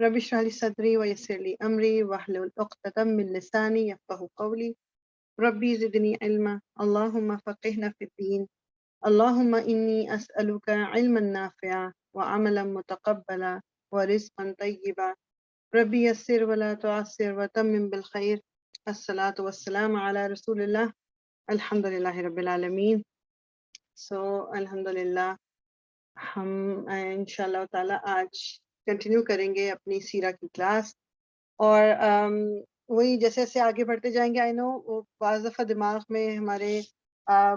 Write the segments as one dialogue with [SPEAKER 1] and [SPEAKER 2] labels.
[SPEAKER 1] رب اشرح لي صدري ويسر لي أمري واحلل عقدة من لساني يفقهوا قولي ربي زدني علما اللهم فقهنا في الدين اللهم إني أسألك علما نافعا وعملا متقبلا ورزقا طيبا ربي يسر ولا تعسر وتمم بالخير الصلاة والسلام على رسول الله الحمد لله رب العالمين. الحمدللہ ہم انشاءاللہ تعالی آج کنٹینیو کریں گے اپنی سیرہ کی کلاس، اور وہی جیسے جیسے آگے بڑھتے جائیں گے، آئی نو بعض دفعہ دماغ میں ہمارے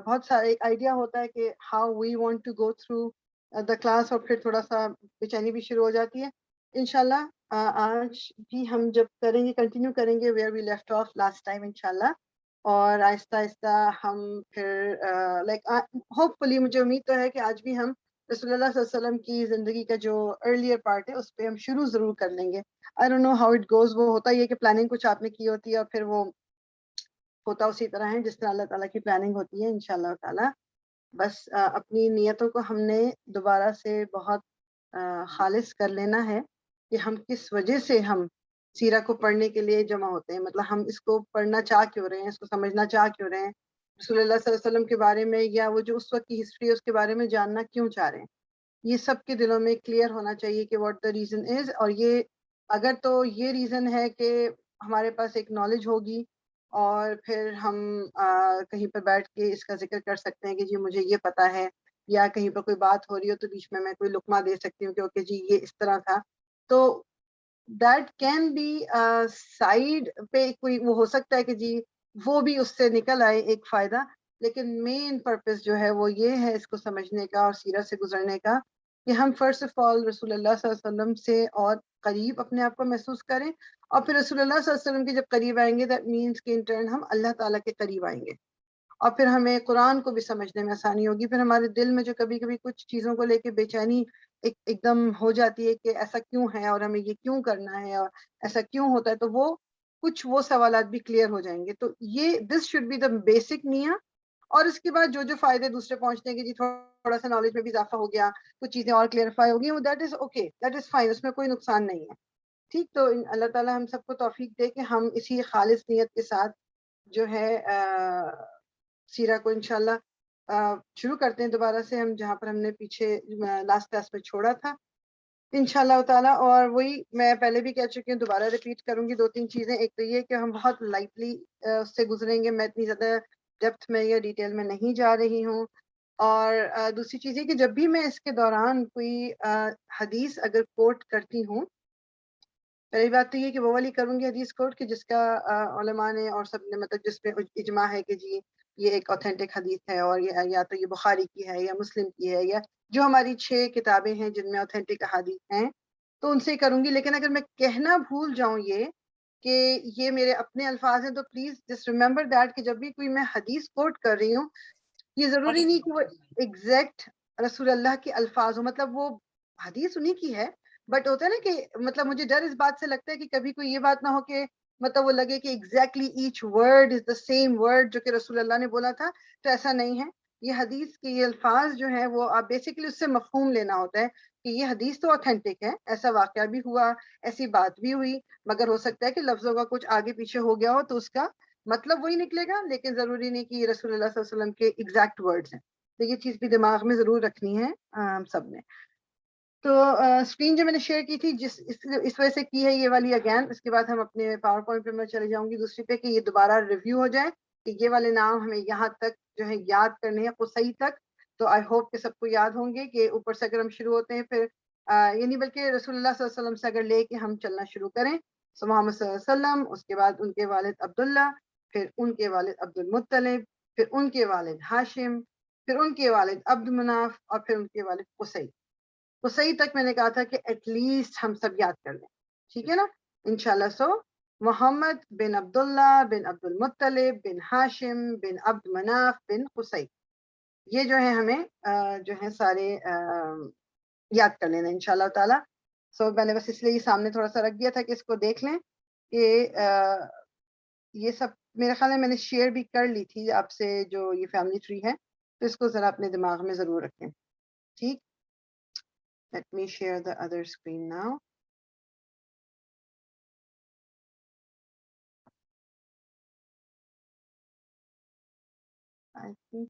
[SPEAKER 1] بہت سارے آئیڈیا ہوتا ہے کہ how we want to go through the class, اور پھر تھوڑا سا بے بھی شروع ہو جاتی ہے. انشاءاللہ آج بھی ہم جب کریں گے کنٹینیو کریں گے where we left off last time انشاءاللہ، اور آہستہ آہستہ ہم پھر لائک ہوپ فلی مجھے امید تو ہے کہ آج بھی ہم رسول اللہ صلی اللہ علیہ وسلم کی زندگی کا جو ارلیئر پارٹ ہے اس پہ ہم شروع ضرور کر لیں گے. I don't know how it goes. وہ ہوتا ہی ہے کہ پلاننگ کچھ آپ نے کی ہوتی ہے اور پھر وہ ہوتا اسی طرح ہے جس طرح اللہ تعالیٰ کی پلاننگ ہوتی ہے انشاءاللہ تعالیٰ. بس اپنی نیتوں کو ہم نے دوبارہ سے بہت خالص کر لینا ہے کہ ہم کس وجہ سے ہم سیرہ کو پڑھنے کے لیے جمع ہوتے ہیں، مطلب ہم اس کو پڑھنا چاہ کیوں رہے ہیں، اس کو سمجھنا چاہ کیوں رہے ہیں، رسول اللہ صلی اللہ علیہ وسلم کے بارے میں یا وہ جو اس وقت کی ہسٹری ہے اس کے بارے میں جاننا کیوں چاہ رہے ہیں. یہ سب کے دلوں میں کلیئر ہونا چاہیے کہ واٹ دا ریزن از. اور یہ اگر تو یہ ریزن ہے کہ ہمارے پاس ایک نالج ہوگی اور پھر ہم کہیں پر بیٹھ کے اس کا ذکر کر سکتے ہیں کہ جی مجھے یہ پتا ہے، یا کہیں پر کوئی بات ہو رہی ہو تو بیچ میں کوئی لقمہ دے سکتی ہوں کہ اوکے جی یہ اس طرح تھا، تو دیٹ کین بی سائڈ پہ کوئی وہ ہو سکتا ہے کہ جی وہ بھی اس سے نکل آئے ایک فائدہ. لیکن مین پرپس جو ہے وہ یہ ہے اس کو سمجھنے کا اور سیرت سے گزرنے کا کہ ہم فرسٹ آف آل رسول اللہ صلی اللہ علیہ وسلم سے اور قریب اپنے آپ کو محسوس کریں، اور پھر رسول اللہ صلی اللہ علیہ وسلم کے جب قریب آئیں گے دیٹ مینس کہ ان ٹرن ہم اللہ تعالیٰ کے قریب آئیں گے، اور پھر ہمیں قرآن کو بھی سمجھنے میں آسانی ہوگی. پھر ہمارے دل میں جو کبھی کبھی کچھ چیزوں کو لے کے بے چینی ایک دم ہو جاتی ہے کہ ایسا کیوں ہے اور ہمیں یہ کیوں کرنا ہے اور ایسا کیوں ہوتا ہے، تو وہ سوالات بھی کلیئر ہو جائیں گے. تو یہ this should be the basic نیا. اور اس کے بعد جو فائدے دوسرے پہنچنے کے جی تھوڑا سا نالج میں بھی اضافہ ہو گیا، کچھ چیزیں اور کلیئرفائی ہو گئی، that is okay, that is fine, اس میں کوئی نقصان نہیں ہے. ٹھیک، تو اللہ تعالیٰ ہم سب کو توفیق دے کہ ہم اسی خالص نیت کے ساتھ جو ہے سیرہ کو انشاءاللہ شروع کرتے ہیں دوبارہ سے، ہم جہاں پر ہم نے پیچھے لاسٹ کلاس میں چھوڑا تھا انشاءاللہ تعالیٰ. اور وہی میں پہلے بھی کہہ چکی ہوں، دوبارہ ریپیٹ کروں گی دو تین چیزیں. ایک تو یہ کہ ہم بہت لائٹلی اس سے گزریں گے، میں اتنی زیادہ ڈیپتھ میں یا ڈیٹیل میں نہیں جا رہی ہوں. اور دوسری چیز یہ کہ جب بھی میں اس کے دوران کوئی حدیث اگر کوٹ کرتی ہوں، پہلی بات تو یہ کہ وہ والی کروں گی حدیث کوٹ کہ جس کا علماء نے اور سب نے مطلب جس پہ اجماع ہے کہ جی یہ ایک اوتھینٹک حدیث ہے، اور یا تو یہ بخاری کی ہے یا مسلم کی ہے یا جو ہماری 6 کتابیں ہیں جن میں اوتھینٹک احادیث ہیں، تو ان سے ہی کروں گی. لیکن اگر میں کہنا بھول جاؤں یہ کہ یہ میرے اپنے الفاظ ہیں تو پلیز جسٹ ریمبر دیٹ کہ جب بھی کوئی میں حدیث کوٹ کر رہی ہوں یہ ضروری نہیں کہ وہ ایگزیکٹ رسول اللہ کے الفاظ ہو، مطلب وہ حدیث انہی کی ہے، بٹ ہوتا ہے نا کہ مطلب مجھے ڈر اس بات سے لگتا ہے کہ کبھی کوئی یہ بات نہ ہو کہ مطلب وہ لگے کہ exactly each word is the same word جو کہ رسول اللہ نے بولا تھا. تو ایسا نہیں ہے. یہ حدیث کے یہ الفاظ جو ہیں وہ آپ بیسیکلی اس سے مفہوم لینا ہوتا ہے کہ یہ حدیث تو اوتھینٹک ہے، ایسا واقعہ بھی ہوا، ایسی بات بھی ہوئی، مگر ہو سکتا ہے کہ لفظوں کا کچھ آگے پیچھے ہو گیا ہو تو اس کا مطلب وہی نکلے گا، لیکن ضروری نہیں کہ یہ رسول اللہ صلی اللہ علیہ وسلم کے ایگزیکٹ ورڈز ہیں. تو یہ چیز بھی دماغ میں ضرور رکھنی ہے ہم سب نے. تو اسکرین جو میں نے شیئر کی تھی اس وجہ سے کی ہے یہ والی اگین، اس کے بعد ہم اپنے پاور پوائنٹ پہ میں چلے جاؤں گی دوسری پہ کہ یہ دوبارہ ریویو ہو جائے کہ یہ والے نام ہمیں یہاں تک جو ہے یاد کرنے ہیں قصی تک. تو آئی ہوپ کہ سب کو یاد ہوں گے کہ اوپر سے اگر ہم شروع ہوتے ہیں پھر یعنی بلکہ رسول اللہ صلی اللہ علیہ وسلم سے اگر لے کے ہم چلنا شروع کریں، سو محمد صلی اللہ علیہ وسلم، اس کے بعد ان کے والد عبداللہ، پھر ان کے والد عبد المطلب، پھر ان کے والد ہاشم، پھر ان کے والد عبد مناف، اور پھر ان کے والد قصی. قصی تک میں نے کہا تھا کہ ایٹ لیسٹ ہم سب یاد کر لیں، ٹھیک ہے نا انشاءاللہ. سو محمد بن عبداللہ بن عبد المطلب بن ہاشم بن عبد مناف بن قصی، یہ جو ہے ہمیں جو ہے سارے یاد کر لینا انشاءاللہ تعالی. سو میں نے بس اس لیے یہ سامنے تھوڑا سا رکھ دیا تھا کہ اس کو دیکھ لیں کہ یہ سب میرے خیال میں نے شیئر بھی کر لی تھی آپ سے جو یہ فیملی ٹری ہے، تو اس کو ذرا اپنے دماغ میں ضرور رکھیں. ٹھیک، Let me share the other screen now. I think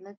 [SPEAKER 1] let's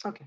[SPEAKER 1] Okay.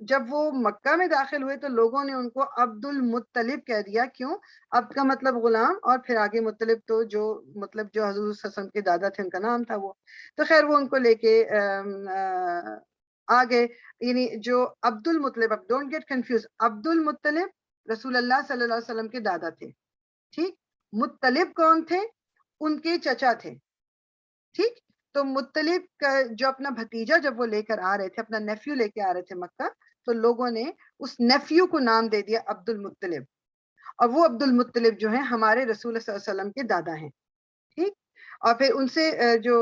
[SPEAKER 1] جب وہ مکہ میں داخل ہوئے تو لوگوں نے ان کو عبد المطلب کہہ دیا. کیوں؟ عبد کا مطلب غلام، اور پھر آگے مطلب تو جو مطلب جو حضور صلی اللہ علیہ وسلم کے دادا تھے ان کا نام تھا وہ. تو خیر وہ ان کو لے کے آگے، یعنی جو عبد المطلب، اب ڈونٹ گیٹ کنفیوز، عبد المطلب رسول اللہ صلی اللہ علیہ وسلم کے دادا تھے. ٹھیک. مطلب کون تھے؟ ان کے چچا تھے. ٹھیک. تو مطلب کا جو اپنا بھتیجا جب وہ لے کر آ رہے تھے، اپنا نیفیو لے کے آ رہے تھے مکہ، تو لوگوں نے اس نیفیو کو نام دے دیا عبد المطلب. اور وہ عبد المطلب جو ہیں ہمارے رسول صلی اللہ علیہ وسلم کے دادا ہیں. ٹھیک. اور پھر ان سے جو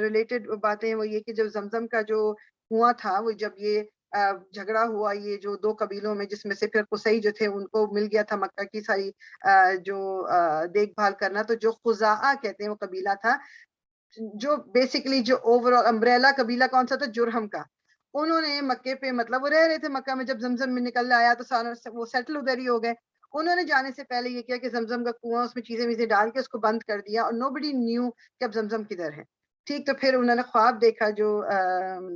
[SPEAKER 1] ریلیٹڈ باتیں ہیں وہ یہ کہ جب زمزم کا جو کنواں تھا، وہ جب یہ جھگڑا ہوا یہ جو دو قبیلوں میں، جس میں سے پھر قصی جو تھے ان کو مل گیا تھا مکہ کی ساری جو دیکھ بھال کرنا، تو جو خزاعہ کہتے ہیں وہ قبیلہ تھا، جو بیسیکلی جو اوور آل امبریلا قبیلہ کون سا تھا؟ جرہم کا. انہوں نے مکے پہ، مطلب وہ رہ رہے تھے مکہ میں، جب زمزم میں نکل آیا تو سارا وہ سیٹل ادھر ہی ہو گئے. انہوں نے جانے سے پہلے یہ کیا کہ زمزم کا کنواں، اس میں چیزیں ویزیں ڈال کے اس کو بند کر دیا، اور نو بڈی نیو کہ اب زمزم کدھر ہے. ٹھیک. تو پھر انہوں نے خواب دیکھا، جو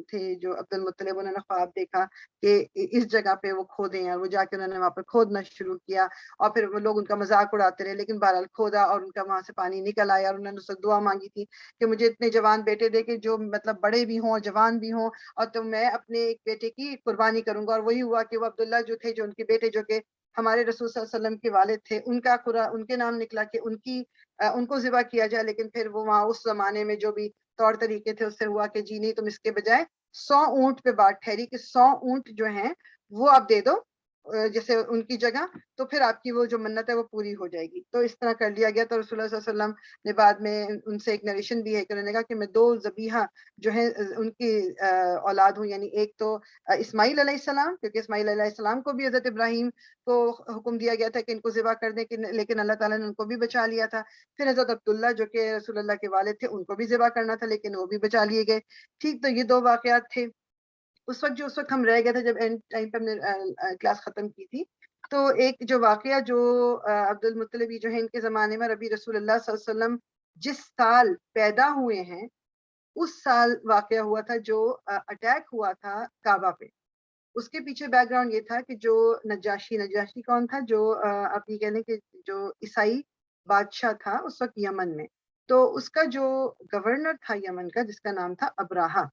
[SPEAKER 1] تھے جو عبد المطلب، انہوں نے خواب دیکھا کہ اس جگہ پہ وہ کھودیں، اور وہ جا کے انہوں نے وہاں پر کھودنا شروع کیا. اور پھر وہ لوگ ان کا مذاق اڑاتے رہے، لیکن بہرحال کھودا اور ان کا وہاں سے پانی نکل آیا. اور انہوں نے اس سے دعا مانگی تھی کہ مجھے اتنے جوان بیٹے دے کے جو مطلب بڑے بھی ہوں جوان بھی ہوں، اور تو میں اپنے ایک بیٹے کی قربانی کروں گا. اور وہی ہوا کہ وہ عبداللہ جو تھے، جو ان کے بیٹے جو کہ ہمارے رسول صلی اللہ علیہ وسلم کے والد تھے، ان کے نام نکلا کہ ان کو ذبح کیا جائے. لیکن پھر وہ وہاں اس زمانے میں جو بھی طور طریقے تھے، اس سے ہوا کہ جی نہیں، تم اس کے بجائے 100 اونٹ پہ بات ٹھہری کہ 100 اونٹ جو ہیں وہ آپ دے دو جیسے ان کی جگہ، تو پھر آپ کی وہ جو منت ہے وہ پوری ہو جائے گی. تو اس طرح کر لیا گیا. تو رسول اللہ صلی اللہ علیہ وسلم نے بعد میں ان سے ایک نریشن بھی ہے کہ انہوں نے کہا کہ میں 2 ذبیحہ جو ہیں ان کی اولاد ہوں، یعنی ایک تو اسماعیل علیہ السلام، کیونکہ اسماعیل علیہ السلام کو بھی حضرت ابراہیم کو حکم دیا گیا تھا کہ ان کو ذبح کر دیں، لیکن اللہ تعالیٰ نے ان کو بھی بچا لیا تھا. پھر حضرت عبداللہ جو کہ رسول اللہ کے والد تھے، ان کو بھی ذبح کرنا تھا، لیکن وہ بھی بچا لیے گئے. ٹھیک. تو یہ 2 واقعات تھے. اس وقت ہم رہ گئے تھے جب اینڈ ٹائم پہ ہم نے کلاس ختم کی تھی. تو ایک جو واقعہ جو عبد المطلب جو ہے ان کے زمانے میں، ربی رسول اللہ صلی اللہ علیہ وسلم جس سال پیدا ہوئے ہیں اس سال واقعہ ہوا تھا، جو اٹیک ہوا تھا کعبہ پہ. اس کے پیچھے بیک گراؤنڈ یہ تھا کہ جو نجاشی کون تھا؟ جو آپ یہ کہہ لیں کہ جو عیسائی بادشاہ تھا اس وقت یمن میں. تو اس کا جو گورنر تھا یمن کا، جس کا نام تھا ابراہا،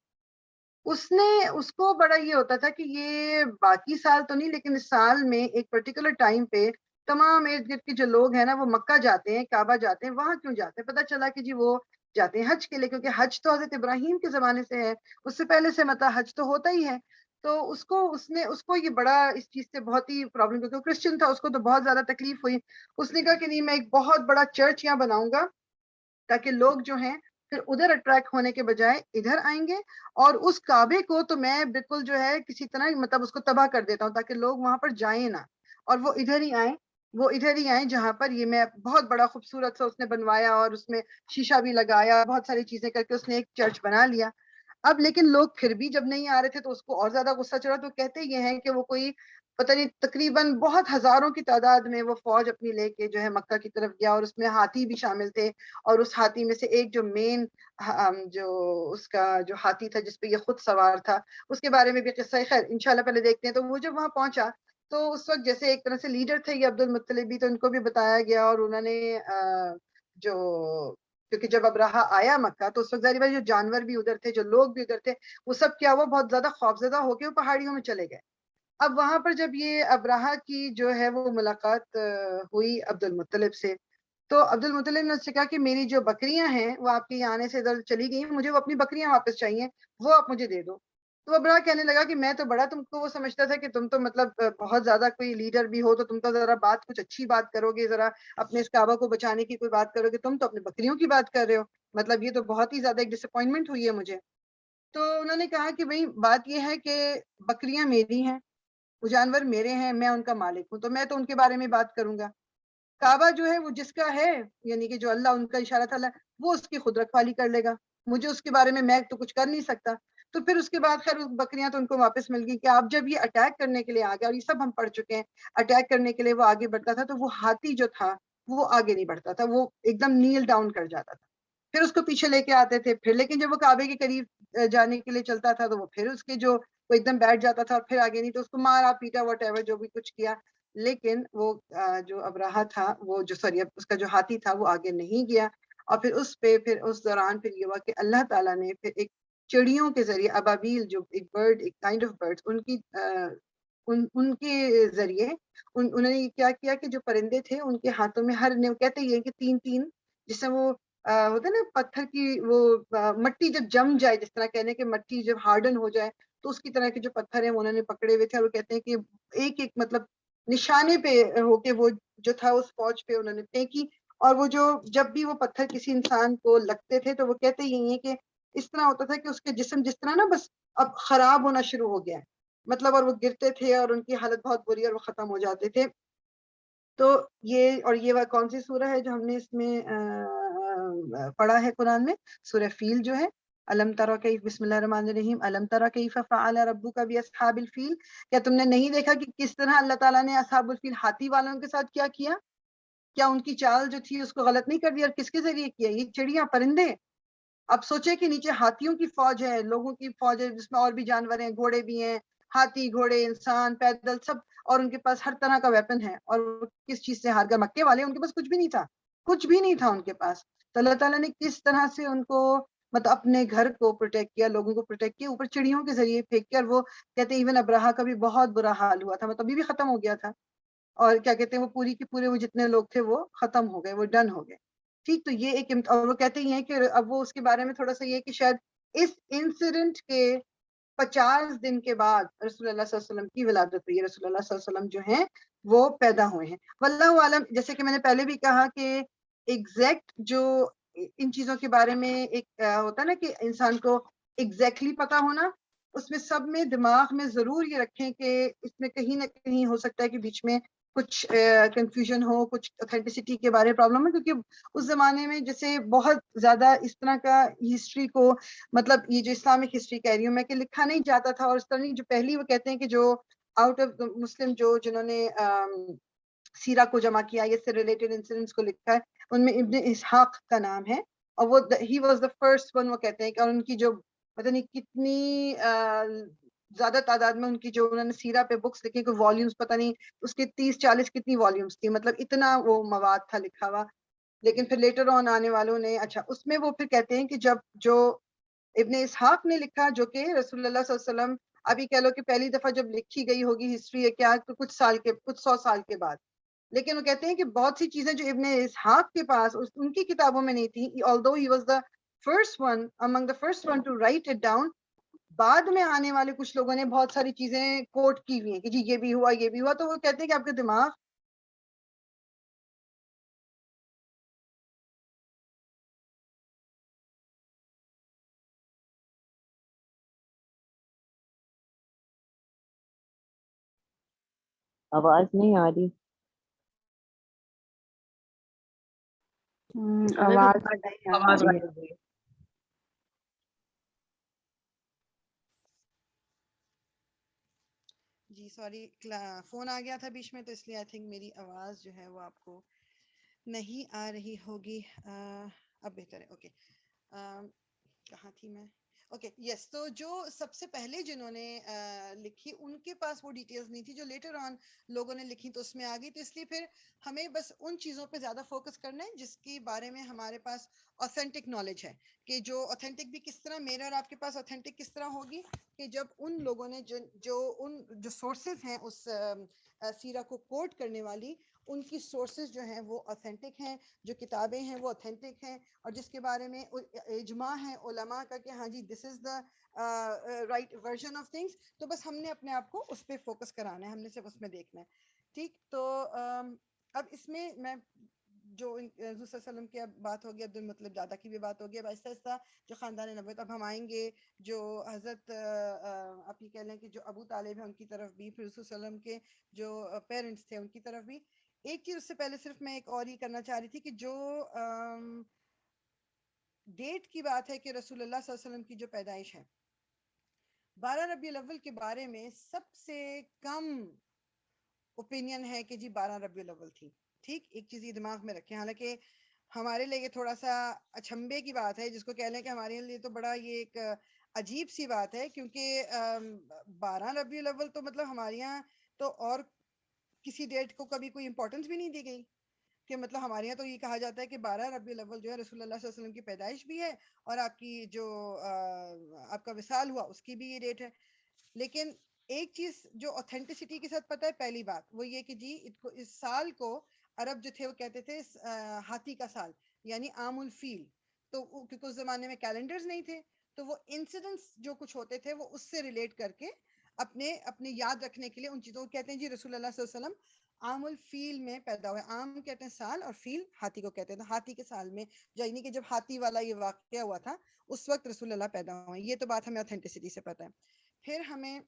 [SPEAKER 1] اس کو بڑا یہ ہوتا تھا کہ یہ باقی سال تو نہیں، لیکن اس سال میں ایک پرٹیکولر ٹائم پہ تمام ارد گرد کے جو لوگ ہیں نا وہ مکہ جاتے ہیں، کعبہ جاتے ہیں. وہاں کیوں جاتے ہیں؟ پتہ چلا کہ جی وہ جاتے ہیں حج کے لیے، کیونکہ حج تو حضرت ابراہیم کے زمانے سے ہے، اس سے پہلے سے مطلب حج تو ہوتا ہی ہے. تو اس کو یہ بڑا اس چیز سے بہت ہی پرابلم، کیونکہ وہ کرسچن تھا، اس کو تو بہت زیادہ تکلیف ہوئی. اس نے کہا کہ نہیں، میں ایک بہت بڑا چرچ یہاں بناؤں گا تاکہ لوگ جو ہیں پھر ادھر اٹریکٹ ہونے کے بجائے ادھر آئیں گے، اور اس کعبے کو تو میں بالکل جو ہے کسی طرح مطلب اس کو تباہ کر دیتا ہوں تاکہ لوگ وہاں پر جائیں نہ، اور وہ ادھر ہی آئیں جہاں پر یہ میں بہت بڑا خوبصورت سا اس نے بنوایا، اور اس میں شیشہ بھی لگایا، بہت ساری چیزیں کر کے اس نے ایک چرچ بنا لیا. اب لیکن لوگ پھر بھی جب نہیں آ رہے تھے تو اس کو اور زیادہ غصہ چڑھا. تو کہتے یہ ہیں کہ وہ کوئی پتہ نہیں تقریباً بہت ہزاروں کی تعداد میں وہ فوج اپنی لے کے جو ہے مکہ کی طرف گیا، اور اس میں ہاتھی بھی شامل تھے. اور اس ہاتھی میں سے ایک جو مین جو اس کا جو ہاتھی تھا جس پہ یہ خود سوار تھا، اس کے بارے میں بھی قصہ ہے. خیر انشاءاللہ پہلے دیکھتے ہیں. تو وہ جب وہاں پہنچا تو اس وقت جیسے ایک طرح سے لیڈر تھے یہ عبد المطلب بھی، تو ان کو بھی بتایا گیا، اور انہوں نے جو کیونکہ جب ابراہا آیا مکہ تو اس وقت ظاہر بات جو جانور بھی ادھر تھے، جو لوگ بھی ادھر تھے، وہ سب کیا ہوا بہت زیادہ خوفزدہ ہو کے وہ پہاڑیوں میں چلے گئے. اب وہاں پر جب یہ ابراہا کی جو ہے وہ ملاقات ہوئی عبد المطلب سے، تو عبد المطلب نے اس سے کہا کہ میری جو بکریاں ہیں وہ آپ کے یہاں آنے سے ادھر چلی گئی ہیں، مجھے وہ اپنی بکریاں واپس چاہیے، وہ آپ مجھے دے دو. تو ابراہ کہنے لگا کہ میں تو بڑا تم کو وہ سمجھتا تھا کہ تم تو مطلب بہت زیادہ کوئی لیڈر بھی ہو، تو تم تو ذرا بات کچھ اچھی بات کرو گے، ذرا اپنے اس کعبہ کو بچانے کی کوئی بات کرو گے، تم تو اپنی بکریوں کی بات کر رہے ہو. مطلب یہ تو بہت ہی زیادہ ایک ڈس اپوائنٹمنٹ ہوئی ہے مجھے. تو انہوں نے کہا کہ بھئی بات یہ ہے کہ بکریاں میری ہیں، وہ جانور میرے ہیں، میں ان کا مالک ہوں، تو میں تو ان کے بارے میں بات کروں گا. کعبہ جو ہے وہ جس کا ہے، یعنی کہ جو اللہ ان کا اشارہ تھا وہ اس کی خود رکھوالی کر لے گا، مجھے اس کے بارے میں تو کچھ کر نہیں سکتا. تو پھر اس کے بعد خیر بکریاں تو ان کو واپس مل گئی. کہ آپ جب یہ اٹیک کرنے کے لیے آ گیا، اور یہ سب ہم پڑھ چکے ہیں، اٹیک کرنے کے لیے وہ آگے بڑھتا تھا تو وہ ہاتھی جو تھا وہ آگے نہیں بڑھتا تھا، وہ ایک دم نیل ڈاؤن کر جاتا تھا. پھر اس کو پیچھے لے کے آتے تھے پھر، لیکن جب وہ کعبے کے قریب جانے کے لیے چلتا تھا تو وہ پھر اس کے جو وہ ایک دم بیٹھ جاتا تھا اور پھر آگے نہیں، تو اس کو مارا پیٹا واٹ ایور جو بھی کچھ کیا، لیکن وہ جو ابراہا تھا وہ جو سوری اس کا جو ہاتھی تھا وہ آگے نہیں گیا. اور پھر اس پہ پھر اس دوران پھر یہ ہوا کہ اللہ تعالیٰ نے پھر ایک چڑیوں کے ذریعے ابابیل جو ایک برڈ ایک کائنڈ آف برڈ ان کے ذریعے انہوں نے کیا کیا کہ جو پرندے تھے ان کے ہاتھوں میں ہر نے کہتے یہ کہ تین تین جس سے وہ ہوتا ہے نا پتھر کی وہ مٹی جب جم جائے، جس طرح کہنے کہ مٹی جب ہارڈن ہو جائے تو اس کی طرح کے جو پتھر ہیں وہ انہوں نے پکڑے ہوئے تھے، اور وہ کہتے ہیں کہ ایک ایک مطلب نشانے پہ ہو کے وہ جو تھا اس فوج پہ انہوں نے پھینکی. اور وہ جو جب بھی وہ پتھر کسی انسان کو لگتے تھے تو وہ کہتے یہی ہیں کہ اس طرح ہوتا تھا کہ اس کے جسم جس طرح نا بس اب خراب ہونا شروع ہو گیا ہے، مطلب اور وہ گرتے تھے اور ان کی حالت بہت بری اور وہ ختم ہو جاتے تھے. تو یہ اور یہ کون سی سورہ ہے جو ہم نے اس میں پڑھا ہے قرآن میں؟ سورہ فیل جو ہے، الم ترى کیف بسم اللہ الرحمن الرحیم الم ترى کیف فعل ربک باصحاب الفیل، کیا تم نے نہیں دیکھا کہ کس طرح اللہ تعالیٰ نے اصحاب الفیل ہاتھی والوں کے ساتھ کیا کیا؟ کیا ان کی چال جو تھی اس کو غلط نہیں کر دیا؟ اور کس کے ذریعے کیا؟ یہ چڑیاں پرندے. اب سوچے کہ نیچے ہاتھیوں کی فوج ہے، لوگوں کی فوج ہے جس میں اور بھی جانور ہیں، گھوڑے بھی ہیں، ہاتھی گھوڑے انسان پیدل سب، اور ان کے پاس ہر طرح کا ویپن ہے، اور کس چیز سے ہار گئے؟ مکے والے ان کے پاس کچھ بھی نہیں تھا، کچھ بھی نہیں تھا ان کے پاس. تو اللہ تعالیٰ نے کس طرح سے ان کو مطلب اپنے گھر کو پروٹیکٹ کیا، لوگوں کو پروٹیکٹ کیا، اوپر چڑیوں کے ذریعے پھینک کے. اور وہ کہتے ہیں ایون ابراہا کا بھی بہت برا حال ہوا تھا، مطلب ابھی بھی ختم ہو گیا تھا، اور کیا کہتے ہیں وہ پوری کے پورے وہ جتنے لوگ تھے وہ ختم ہو گئے، وہ ڈن ہو گئے. ٹھیک، تو یہ ایک اور وہ کہتے ہی ہیں کہ اب وہ اس کے بارے میں تھوڑا سا یہ کہ شاید اس انسیڈنٹ کے 50 دن کے بعد رسول اللہ صلی اللہ علیہ وسلم کی ولادت ہوئی ہے. رسول اللہ صلی اللہ علیہ وسلم جو ہیں وہ پیدا ہوئے ہیں. واللہ عالم، جیسے کہ میں نے پہلے بھی کہا کہ ایگزیکٹ جو ان چیزوں کے بارے میں ایک ہوتا ہے نا کہ انسان کو ایگزیکٹلی پتا ہونا، اس میں سب میں دماغ میں ضرور یہ رکھیں کہ اس میں کہیں نہ کہیں ہو سکتا ہے کہ بیچ میں کچھ کنفیوژن ہو، کچھ اوتھینٹسٹی کے بارے میں پرابلم ہے، کیونکہ اس زمانے میں جیسے بہت زیادہ اس طرح کا ہسٹری کو مطلب یہ جو اسلامک ہسٹری کہہ رہی ہوں میں کہ لکھا نہیں جاتا تھا. اور اس طرح جو پہلی وہ کہتے ہیں کہ جو آؤٹ آف مسلم جنہوں نے سیرہ کو جمع کیا یا سے ریلیٹڈ انسیڈنٹس کو لکھا ہے، ان میں ابن اسحاق کا نام ہے، اور وہ he was the first one. وہ کہتے ہیں کہ اور ان کی جو پتہ نہیں کتنی زیادہ تعداد میں ان کی جو انہوں نے سیرہ پہ بکس لکھی، کوئی والیومز پتہ نہیں اس کے 30-40 کتنی والیومز تھی، مطلب اتنا وہ مواد تھا لکھا ہوا. لیکن پھر لیٹر آن آنے والوں نے اچھا اس میں وہ پھر کہتے ہیں کہ جب جو ابن اسحاق نے لکھا جو کہ رسول اللہ صلی اللہ علیہ وسلم ابھی کہہ لو کہ پہلی دفعہ جب لکھی گئی ہوگی ہسٹری ہے کیا تو کچھ 100 سال کے بعد، لیکن وہ کہتے ہیں کہ بہت سی چیزیں جو ابن اسحاق کے پاس ان کی کتابوں میں نہیں تھی، although he was the first one among the first one to write it down، بعد میں آنے والے کچھ لوگوں نے بہت ساری چیزیں کوٹ کی ہوئی ہیں کہ جی یہ بھی ہوا یہ بھی ہوا. تو وہ کہتے ہیں کہ آپ کا دماغ
[SPEAKER 2] آواز نہیں آ رہی.
[SPEAKER 3] آواز آ رہی ہے.
[SPEAKER 1] جی سوری فون آ گیا تھا بیچ میں، تو اس لیے آئی تھنک میری آواز جو ہے وہ آپ کو نہیں آ رہی ہوگی. اب بہتر ہے. اوکے کہاں تھی میں؟ Okay yes. تو جو سب سے پہلے جنہوں نے لکھی ان کے پاس وہ ڈیٹیلز نہیں تھی، جو لیٹر آن لوگوں نے لکھی تو اس میں آ گئی. تو اس لیے پھر ہمیں بس ان چیزوں پہ زیادہ فوکس کرنا ہے جس کے بارے میں ہمارے پاس اوتھینٹک نالج ہے. کہ جو اوتھینٹک بھی کس طرح میرا اور آپ کے پاس اوتھینٹک کس طرح ہوگی کہ جب ان لوگوں نے جو سورسز ہیں اس سیرہ کو کوٹ کرنے والی، ان کی سورسز جو ہیں وہ اوتھینٹک ہیں، جو کتابیں ہیں وہ اوتھینٹک ہیں، اور جس کے بارے میں اجماع ہے علماء کا کہ ہاں جی this is the right version of things. تو بس ہم نے اپنے آپ کو اس پہ فوکس کرانا ہے، ہم نے صرف اس میں دیکھنا ہے. ٹھیک. تو اب اس میں جو حضور صلی اللہ علیہ وسلم کی اب بات ہوگی، عبد المطلب دادا کی بھی بات ہوگی. اب آہستہ آہستہ جو خاندان نبوت اب ہم آئیں گے، جو حضرت آپ یہ کہہ لیں کہ جو ابو طالب ہیں ان کی طرف بھی، پھر رسول صلی اللہ علیہ وسلم کے جو پیرنٹس تھے ان کی طرف بھی. ایک چیز اس سے پہلے صرف میں ایک اور ہی کرنا چاہ رہی تھی کہ جو ڈیٹ کی بات ہے کہ رسول اللہ صلی اللہ علیہ وسلم کی جو پیدائش ہے 12 ربیع الاول کے بارے میں سب سے کم اوپینین ہے کہ جی 12 ربیع الاول تھی. ٹھیک، ایک چیز یہ دماغ میں رکھیں. حالانکہ
[SPEAKER 2] ہمارے لیے یہ تھوڑا سا اچھمبے کی بات ہے، جس کو کہہ لیں کہ ہمارے لیے تو بڑا یہ ایک عجیب سی بات ہے، کیونکہ 12 ربیع الاول تو مطلب ہمارے یہاں تو اور کسی ڈیٹ کو کبھی کوئی امپورٹنس بھی نہیں دی گئی، کہ مطلب ہمارے یہاں تو یہ کہا جاتا ہے کہ 12 ربیع الاول جو ہے رسول اللہ صلی اللہ علیہ وسلم کی پیدائش بھی ہے، اور آپ کی جو آپ کا وصال ہوا اس کی بھی یہ ڈیٹ ہے. لیکن ایک چیز جو اوتھینٹسٹی کے ساتھ پتہ ہے، پہلی بات وہ یہ کہ جی اس سال کو عرب جو تھے وہ کہتے تھے ہاتھی کا سال، یعنی عام الفیل. تو کیونکہ اس زمانے میں کیلنڈرز نہیں تھے، تو وہ انسیڈنٹس جو کچھ ہوتے تھے وہ اس سے ریلیٹ کر کے اپنے یاد رکھنے کے لیے ان چیزوں کو کہتے ہیں جی رسول اللہ صلی اللہ علیہ وسلم عام الفیل میں پیدا ہوئے. عام کہتے ہیں سال، اور فیل ہاتھی کو کہتے ہیں. تو ہاتھی کے سال میں، یعنی کہ جب ہاتھی والا یہ واقعہ ہوا تھا اس وقت رسول اللہ پیدا ہوئے. یہ تو بات ہمیں اوتھینٹسٹی سے پتہ ہے. پھر ہمیں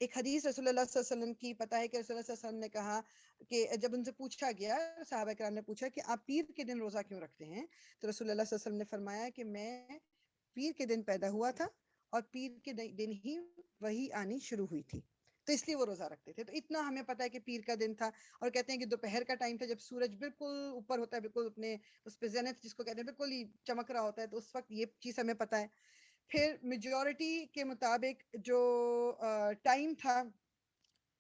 [SPEAKER 2] ایک حدیث رسول اللہ صلی اللہ علیہ وسلم کی پتہ ہے کہ رسول اللہ صلی اللہ علیہ وسلم نے کہا کہ جب ان سے پوچھا گیا، صحابہ کرام نے پوچھا کہ آپ پیر کے دن روزہ کیوں رکھتے ہیں، تو رسول اللہ صلی اللہ علیہ وسلم نے فرمایا کہ میں پیر کے دن پیدا ہوا تھا اور پیر کے دن ہی وہی آنی شروع ہوئی تھی، تو اس لیے وہ روزہ رکھتے تھے. تو اتنا ہمیں پتہ ہے کہ پیر کا دن تھا. اور کہتے ہیں کہ دوپہر کا ٹائم تھا جب سورج بالکل اوپر ہوتا ہے، بالکل اپنے اس پہ زینت جس کو کہتے ہیں بالکل ہی چمک رہا ہوتا ہے، تو اس وقت یہ چیز ہمیں پتہ ہے. پھر میجورٹی کے مطابق جو ٹائم تھا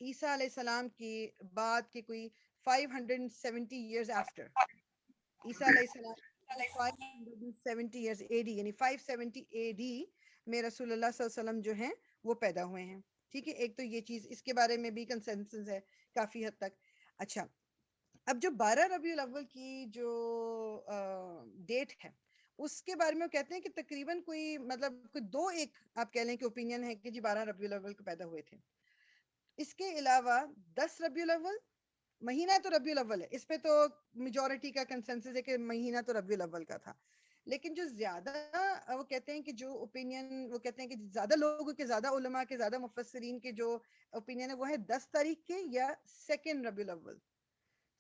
[SPEAKER 2] عیسیٰ علیہ السلام کی بعد کے کوئی 570 ایئرز آفٹر، عیسیٰ علیہ السلام 570 ایئرز اے ڈی، یعنی 570 اے ڈی میں رسول اللہ صلی اللہ علیہ وسلم جو ہیں وہ پیدا ہوئے ہیں. ٹھیک ہے، ایک تو یہ چیز، اس کے بارے میں بھی کنسنسس ہے کافی حد تک. اچھا، اب جو 12 ربیع الاول کی جو ڈیٹ ہے اس کے بارے میں وہ کہتے ہیں کہ تقریباً کوئی مطلب کوئی دو ایک آپ کہہ لیں کہ اوپینین ہے کہ جی 12 ربیع الاول کو پیدا ہوئے تھے. اس کے علاوہ 10 ربیع الاول مہینہ تو ربیع الاول ہے، اس پہ تو میجورٹی کا کنسنسس ہے کہ مہینہ تو ربیع الاول کا تھا. لیکن جو زیادہ وہ کہتے ہیں کہ جو اوپینین، وہ کہتے ہیں کہ زیادہ لوگوں کے، زیادہ علماء کے، زیادہ مفسرین کے جو اوپینین ہے وہ ہے 10 تاریخ کے یا 2 ربیع الاول،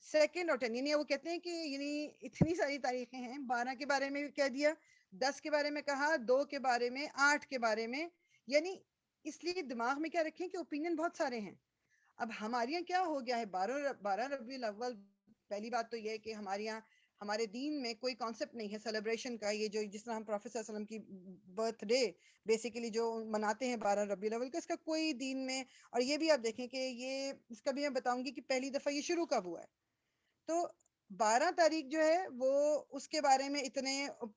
[SPEAKER 2] 2 اور 10. یعنی وہ کہتے ہیں کہ یعنی اتنی ساری تاریخیں ہیں، 12 کے بارے میں کہہ دیا، 10 کے بارے میں کہا، 2 کے بارے میں، 8 کے بارے میں. یعنی اس لیے دماغ میں کیا رکھیں کہ اوپینین بہت سارے ہیں. اب ہمارے یہاں کیا ہو گیا ہے، 12 ربیع الاول، پہلی بات تو یہ ہے کہ ہمارے یہاں ہمارے دین میں کوئی کانسیپٹ نہیں ہے سیلیبریشن کا. یہ جو جس طرح ہم پروفیٹ صلی اللہ علیہ وسلم کی برتھ ڈے بیسیکلی جو مناتے ہیں 12 ربیع الاول کا، اس کا کوئی دین میں، اور یہ بھی آپ دیکھیں کہ یہ اس کا بھی میں بتاؤں گی کہ پہلی دفعہ یہ شروع کب ہوا ہے. تو 12 تاریخ جو ہے وہ اس کے بارے میں اتنے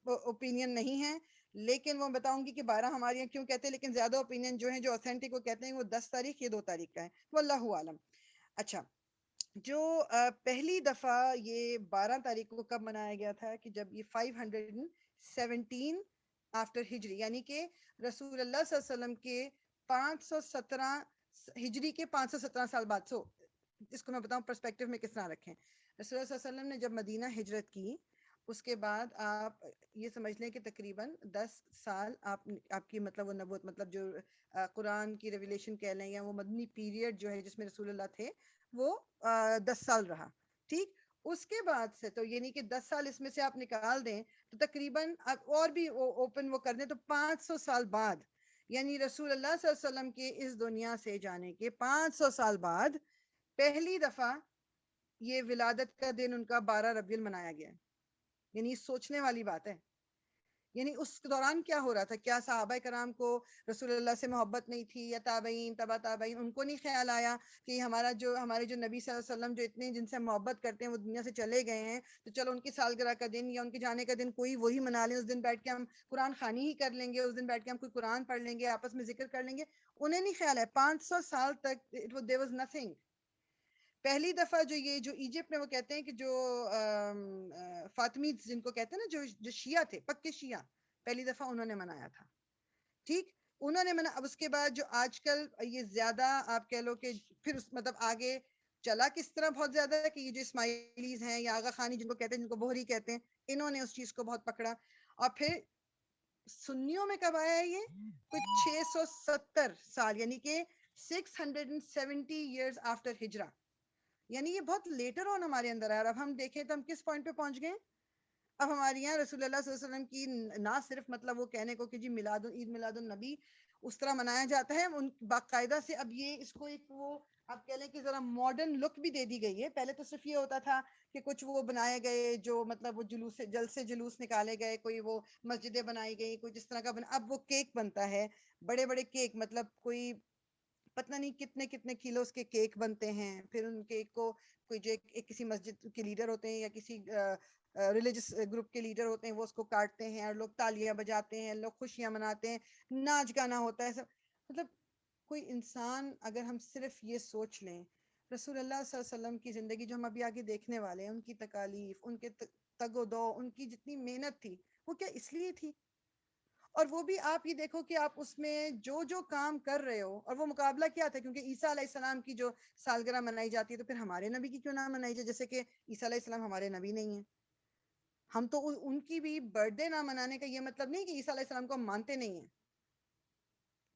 [SPEAKER 2] اوپینین نہیں ہیں، لیکن وہ بتاؤں گی کہ 12 ہمارے یہاں کیوں کہتے ہیں. لیکن زیادہ اوپینین جو ہیں جو اوتھینٹک وہ کہتے ہیں وہ 10 تاریخ یہ 2 تاریخ کا ہے، واللہ عالم. اچھا، جو پہلی دفعہ یہ 12 تاریخ کو کب منایا گیا تھا کہ جب یہ 517 آفٹر ہجری، یعنی کہ رسول اللہ صلی اللہ علیہ وسلم کے 517 ہجری کے 517 سال بعد. سو اس کو میں بتاؤں پرسپیکٹیو میں کس طرح رکھیں. رسول اللہ صلی اللہ علیہ وسلم نے جب مدینہ ہجرت کی، اس کے بعد آپ یہ سمجھ لیں کہ تقریباً 10 سال آپ کی مطلب وہ نبوت، مطلب جو قرآن کی ریویلیشن کہہ لیں یا وہ مدنی پیریڈ جو ہے جس میں رسول اللہ تھے وہ 10 سال رہا. ٹھیک، اس کے بعد سے تو یعنی کہ 10 سال اس میں سے آپ نکال دیں تو تقریباً اور بھی اوپن وہ کر دیں تو 500 سال بعد، یعنی رسول اللہ صلی اللہ علیہ وسلم کے اس دنیا سے جانے کے 500 سال بعد پہلی دفعہ یہ ولادت کا دن ان کا 12 ربیع منایا گیا. یعنی سوچنے والی بات ہے. یعنی اس دوران کیا ہو رہا تھا؟ کیا صحابہ کرام کو رسول اللہ سے محبت نہیں تھی، یا تابعین، تبع تابعین، ان کو نہیں خیال آیا کہ ہمارے جو نبی صلی اللہ علیہ وسلم جو اتنے جن سے محبت کرتے ہیں وہ دنیا سے چلے گئے ہیں، تو چلو ان کی سالگرہ کا دن یا ان کے جانے کا دن کوئی وہی منا لیں، اس دن بیٹھ کے ہم قرآن خوانی ہی کر لیں گے، اس دن بیٹھ کے ہم کوئی قرآن پڑھ لیں گے، آپس میں ذکر کر لیں گے. انہیں نہیں خیال ہے. 500 سال تک there was nothing. پہلی دفعہ جو ایجپٹ میں وہ کہتے ہیں کہ جو فاطمیز جن کو کہتے ہیں نا، جو شیعہ تھے، پکے شیعہ، پہلی دفعہ انہوں نے منایا تھا. ٹھیک، انہوں نے اب اس کے بعد جو آج کل یہ زیادہ آپ کہہ لو کہ پھر مطلب آگے چلا کس طرح بہت زیادہ ہے کہ یہ جو اسماعیلیز ہیں یا آغا خانی جن کو کہتے ہیں، جن کو بوہری کہتے ہیں، انہوں نے اس چیز کو بہت پکڑا. اور پھر سنیوں میں کب آیا ہے یہ؟ کچھ 670 سال، یعنی کہ 670 ایئرز آفٹر ہجرہ. یعنی یہ بہت لیٹر آن ہمارے اندر ہے. اور اب ہم دیکھیں تو ہم کس پوائنٹ پہ پہنچ گئے؟ اب ہمارے یہاں رسول اللہ صلی اللہ علیہ وسلم کی نہ صرف مطلب وہ کہنے کو کہ جی عید میلاد النبی، اس طرح منایا جاتا ہے ان باقاعدہ سے. اب یہ اس کو ایک وہ آپ کہہ لیں کہ ذرا ماڈرن لک بھی دے دی گئی ہے. پہلے تو صرف یہ ہوتا تھا کہ کچھ وہ بنائے گئے جو مطلب وہ جلوس سے جلوس نکالے گئے, کوئی وہ مسجدیں بنائی گئی, کوئی جس طرح کا اب وہ کیک بنتا ہے, بڑے بڑے کیک, مطلب کوئی پتہ نہیں کتنے کتنے کلوز کے کیک بنتے ہیں. پھر ان کیک کو کوئی جو کسی مسجد کے لیڈر ہوتے ہیں یا کسی ریلیجس گروپ کے لیڈر ہوتے ہیں وہ اس کو کاٹتے ہیں اور لوگ تالیاں بجاتے ہیں, لوگ خوشیاں مناتے ہیں, ناچ گانا ہوتا ہے سب. مطلب کوئی انسان اگر ہم صرف یہ سوچ لیں رسول اللہ صلی اللہ علیہ وسلم کی زندگی جو ہم ابھی آگے دیکھنے والے ہیں, ان کی تکالیف, ان کے تگ و دو, ان کی جتنی محنت تھی وہ کیا اس لیے تھی. اور وہ بھی آپ یہ دیکھو کہ آپ اس میں جو کام کر رہے ہو, اور وہ مقابلہ کیا تھا, کیونکہ عیسیٰ علیہ السلام کی جو سالگرہ منائی جاتی ہے تو پھر ہمارے نبی کی کیوں نہ منائی جائے, جیسے کہ عیسیٰ علیہ السلام ہمارے نبی نہیں ہیں. ہم تو ان کی بھی برتھ ڈے نہ منانے کا یہ مطلب نہیں کہ عیسیٰ علیہ السلام کو ہم مانتے نہیں ہیں,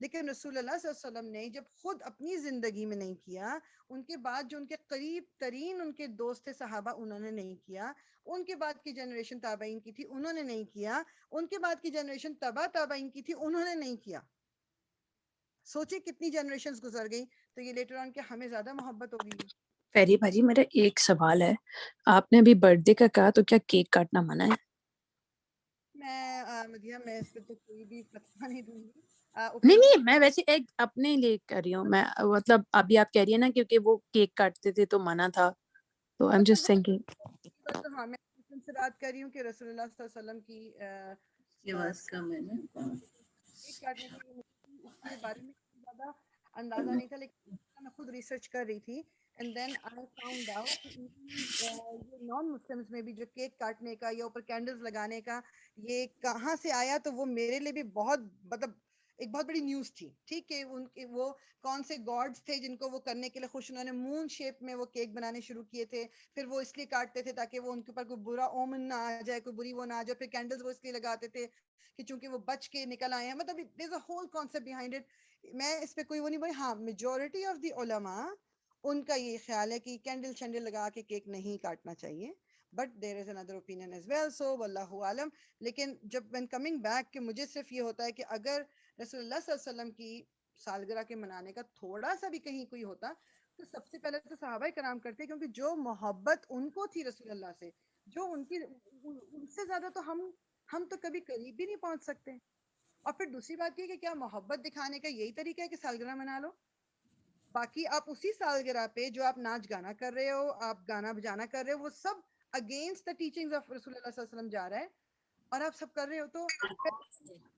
[SPEAKER 2] لیکن رسول اللہ صلی اللہ علیہ وسلم نے جب خود اپنی زندگی میں نہیں کیا, ان کے بعد جو ان کے قریب ترین ان کے دوست تھے صحابہ انہوں نے نہیں کیا, ان کے بعد کی جنریشن تابعین کی تھی انہوں نے نہیں کیا, ان کے بعد کی جنریشن تبا تابعین کی تھی انہوں نے نہیں کیا. سوچیں کتنی جنریشنز گزر گئی, تو یہ لیٹر آن کہ ہمیں زیادہ محبت ہوگی.
[SPEAKER 3] فیری بھاجی میرا ایک سوال ہے, آپ نے ابھی برتھ ڈے کا کہا تو کیا کیک کاٹنا منع ہے؟
[SPEAKER 2] میں اس پہ تو کوئی بھی فتویٰ نہیں دوں گی.
[SPEAKER 3] نہیں میں ویسے ایک اپنے لیے کر رہی ہوں, میں مطلب ابھی آپ کہہ رہی ہیں نا کیونکہ وہ کیک کاٹتے تھے تو منع تھا, تو I'm just thinking.
[SPEAKER 2] ہاں میں سے بات کر رہی ہوں کہ رسول اللہ صلی اللہ علیہ وسلم کی
[SPEAKER 4] آواز کم ہے نا.
[SPEAKER 2] کیک کاٹنے کی اس کے بارے میں زیادہ اندازہ نہیں تھا, لیکن میں خود ریسرچ کر رہی تھی and then I found out کہ یہ نان مسلمس میں بھی جو کیک کاٹنے کا یا اوپر کینڈلز لگانے کا یہ کہاں سے آیا, تو وہ میرے لیے بھی بہت مطلب ایک بہت بڑی نیوز تھی. ٹھیک ہے, ان کے وہ کون سے گاڈز تھے جن کو وہ کرنے کے لیے خوش, انہوں نے مون شیپ میں وہ کیک بنانے شروع کیے تھے. پھر وہ اس لیے کاٹتے تھے تاکہ وہ ان کے اوپر کوئی برا اومن نہ آ جائے, کوئی بری وہ نہ آ جائے. پھر کینڈلز وہ اس لیے لگاتے تھے کہ چونکہ وہ بچ کے نکل آئے ہیں. مطلب there's a whole concept behind it. میں اس پہ کوئی وہ نہیں بولی. ہاں میجورٹی آف دی علماء ان کا یہ خیال ہے کہ کینڈل شینڈل لگا کے کیک نہیں کاٹنا چاہیے, but there is another opinion as well, so واللہ عالم. لیکن جب when coming back کہ مجھے صرف یہ ہوتا ہے کہ اگر رسول اللہ صلی اللہ علیہ وسلم کی سالگرہ کے منانے کا تھوڑا سا بھی کہیں کوئی ہوتا تو سب سے پہلے تو صحابہ کرام کرتے, کیونکہ جو محبت ان کو تھی رسول اللہ سے, جو ان کی ان سے زیادہ تو ہم تو کبھی قریب بھی نہیں پہنچ سکتے. اور پھر دوسری بات یہ کہ کیا محبت دکھانے کا یہی طریقہ ہے کہ سالگرہ منا لو؟ باقی آپ اسی سالگرہ پہ جو آپ ناچ گانا کر رہے ہو, آپ گانا بجانا کر رہے ہو, وہ سب اگینسٹ دا ٹیچنگز آف رسول اللہ صلی اللہ علیہ وسلم جا رہا ہے, اور آپ سب کر رہے ہو. تو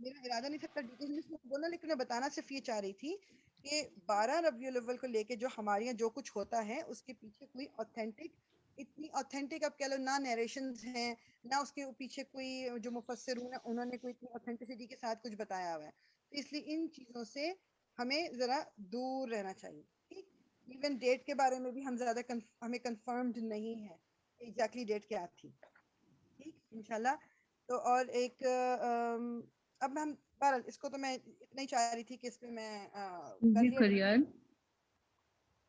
[SPEAKER 2] میرا ارادہ نہیں تھا ڈیٹیل میں بولنا, لیکن میں بتانا صرف یہ چاہ رہی تھی کہ 12 ربیع الاول کو لے کے جو ہمارے یہاں جو کچھ ہوتا ہے اس کے پیچھے کوئی اوتھینٹک, اتنی اوتھینٹک آپ کہہ لو نہ نیریشنز ہیں نہ اس کے پیچھے کوئی جو مفسرون ہیں انہوں نے کوئی اتنی اوتھینٹسٹی کے ساتھ کچھ بتایا ہوا ہے. تو اس لیے ان چیزوں سے ہمیں ذرا دور رہنا چاہیے. ٹھیک, ایون ڈیٹ کے بارے میں بھی ہم زیادہ ہمیں کنفرمڈ نہیں ہے ایگزیکٹلی ڈیٹ کیا تھی. ٹھیک انشاءاللہ. تو اور ایک اب ہم بہرحال اس کو تو میں اتنا ہی چاہ رہی تھی کہ اس پہ میں کر لیا.
[SPEAKER 4] فریاد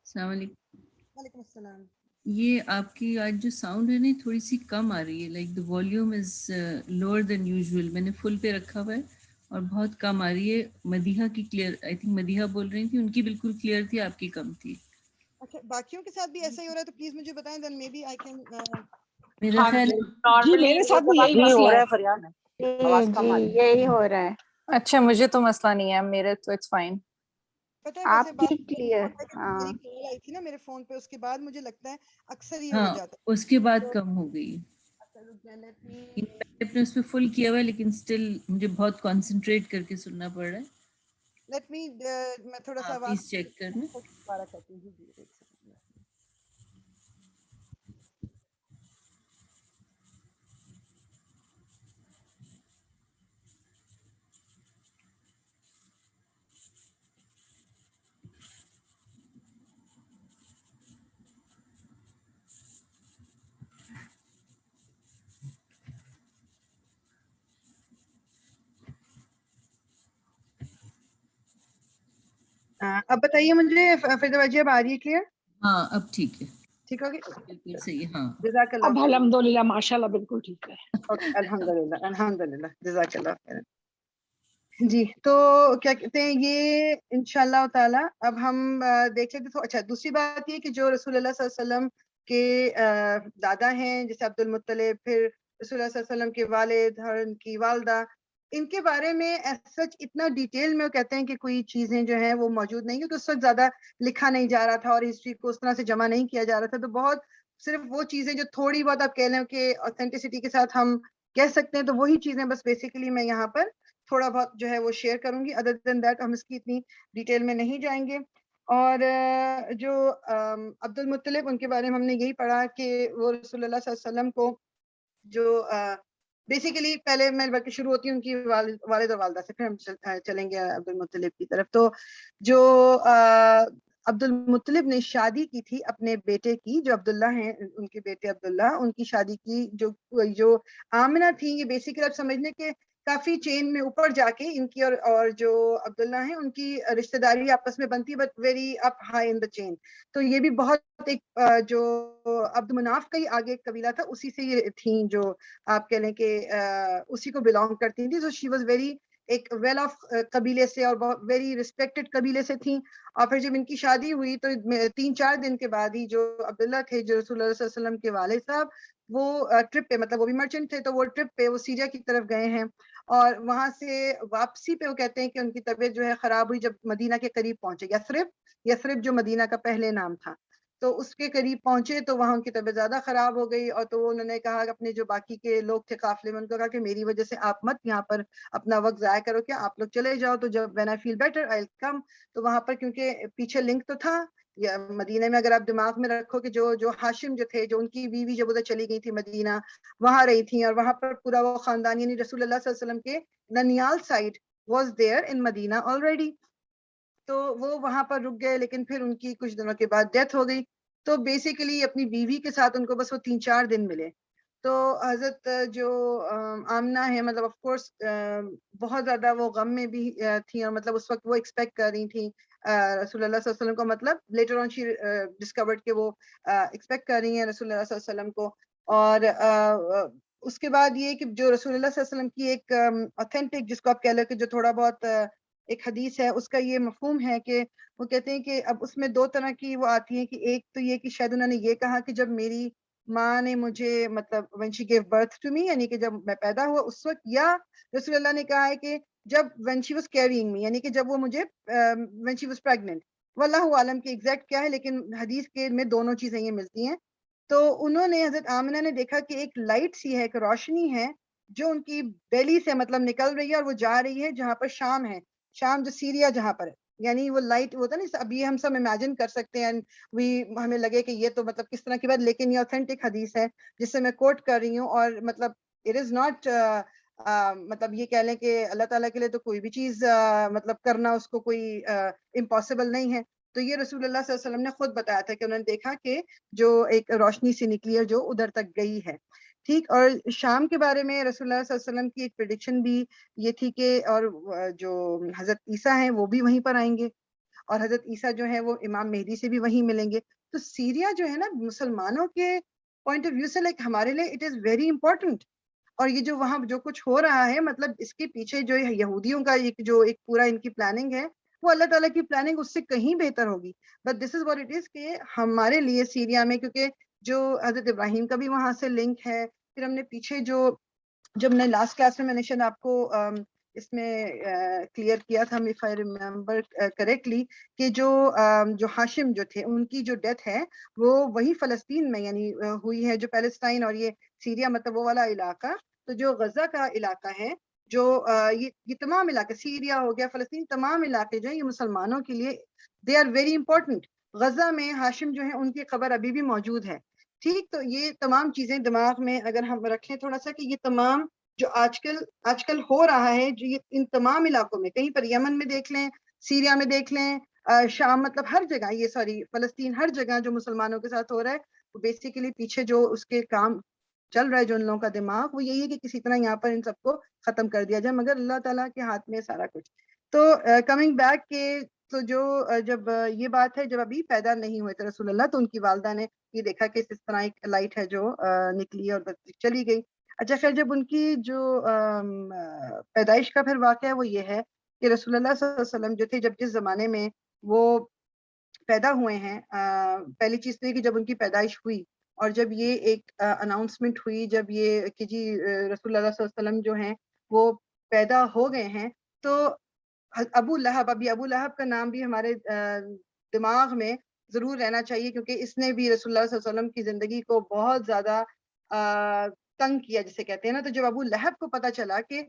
[SPEAKER 4] السلام علیکم.
[SPEAKER 2] وعلیکم السلام.
[SPEAKER 4] یہ آپ کی آج جو ساؤنڈ ہے نا تھوڑی سی کم آ رہی ہے, like the volume is lower than usual. میں نے فل پہ رکھا ہوا ہے اور بہت کم آ رہی ہے. مدیحہ کی کلیئر, آئی تھنک مدیحہ بول رہی تھی, ان کی بالکل کلیئر تھی, آپ کی کم تھی.
[SPEAKER 2] اچھا باقیوں کے ساتھ بھی ایسا ہی ہو رہا ہے تو پلیز مجھے بتائیں, دین مے بی آئی کین.
[SPEAKER 4] میرا خیال
[SPEAKER 5] جی میرے ساتھ بھی یہی مسئلہ ہے.
[SPEAKER 3] فریاد
[SPEAKER 5] جی یہی ہو رہا ہے.
[SPEAKER 6] اچھا مجھے تو مسئلہ نہیں ہے, میرے تو اٹس فائن.
[SPEAKER 2] پتہ ہے ویسے
[SPEAKER 5] آپ
[SPEAKER 2] بات
[SPEAKER 5] کی کلیئر.
[SPEAKER 2] میری کال آئی تھی نا میرے فون پہ, اس کے بعد مجھے لگتا ہے اکثر یہ ہو
[SPEAKER 4] ہاں
[SPEAKER 2] جاتا
[SPEAKER 4] اس کے بعد
[SPEAKER 2] ہے.
[SPEAKER 4] کم ہو گئی.
[SPEAKER 2] میں
[SPEAKER 4] میں نے اس پہ فل کیا ہوا ہے لیکن اسٹل مجھے بہت کانسنٹریٹ کر کے سننا پڑ رہا ہے.
[SPEAKER 2] میں تھوڑا سا
[SPEAKER 4] ہاں
[SPEAKER 2] آواز
[SPEAKER 4] پلیز چیک کرنا.
[SPEAKER 2] دوبارہ کرتی ہوں. جی ایک سیکنڈ.
[SPEAKER 1] اب بتائیے مجھے فردہ باجی اب آ رہی ہے کلیئر؟
[SPEAKER 4] ہاں اب ٹھیک ہے,
[SPEAKER 1] ٹھیک ہوگی.
[SPEAKER 4] بالکل صحیح. ہاں
[SPEAKER 1] جزاک اللہ
[SPEAKER 5] اب
[SPEAKER 1] خیر.
[SPEAKER 5] الحمدللہ ماشاء اللہ بالکل ٹھیک ہے.
[SPEAKER 1] الحمد للہ الحمد للہ جزاک اللہ خیر. جی تو کیا کہتے ہیں یہ انشاءاللہ تعالی اب ہم دیکھ لیتے تو اچھا دوسری بات یہ کہ جو رسول اللہ صلی اللہ علیہ وسلم کے دادا ہیں جیسے عبد المطلب، پھر رسول اللہ صلی اللہ علیہ وسلم کے والد اور ان کی والدہ، ان کے بارے میں سچ اتنا ڈیٹیل میں وہ کہتے ہیں کہ کوئی چیزیں جو ہیں وہ موجود نہیں، کیونکہ اس وقت زیادہ لکھا نہیں جا رہا تھا اور ہسٹری کو اس طرح سے جمع نہیں کیا جا رہا تھا، تو بہت صرف وہ چیزیں جو تھوڑی بہت آپ کہہ لیں کہ اوتھینٹسٹی کے ساتھ ہم کہہ سکتے ہیں، تو وہی چیزیں بس بیسیکلی میں یہاں پر تھوڑا بہت جو ہے وہ شیئر کروں گی. ادر دین دیٹ ہم اس کی اتنی ڈیٹیل میں نہیں جائیں گے. اور جو عبد المطلب ان کے بارے میں ہم نے یہی پڑھا کہ وہ رسول اللہ صلی اللہ علیہ وسلم کو جو بیسیکلی پہلے میں بلکہ شروع ہوتی ہے ان کی والد اور والدہ سے، پھر ہم چلیں گے عبد المطلب کی طرف. تو جو عبد المطلب نے شادی کی تھی اپنے بیٹے کی، جو عبداللہ ہیں ان کے بیٹے عبداللہ، ان کی شادی کی جو آمنہ تھی، یہ بیسیکلی آپ سمجھنے کہ کافی چین میں اوپر جا کے ان کی اور جو عبداللہ ہیں ان کی رشتہ داری آپس میں بنتی، but very up high in the chain. تو یہ بھی بہت ایک جو عبد مناف کا ہی آگے ایک قبیلہ تھا، اسی سے یہ تھیں جو آپ کہہ لیں کہ اسی کو بلانگ کرتی تھی. سو شی واز ویری ایک ویل آف قبیلے سے اور بہت ویری ریسپیکٹڈ قبیلے سے تھیں. اور پھر جب ان کی شادی ہوئی تو 3-4 دن کے بعد ہی جو عبداللہ تھے، جو رسول اللہ صلی اللہ علیہ وسلم کے والد صاحب، وہ ٹرپ پہ، مطلب وہ بھی مرچنٹ تھے، تو وہ ٹرپ پہ وہ سیریا کی طرف گئے ہیں. اور وہاں سے واپسی پہ وہ کہتے ہیں کہ ان کی طبیعت جو ہے خراب ہوئی جب مدینہ کے قریب پہنچے. یثرب جو مدینہ کا پہلے نام تھا، تو اس کے قریب پہنچے تو وہاں ان کی طبیعت زیادہ خراب ہو گئی. اور تو انہوں نے کہا کہ اپنے جو باقی کے لوگ تھے قافلے میں، ان کو کہا کہ میری وجہ سے آپ مت یہاں پر اپنا وقت ضائع کرو، کہ آپ لوگ چلے جاؤ، تو جب when I feel better I'll come. تو وہاں پر کیونکہ پیچھے لنک تو تھا یا مدینہ میں، اگر آپ دماغ میں رکھو کہ جو ہاشم جو تھے، جو ان کی بیوی جب ادھر چلی گئی تھی مدینہ، وہاں رہی تھی، اور وہاں پر پورا وہ خاندان یعنی رسول اللہ صلی اللہ علیہ وسلم کے ننیال side was there in Madina already. تو وہ وہاں پر رک گئے، لیکن پھر ان کی کچھ دنوں کے بعد ڈیتھ ہو گئی. تو بیسیکلی اپنی بیوی کے ساتھ ان کو بس وہ 3-4 دن ملے. تو حضرت جو آمنہ ہے، مطلب آف کورس بہت زیادہ وہ غم میں بھی تھیں، اور مطلب اس وقت وہ ایکسپیکٹ کر رہی تھیں رسول اللہ صلی اللہ علیہ وسلم کو، مطلب لیٹر آن شی ڈسکورڈ کہ وہ ایکسپیکٹ کر رہی ہیں رسول اللہ صلی اللہ علیہ وسلم کو. اور اس کے بعد یہ کہ جو رسول اللہ صلی اللہ علیہ وسلم کی ایک اوتھینٹک، جس کو آپ کہہ لو کہ جو تھوڑا بہت ایک حدیث ہے، اس کا یہ مفہوم ہے کہ وہ کہتے ہیں کہ اب اس میں 2 طرح کی وہ آتی ہیں، کہ ایک تو یہ کہ شاید انہوں نے یہ کہا کہ جب میری ماں نے مجھے، مطلب when she gave birth to me، یعنی کہ جب میں پیدا ہوا اس وقت، یا رسول اللہ نے کہا ہے کہ جب when she was carrying me، یعنی کہ جب وہ مجھے when she was pregnant. واللہ عالم کی ایگزیکٹ کیا ہے، لیکن حدیث کے میں دونوں چیزیں یہ ملتی ہیں. تو انہوں نے، حضرت آمنہ نے دیکھا کہ ایک لائٹ سی ہے، ایک روشنی ہے جو ان کی بیلی سے مطلب نکل رہی ہے، اور وہ جا رہی ہے جہاں پر شام ہے، شام جو سیریا جہاں پر ہے. یعنی وہ لائٹ ہوتا ہے نا، ابھی ہم سب امیجن کر سکتے ہیں، ہمیں لگے کہ یہ تو مطلب کس طرح کی بات، لیکن یہ اوتھینٹک حدیث ہے جس سے میں کوٹ کر رہی ہوں. اور مطلب اٹ از ناٹ مطلب یہ کہہ لیں کہ اللہ تعالیٰ کے لیے تو کوئی بھی چیز مطلب کرنا اس کو کوئی امپاسبل نہیں ہے. تو یہ رسول اللہ صلی اللہ علیہ وسلم نے خود بتایا تھا کہ انہوں نے دیکھا کہ جو ایک روشنی سی نکلی ہے جو ادھر تک گئی ہے. ٹھیک. اور شام کے بارے میں رسول اللہ صلی اللہ علیہ وسلم کی ایک پریڈکشن بھی یہ تھی کہ اور جو حضرت عیسیٰ ہیں وہ بھی وہیں پر آئیں گے، اور حضرت عیسیٰ جو ہے وہ امام مہدی سے بھی وہیں ملیں گے. تو سیریا جو ہے نا مسلمانوں کے پوائنٹ آف ویو سے لائک ہمارے لیے اٹ از ویری امپورٹنٹ. اور یہ جو وہاں جو کچھ ہو رہا ہے، مطلب اس کے پیچھے جو یہودیوں کا جو ایک پورا ان کی پلاننگ ہے، وہ اللہ تعالیٰ کی پلاننگ اس سے کہیں بہتر ہوگی. But this is what it is کہ ہمارے لیے سیریا میں، کیونکہ جو حضرت ابراہیم کا بھی وہاں سے لنک ہے. پھر ہم نے پیچھے جب میں لاسٹ کلاس میں نے شاید آپ کو اس میں کلیئر کیا تھا، if I remember کریکٹلی، کہ جو ہاشم جو تھے ان کی جو ڈیتھ ہے وہ وہی فلسطین میں یعنی ہوئی ہے، جو پیلسٹائن اور یہ سیریا مطلب وہ والا علاقہ. تو جو غزہ کا علاقہ ہے، جو یہ تمام علاقے، سیریا ہو گیا، فلسطین، تمام علاقے جو ہیں یہ مسلمانوں کے لیے دے آر ویری امپورٹنٹ. غزہ میں ہاشم جو ہے ان کی قبر ابھی بھی موجود ہے. ٹھیک. تو یہ تمام چیزیں دماغ میں اگر ہم رکھیں تھوڑا سا، کہ یہ تمام جو آج کل ہو رہا ہے، جو ان تمام علاقوں میں، کہیں پر یمن میں دیکھ لیں، سیریا میں دیکھ لیں، شام، مطلب ہر جگہ، یہ فلسطین، ہر جگہ جو مسلمانوں کے ساتھ ہو رہا ہے، وہ بیسیکلی پیچھے جو اس کے کام چل رہا ہے، جو ان لوگوں کا دماغ، وہ یہی ہے کہ کسی طرح یہاں پر ان سب کو ختم کر دیا جائے، مگر اللہ تعالیٰ کے ہاتھ میں سارا کچھ. تو کمنگ بیک کے، تو جب یہ بات ہے، جب ابھی پیدا نہیں ہوئے تھے رسول اللہ، تو ان کی والدہ نے یہ دیکھا کہ اس طرح ایک لائٹ ہے جو نکلی اور چلی گئی. اچھا خیر جب ان کی جو پیدائش کا پھر واقعہ ہے وہ یہ ہے کہ رسول اللہ صلی اللہ علیہ وسلم جو تھے جب جس زمانے میں وہ پیدا ہوئے ہیں، پہلی چیز تو یہ کہ جب ان کی پیدائش ہوئی اور جب یہ ایک اناؤنسمنٹ ہوئی، جب یہ کہ جی رسول اللہ صلی اللہ علیہ وسلم جو ہیں وہ پیدا ہو گئے ہیں، تو ابو لہب، ابھی ابو لہب کا نام بھی ہمارے دماغ میں ضرور رہنا چاہیے، کیونکہ اس نے بھی رسول اللہ صلی اللہ علیہ وسلم کی زندگی کو بہت زیادہ تنگ کیا جسے کہتے ہیں نا. تو جب ابو لہب کو پتا چلا کہ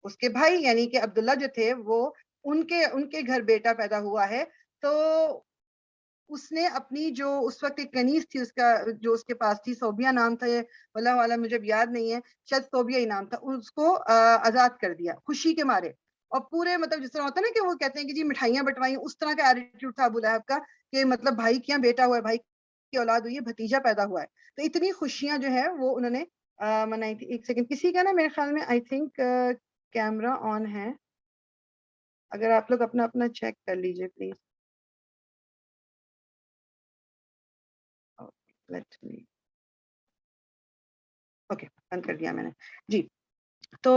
[SPEAKER 1] اس کے بھائی یعنی کہ عبداللہ جو تھے وہ ان کے گھر بیٹا پیدا ہوا ہے، تو اس نے اپنی جو اس وقت ایک کنیز تھی اس کا جو اس کے پاس تھی، صوبیہ نام تھا، واللہ اعلم مجھے یاد نہیں ہے، شاید صوبیہ ہی نام تھا، اس کو آزاد کر دیا خوشی کے مارے. اور پورے مطلب جس طرح ہوتا ہے نا کہ وہ کہتے ہیں کہ جی مٹھائیاں بٹوائیں، اس طرح کا ایٹیٹیوڈ تھا ابو لہب کا کہ مطلب بھائی کیا بیٹا ہوا ہے، بھائی کی اولاد ہوئی ہے، بھتیجا پیدا ہوا ہے. تو اتنی خوشیاں جو ہے وہ انہوں نے منائی تھی. ایک سیکنڈ، کسی کا نا میرے خیال میں آئی تھنک کیمرہ آن ہے، اگر آپ لوگ اپنا اپنا چیک کر لیجئے پلیز. اوکے بند کر دیا میں نے جی. تو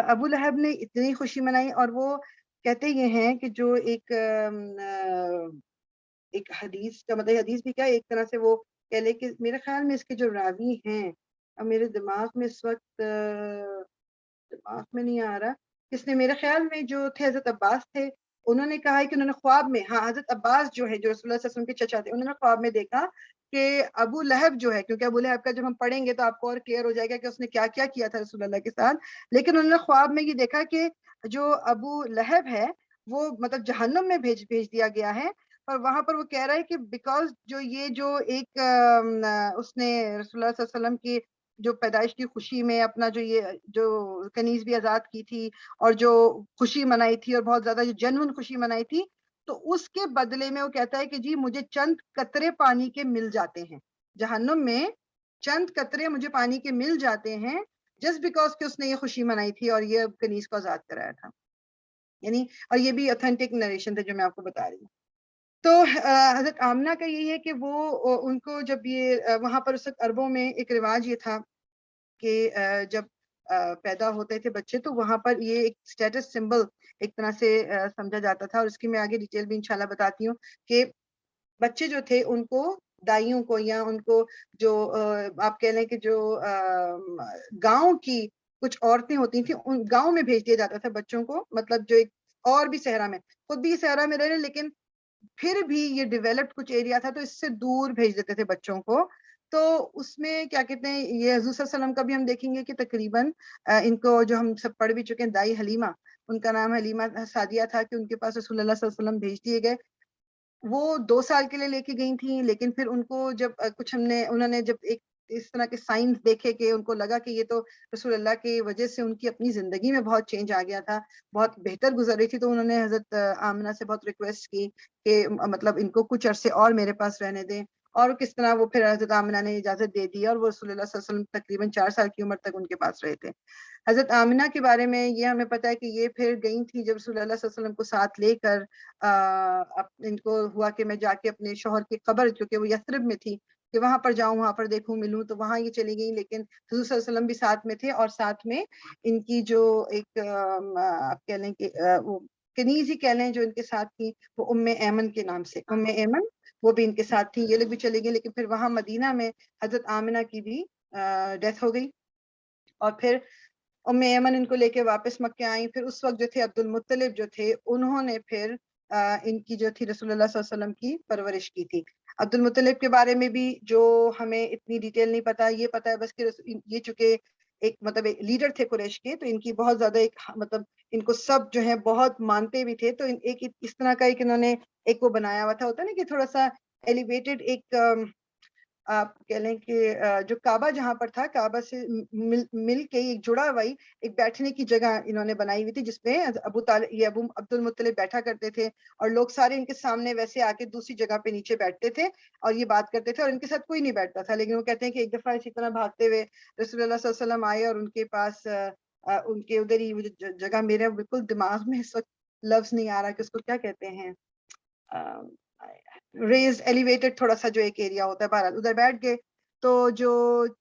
[SPEAKER 1] ابو لہب نے اتنی خوشی منائی، اور وہ کہتے یہ ہیں کہ جو ایک حدیث کا مطلب حدیث بھی کیا ایک طرح سے وہ کہہ لے کہ میرے خیال میں اس کے جو راوی ہیں، اب میرے دماغ میں اس وقت دماغ میں نہیں آ رہا کس نے، میرے خیال میں جو تھے حضرت عباس تھے، انہوں نے کہا ہے کہ انہوں نے خواب میں، ہاں حضرت عباس جو ہے جو رسول اللہ صلی اللہ علیہ وسلم کے چچا تھے، انہوں نے خواب میں دیکھا کہ ابو لہب جو ہے، کیونکہ ابو لہب کا جب ہم پڑھیں گے تو آپ کو اور کلیئر ہو جائے گا کہ اس نے کیا کیا کیا تھا رسول اللہ کے ساتھ، لیکن انہوں نے خواب میں یہ دیکھا کہ جو ابو لہب ہے وہ مطلب جہنم میں بھیج دیا گیا ہے. اور وہاں پر وہ کہہ رہا ہے کہ بیکاز جو یہ جو ایک اس نے رسول اللہ صلی اللہ علیہ وسلم کی جو پیدائش کی خوشی میں اپنا جو یہ جو کنیز بھی آزاد کی تھی اور جو خوشی منائی تھی اور بہت زیادہ جو جنون خوشی منائی تھی، تو اس کے بدلے میں وہ کہتا ہے کہ جی مجھے چند قطرے پانی کے مل جاتے ہیں جہنم میں، چند قطرے مجھے پانی کے مل جاتے ہیں جسٹ بیکاز کہ اس نے یہ خوشی منائی تھی اور یہ کنیز کو آزاد کرایا تھا. یعنی اور یہ بھی اوتھینٹک نریشن تھے جو میں آپ کو بتا رہی ہوں. تو حضرت آمنہ کا یہی ہے کہ وہ ان کو جب یہ وہاں پر اس وقت عربوں میں ایک رواج یہ تھا کہ جب پیدا ہوتے تھے بچے تو وہاں پر یہ ایک اسٹیٹس سمبل ایک طرح سے سمجھا جاتا تھا، اور اس کی میں آگے ڈیٹیل بھی انشاءاللہ بتاتی ہوں کہ بچے جو تھے ان کو دائیوں کو یا ان کو جو آپ کہہ لیں کہ جو گاؤں کی کچھ عورتیں ہوتی تھیں ان گاؤں میں بھیج دیا جاتا تھا بچوں کو، مطلب جو ایک اور بھی صحرا میں، خود بھی صحرا میں رہ رہے لیکن پھر بھی یہ ڈیولپڈ کچھ ایریا تھا تو اس سے دور بھیج دیتے تھے بچوں کو. تو اس میں کیا کہتے ہیں یہ حضور صلی اللہ علیہ وسلم کا بھی ہم دیکھیں گے کہ تقریباً ان کو جو ہم سب پڑھ بھی چکے ہیں دائی حلیمہ، ان کا نام حلیمہ سعدیہ تھا کہ ان کے پاس رسول اللہ صلی اللہ علیہ وسلم بھیج دیے گئے. وہ 2 سال کے لیے لے کے گئی تھیں، لیکن پھر ان کو جب کچھ انہوں نے جب ایک اس طرح کے سائنس دیکھے کہ ان کو لگا کہ یہ تو رسول اللہ کی وجہ سے ان کی اپنی زندگی میں بہت چینج آ گیا تھا، بہت بہتر گزر رہی تھی، تو انہوں نے حضرت آمنہ سے بہت ریکویسٹ کی کہ مطلب ان کو کچھ عرصے اور میرے پاس رہنے دیں. اور کس طرح وہ پھر حضرت آمنہ نے اجازت دے دی اور وہ رسول اللہ صلی اللہ علیہ وسلم تقریباً 4 سال کی عمر تک ان کے پاس رہے تھے. حضرت آمنہ کے بارے میں یہ ہمیں پتہ ہے کہ یہ پھر گئی تھی جب رسول اللہ صلی اللہ علیہ وسلم کو ساتھ لے کر ان کو ہوا کہ میں جا کے اپنے شوہر کی قبر جو کہ وہ یثرب میں تھی کہ وہاں پر جاؤں، وہاں پر دیکھوں ملوں، تو وہاں یہ چلی گئی، لیکن حضور صلی اللہ علیہ وسلم بھی ساتھ میں تھے اور ساتھ میں ان کی جو ایک آپ کہہ لیں کہ وہ کنیز ہی کہہ لیں جو ان کے ساتھ تھی وہ ام ایمن کے نام سے، ام ایمن وہ بھی ان کے ساتھ تھی. یہ لوگ بھی چلے گئے، لیکن پھر وہاں مدینہ میں حضرت آمنہ کی بھی ڈیتھ ہو گئی اور پھر ام ایمن ان کو لے کے واپس مکہ آئیں. پھر اس وقت جو تھے عبد المطلب جو تھے انہوں نے پھر ان کی جو تھی رسول اللہ صلی اللہ علیہ وسلم کی پرورش کی تھی. عبد المطلب کے بارے میں بھی جو ہمیں اتنی ڈیٹیل نہیں پتا، یہ پتا ہے بس کہ یہ چونکہ ایک مطلب لیڈر تھے قریش کے، تو ان کی بہت زیادہ ایک مطلب ان کو سب جو ہے بہت مانتے بھی تھے، تو ایک اس طرح کا ایک انہوں نے ایک وہ بنایا ہوا تھا، ہوتا ہے نا کہ تھوڑا سا ایلیویٹڈ ایک آپ کہہ لیں کہ جو کعبہ جہاں پر تھا کعبہ سے مل کے ایک جڑا ہوئی ایک بیٹھنے کی جگہ انہوں نے بنائی ہوئی تھی جس میں ابو عبد المطلب بیٹھا کرتے تھے اور لوگ سارے ان کے سامنے ویسے آ کے دوسری جگہ پہ نیچے بیٹھتے تھے اور یہ بات کرتے تھے اور ان کے ساتھ کوئی نہیں بیٹھتا تھا. لیکن وہ کہتے ہیں کہ ایک دفعہ اسی طرح بھاگتے ہوئے رسول اللہ صلی اللہ علیہ وسلم آئے اور ان کے پاس ان کے ادھر ہی جگہ میرے بالکل دماغ میں اس وقت لفظ نہیں آ رہا کہ اس کو کیا کہتے ہیں، ریز ایلیویٹڈ تھوڑا سا جو ایک ایریا ہوتا ہے، بہرحال ادھر بیٹھ گئے. تو جو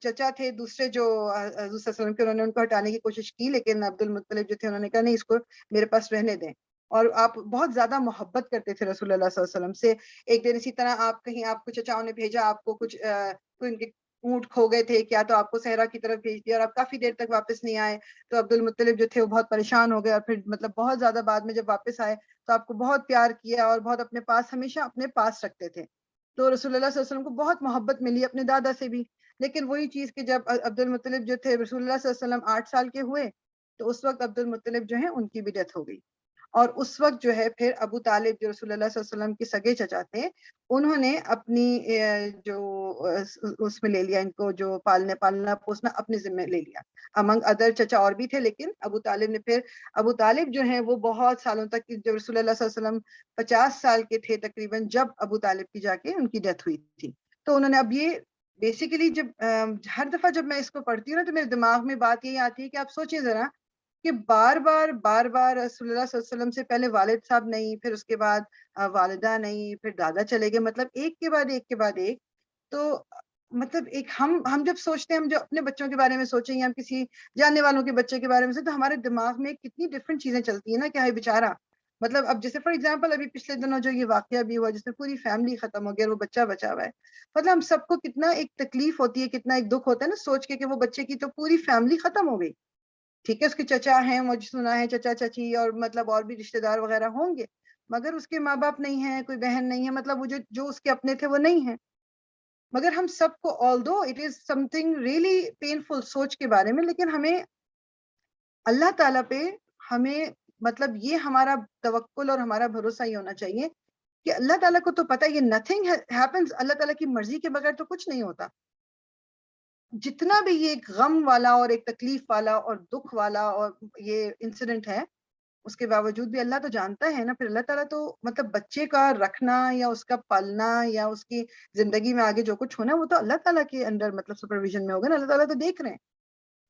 [SPEAKER 1] چچا تھے دوسرے جو حضور صلی اللہ علیہ وسلم کے، انہوں نے ان کو ہٹانے کی کوشش کی، لیکن عبد المطلب جو تھے انہوں نے کہا نہیں، اس کو میرے پاس رہنے دیں. اور آپ بہت زیادہ محبت کرتے تھے رسول اللہ صلی اللہ علیہ وسلم سے. ایک دن اسی طرح آپ کہیں، آپ کو چچاؤں نے بھیجا، آپ کو کچھ ان کے اونٹ کھو گئے تھے کیا، تو آپ کو صحرا کی طرف بھیج دیا اور آپ کافی دیر تک واپس نہیں آئے. تو عبد المطلب جو تھے وہ بہت پریشان ہو گئے، اور پھر مطلب بہت زیادہ بعد میں جب واپس آئے تو آپ کو بہت پیار کیا اور بہت اپنے پاس، ہمیشہ اپنے پاس رکھتے تھے. تو رسول اللہ صلی اللہ علیہ وسلم کو بہت محبت ملی اپنے دادا سے بھی. لیکن وہی چیز کہ جب عبد المطلب جو تھے رسول اللہ صلی اللہ علیہ وسلم 8 سال کے ہوئے، تو اس وقت عبد المطلب جو ہیں ان کی بھی ڈیتھ ہو گئی. اور اس وقت جو ہے پھر ابو طالب جو رسول اللہ صلی اللہ علیہ وسلم کے سگے چچا تھے، انہوں نے اپنی جو اس میں لے لیا، ان کو جو پالنا پوسنا اپنے ذمہ لے لیا. امنگ ادر چچا اور بھی تھے، لیکن ابو طالب نے پھر، ابو طالب جو ہیں وہ بہت سالوں تک، جب رسول اللہ صلی اللہ علیہ وسلم 50 سال کے تھے تقریباً، جب ابو طالب کی جا کے ان کی ڈیتھ ہوئی تھی. تو انہوں نے اب یہ بیسیکلی، جب ہر دفعہ جب میں اس کو پڑھتی ہوں نا، تو میرے دماغ میں بات یہی آتی ہے کہ آپ سوچیں ذرا کہ بار بار رسول اللہ صلی اللہ علیہ وسلم سے پہلے والد صاحب نہیں، پھر اس کے بعد والدہ نہیں، پھر دادا چلے گئے، مطلب ایک کے بعد ایک کے بعد ایک. تو مطلب ایک ہم جب سوچتے ہیں، ہم جو اپنے بچوں کے بارے میں سوچیں یا ہم کسی جاننے والوں کے بچے کے بارے میں سوچیں، تو ہمارے دماغ میں کتنی ڈفرینٹ چیزیں چلتی ہیں نا، کہ ہے بیچارہ. مطلب اب جیسے فار ایگزامپل ابھی پچھلے دنوں جو یہ واقعہ بھی ہوا، جس میں پوری فیملی ختم ہو گئی اور وہ بچہ بچا ہوا ہے، مطلب ہم سب کو کتنا ایک تکلیف ہوتی ہے، کتنا ایک دکھ ہوتا ہے نا سوچ کے کہ وہ بچے کی تو پوری فیملی ختم ہو گئی. ٹھیک ہے، اس کے چچا ہیں، مجھے سنا ہے چچا چچی اور مطلب اور بھی رشتہ دار وغیرہ ہوں گے، مگر اس کے ماں باپ نہیں ہیں، کوئی بہن نہیں ہے، مطلب وہ جو اس کے اپنے تھے وہ نہیں ہیں. مگر ہم سب کو، although it is something really painful سوچ کے بارے میں، لیکن ہمیں اللہ تعالیٰ پہ، ہمیں مطلب یہ ہمارا توکل اور ہمارا بھروسہ یہ ہونا چاہیے کہ اللہ تعالیٰ کو تو پتہ ہے، یہ nothing happens، اللہ تعالیٰ کی مرضی کے بغیر تو کچھ نہیں ہوتا. جتنا بھی یہ ایک غم والا اور ایک تکلیف والا اور دکھ والا اور یہ انسیڈنٹ ہے، اس کے باوجود بھی اللہ تو جانتا ہے نا. پھر اللہ تعالیٰ تو مطلب بچے کا رکھنا یا اس کا پالنا یا اس کی زندگی میں آگے جو کچھ ہونا، وہ تو اللہ تعالیٰ کے انڈر مطلب سپرویژن میں ہوگا نا. اللہ تعالیٰ تو دیکھ رہے ہیں.